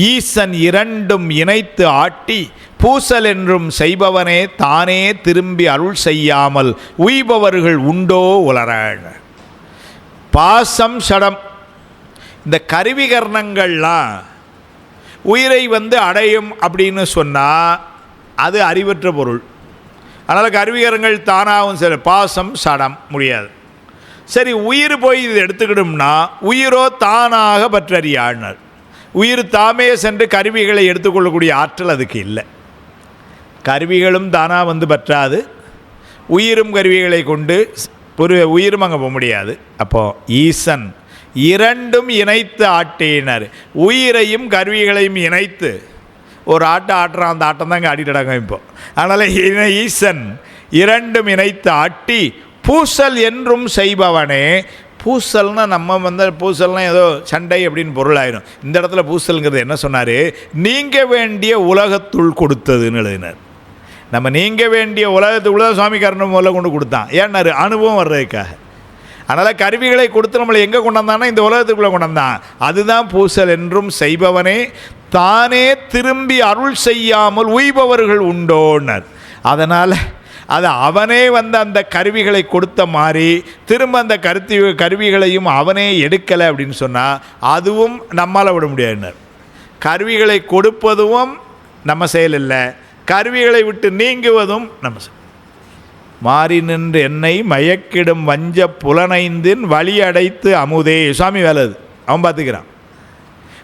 ஈசன் இரண்டும் இணைத்து ஆட்டி பூசல் என்றும் செய்பவனே தானே திரும்பி அருள் செய்யாமல் உய்பவர்கள் உண்டோ உலர. பாசம் சடம் இந்த கருவிகரணங்கள்லாம் உயிரை அடையும் அப்படின்னு சொன்னால் அது அறிவற்ற பொருள். அதனால் கருவிகரங்கள் தானாகவும் சரி, பாசம் சடம் முடியாது. சரி, உயிர் போய் இது எடுத்துக்கிட்டோம்னா உயிரோ தானாக பற்றறியாழ்னர். உயிர் தாமே சென்று கருவிகளை எடுத்துக்கொள்ளக்கூடிய ஆற்றல் அதுக்கு இல்லை. கருவிகளும் தானாக பற்றாது, உயிரும் கருவிகளை கொண்டு ஒரு உயிரும் அங்கே போக முடியாது. அப்போது ஈசன் இரண்டும் இணைத்து ஆட்டினர். உயிரையும் கருவிகளையும் இணைத்து ஒரு ஆட்டுறான், அந்த ஆட்டம் தான் இங்கே ஆடிட்டாங்க இப்போ. அதனால் ஈசன் இரண்டும் இணைத்து ஆட்டி பூசல் என்றும் செய்பவனே. பூசல்னால் நம்ம பூசல்னால் ஏதோ சண்டை அப்படின்னு பொருளாயிரும். இந்த இடத்துல பூசல்ங்கிறது என்ன சொன்னார், நீங்க வேண்டிய உலகத்துள் கொடுத்ததுன்னு எழுதினார். நம்ம நீங்க வேண்டிய உலகத்துக்குள்ள சுவாமி கருணை முதல்ல கொண்டு கொடுத்தான். ஏன்னாரு அனுபவம் வர்றதுக்காக. அதனால் கருவிகளை கொடுத்து நம்மளை எங்கே கொண்டாந்தான்னா இந்த உலகத்துக்குள்ளே கொண்டாந்தான். அதுதான் பூசல் என்றும் செய்பவனே தானே திரும்பி அருள் செய்யாமல் உய்பவர்கள் உண்டோன்னர். அதனால் அது அவனே அந்த கருவிகளை கொடுத்த மாதிரி திரும்ப அந்த கருவிகளையும் அவனே எடுக்கலை அப்படின்னு சொன்னால் அதுவும் நம்மால் விட முடியாதுன்னர். கருவிகளை கொடுப்பதும் நம்ம செயல் இல்லை, கருவிகளை விட்டு நீங்குவதும் நம்ம செயல். மாறி நின்று என்னை மயக்கிடும் வஞ்ச புலனைந்தின் வழி அடைத்து அமுதே. சுவாமி வேலை அது, அவன் பார்த்துக்கிறான்.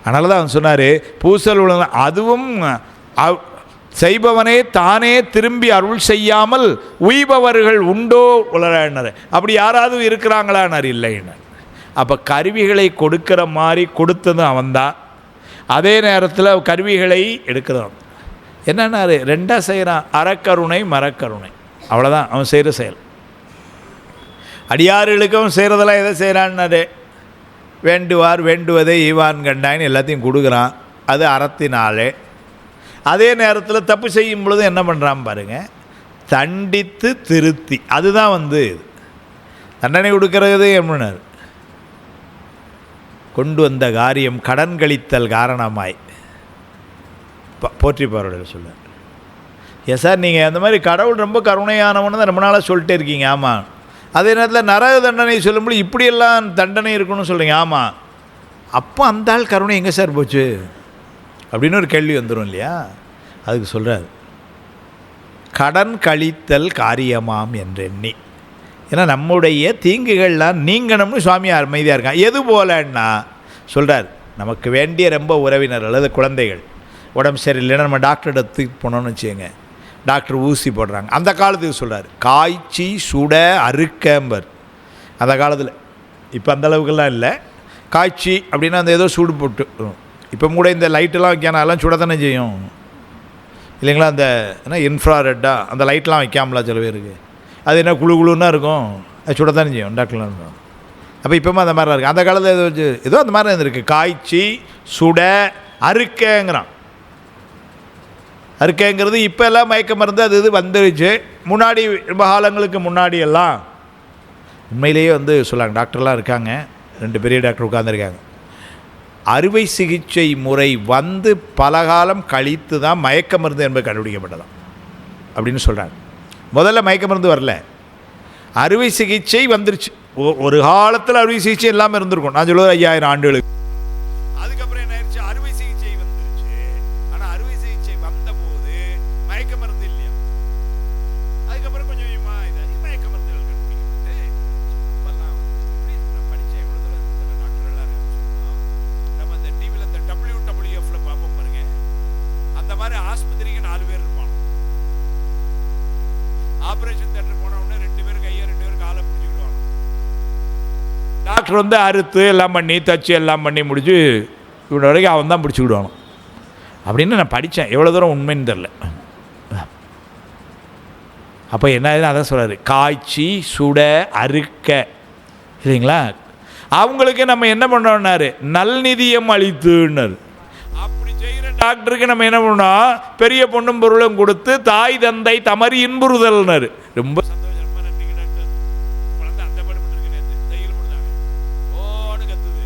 அதனால தான் அவன் சொன்னார், பூசல் உள்ள அதுவும் செய்பவனே தானே திரும்பி அருள் செய்யாமல் உய்பவர்கள் உண்டோ உலகினர். அப்படி யாராவது இருக்கிறாங்களான்னார். இல்லைன்னார். அப்போ கருவிகளை கொடுக்கிற மாதிரி கொடுத்ததும் அவன்தான், அதே நேரத்தில் கருவிகளை எடுக்கிறவன். என்னன்னாரு, ரெண்டாக செய்கிறான், அறக்கருணை மரக்கருணை. அவ்வளோதான் அவன் செய்கிற செயல். அடியார்களுக்கு அவன் செய்கிறதெல்லாம் எதை செய்கிறான்னாரு, வேண்டுவார் வேண்டுவதை ஈவான் கண்டாயின்னு எல்லாத்தையும் கொடுக்குறான், அது அறத்தினாலே. அதே நேரத்தில் தப்பு செய்யும் பொழுது என்ன பண்ணுறான் பாருங்கள், தண்டித்து திருத்தி. அதுதான் தண்டனை கொடுக்கறது எப்படின்னார், கொண்டு வந்த காரியம் கடன் கழித்தல் காரணமாய் போற்றி பாரோட சொல்லுவார். எஸ் சார், நீங்கள் அந்த மாதிரி கடவுள் ரொம்ப கருணையானவன்னு தான் ரொம்ப நாளாக சொல்லிட்டே இருக்கீங்க. ஆமாம். அதே நேரத்தில் நரக தண்டனை சொல்லும்போது இப்படியெல்லாம் தண்டனை இருக்கணும்னு சொல்கிறீங்க. ஆமாம். அப்போ அந்த ஆள் கருணை எங்கே சார் போச்சு அப்படின்னு ஒரு கேள்வி வந்துடும் இல்லையா? அதுக்கு சொல்கிறார், கடன் கழித்தல் காரியமாம் என்றெண்ணி. ஏன்னா நம்முடைய தீங்குகள்லாம் நீங்கணும்னு சுவாமி அமைதியாக இருக்கான். எது போலன்னா சொல்கிறார், நமக்கு வேண்டிய ரொம்ப உறவினர் அல்லது குழந்தைகள் உடம்பு சரியில்லைன்னா நம்ம டாக்டர்கிட்ட தூக்கி போனோம்னு வச்சுக்கோங்க, டாக்டர் ஊசி போடுறாங்க. அந்த காலத்துக்கு சொல்கிறார், காய்ச்சி சுட அறுக்கம்பர். அந்த காலத்தில், இப்போ அந்த அளவுக்குலாம் இல்லை. காய்ச்சி அப்படின்னா அந்த ஏதோ சூடு போட்டு, இப்போ கூட இந்த லைட்டெல்லாம் வைக்கான அதெல்லாம் சுட தானே செய்யும் இல்லைங்களா? அந்த என்ன இன்ஃப்ராரெட்டாக அந்த லைட்லாம் வைக்காமலாம் சில பேருக்கு, அது என்ன குழு குழுன்னா இருக்கும், அது சுட தானே செய்யும் டாக்டர்லாம் இருக்கும். அப்போ இப்போமா அந்த மாதிரிலாம் இருக்குது. அந்த காலத்தில் ஏதோ அந்த மாதிரி இருந்திருக்கு. காய்ச்சி சுட அறுக்கங்கிறான். அறுக்கங்கிறது இப்போ எல்லாம் மயக்க மருந்து அது இது வந்துருச்சு. முன்னாடி ரொம்ப காலங்களுக்கு முன்னாடி எல்லாம் உண்மையிலேயே சொல்லாங்க, டாக்டர்லாம் இருக்காங்க, 2 பெரிய டாக்டர் உட்காந்துருக்காங்க. அறுவை சிகிச்சை முறை பல காலம் கழித்து தான் மயக்க மருந்து என்பது கண்டுபிடிக்கப்பட்டதான் அப்படின்னு சொல்கிறாங்க. முதல்ல மயக்க மருந்து வரல, அறுவை சிகிச்சை வந்துருச்சு. ஒரு காலத்தில் அறுவை சிகிச்சை எல்லாமே இருந்திருக்கும். நான் சொல்லுவது 5000 ஆண்டுகளுக்கு. அதுக்கப்புறம் என்ன ஆயிடுச்சு, அறுவை சிகிச்சை வந்துருச்சு. ஆனால் அறுவை சிகிச்சை வந்தபோது மயக்க மருந்து இல்லையா. அதுக்கப்புறம் கொஞ்சம் மயக்க மருந்துகள் கண்டுபிடிக்கப்பட்டு நான் படித்தேன். எவ்வளோ தூரம் டாக்டர் எல்லாம் நம்ம அந்த டிவியில் இந்த WWFல பார்ப்போம் பாருங்க, அந்த மாதிரி ஆஸ்பத்திரிக்கு 4 பேர் இருப்பான். ஆபரேஷன் தியேட்டர் போன உடனே 2 பேர் கையை 2 பேர் காலை பிடிச்சிக்கிடுவாங்க. டாக்டர் அறுத்து எல்லாம் பண்ணி தச்சு எல்லாம் பண்ணி முடிச்சு இவ்வளோ வரைக்கும் அவன் தான் பிடிச்சிக்கிடுவானோ அப்படின்னு நான் படித்தேன். எவ்வளோ தூரம் உண்மைன்னு தெரில. அப்போ என்ன அதான் சொல்கிறாரு, காய்ச்சி சுட அறுக்க இல்லைங்களா. அவங்களுக்கு நம்ம என்ன பண்ணோம்னாரு, நல்நிதியம் அளித்துன்னாரு. அப்படி செய்கிற டாக்டருக்கு நம்ம என்ன பண்ணோம், பெரிய பொண்ணும் பொருளும் கொடுத்து தாய் தந்தை தமறி இன்புறுதல்னாரு. ரொம்ப சந்தோஷம், ரொம்ப நன்றிங்க டாக்டர். குழந்தை அந்த படுபட்டு இருக்கு, தையல் போடுறாங்க, ஓன்னு கத்துது.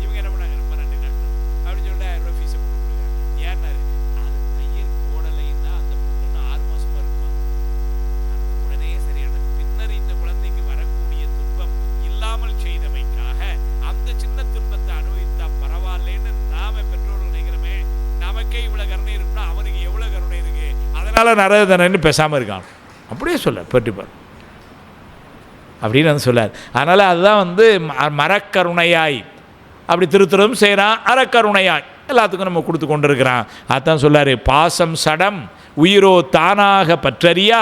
இவங்க என்ன பண்ணாங்க, ரொம்ப நன்றி டாக்டர் அப்படின்னு சொல்லிட்டு 1000 ரூபாய் ஃபீஸை போட்டு கொடுங்க. ஏன்னாரு, அது தையல் போடலைன்னா அந்த பொண்ணு 6 மாசமா இருக்குமா, உடனே சரியான பின்னர் இந்த குழந்தைக்கு வரக்கூடிய துன்பம் இல்லாமல் செய்தமைக்காக அந்த சின்ன துன்பத்தை அனுபவித்தா பரவாயில்லைன்னு நாம பெற்றோர்கள் நினைக்கிறோமே. நமக்கே இவ்வளவு கருணை இருக்குன்னா அவனுக்கு எவ்வளவு கருணை இருக்கு, அதனால நரதனன்னு பேசாம இருக்கான். அப்படியே சொல்ல பட்டிப்பார் அப்படின்னு சொல்லார். அதனால அதுதான் மரக்கருணையாய் அப்படி திருத்தரும் செய்கிறான், அறக்கருணையாய் எல்லாத்துக்கும் நம்ம கொடுத்து கொண்டு இருக்கிறான். அதான் சொல்லாரு, பாசம் சடம் உயிரோ தானாக பற்றறியா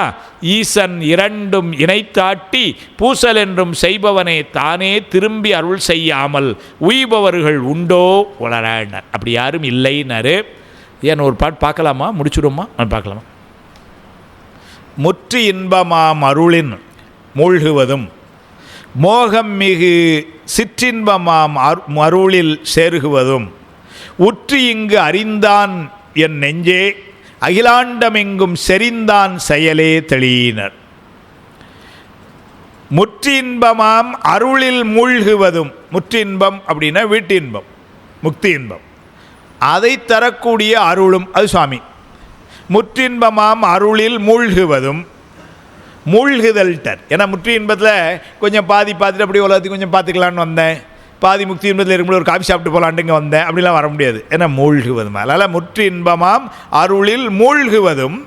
ஈசன் இரண்டும் இணைத்தாட்டி பூசல் என்றும் செய்பவனே தானே திரும்பி அருள் செய்யாமல் உய்பவர்கள் உண்டோ உளராயினர். அப்படி யாரும் இல்லைன்னாரு. ஏன் ஒரு பாட்டு பார்க்கலாமா, முடிச்சுடுமா? பார்க்கலாமா. முற்று இன்பமாம் அருளின் மூழ்குவதும் மோகம் மிகு சிற்றின்பமாம் அருளில் சேருகுவதும் உற்று இங்கு அறிந்தான் என் நெஞ்சே அகிலாண்டமெங்கும் செறிந்தான் செயலே தெளியினர். முற்றின்பமாம் அருளில் மூழ்குவதும், முற்றின்பம் அப்படின்னா வீட்டு இன்பம், முக்தி இன்பம், அதை தரக்கூடிய அருளும் அது சுவாமி. முற்றின்பமாம் அருளில் மூழ்குவதும், மூழ்குதல்டர். ஏன்னா முற்றி இன்பத்தில் கொஞ்சம் பாதி பார்த்துட்டு அப்படி உலகத்துக்கு கொஞ்சம் பார்த்துக்கலான்னு வந்தேன், பாதி முக்தி இன்பத்தில் இருக்கும்போது ஒரு காஃபி சாப்பிட்டு போகலான்ட்டுங்க வந்தேன், அப்படிலாம் வர முடியாது. ஏன்னா மூழ்குவதும். அதனால் முற்று இன்பமாம் அருளில் மூழ்குவதும்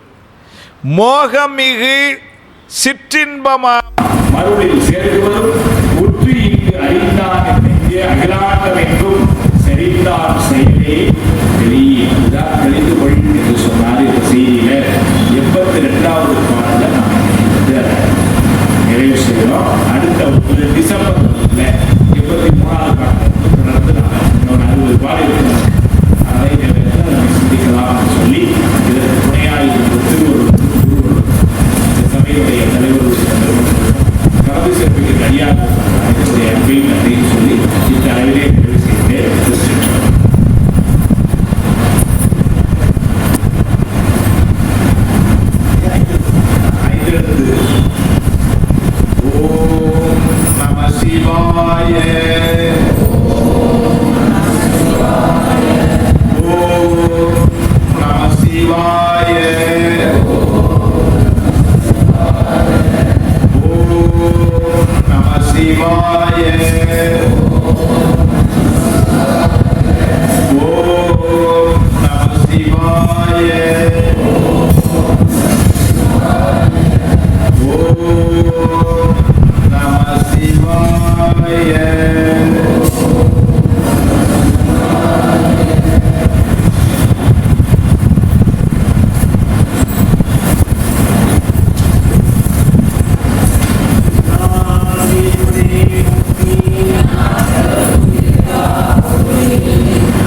மோகமிகு சிற்றின்பமா மறுபடியில் சேர்க்குவதும் உற்று இங்கு அறிந்தான் நெஞ்சே அகிலாண்டம் என்றும் செறிந்தான் செயலே வெளியே தெளிந்து கொள் என்று சொன்னார். இந்த செய்தியில 82வது பாடல நாம் நிறைவு செய்கிறோம். அடுத்த டிசம்பர் 83வது பாடல் தொடர்ந்து நாம் இன்னொரு 60 பாடல் இருக்கிறோம். அதை சிந்திக்கலாம் சொல்லி இதற்கு துணையாக திருவள்ளுவர் சபையுடைய தலைவர் கலந்து சிறப்பிக்க அடியாக இதனுடைய அன்பையும் நன்றியும் சொல்லி இந்த அளவிலே நிறைவு செய்து ஓம் நம சிவாய.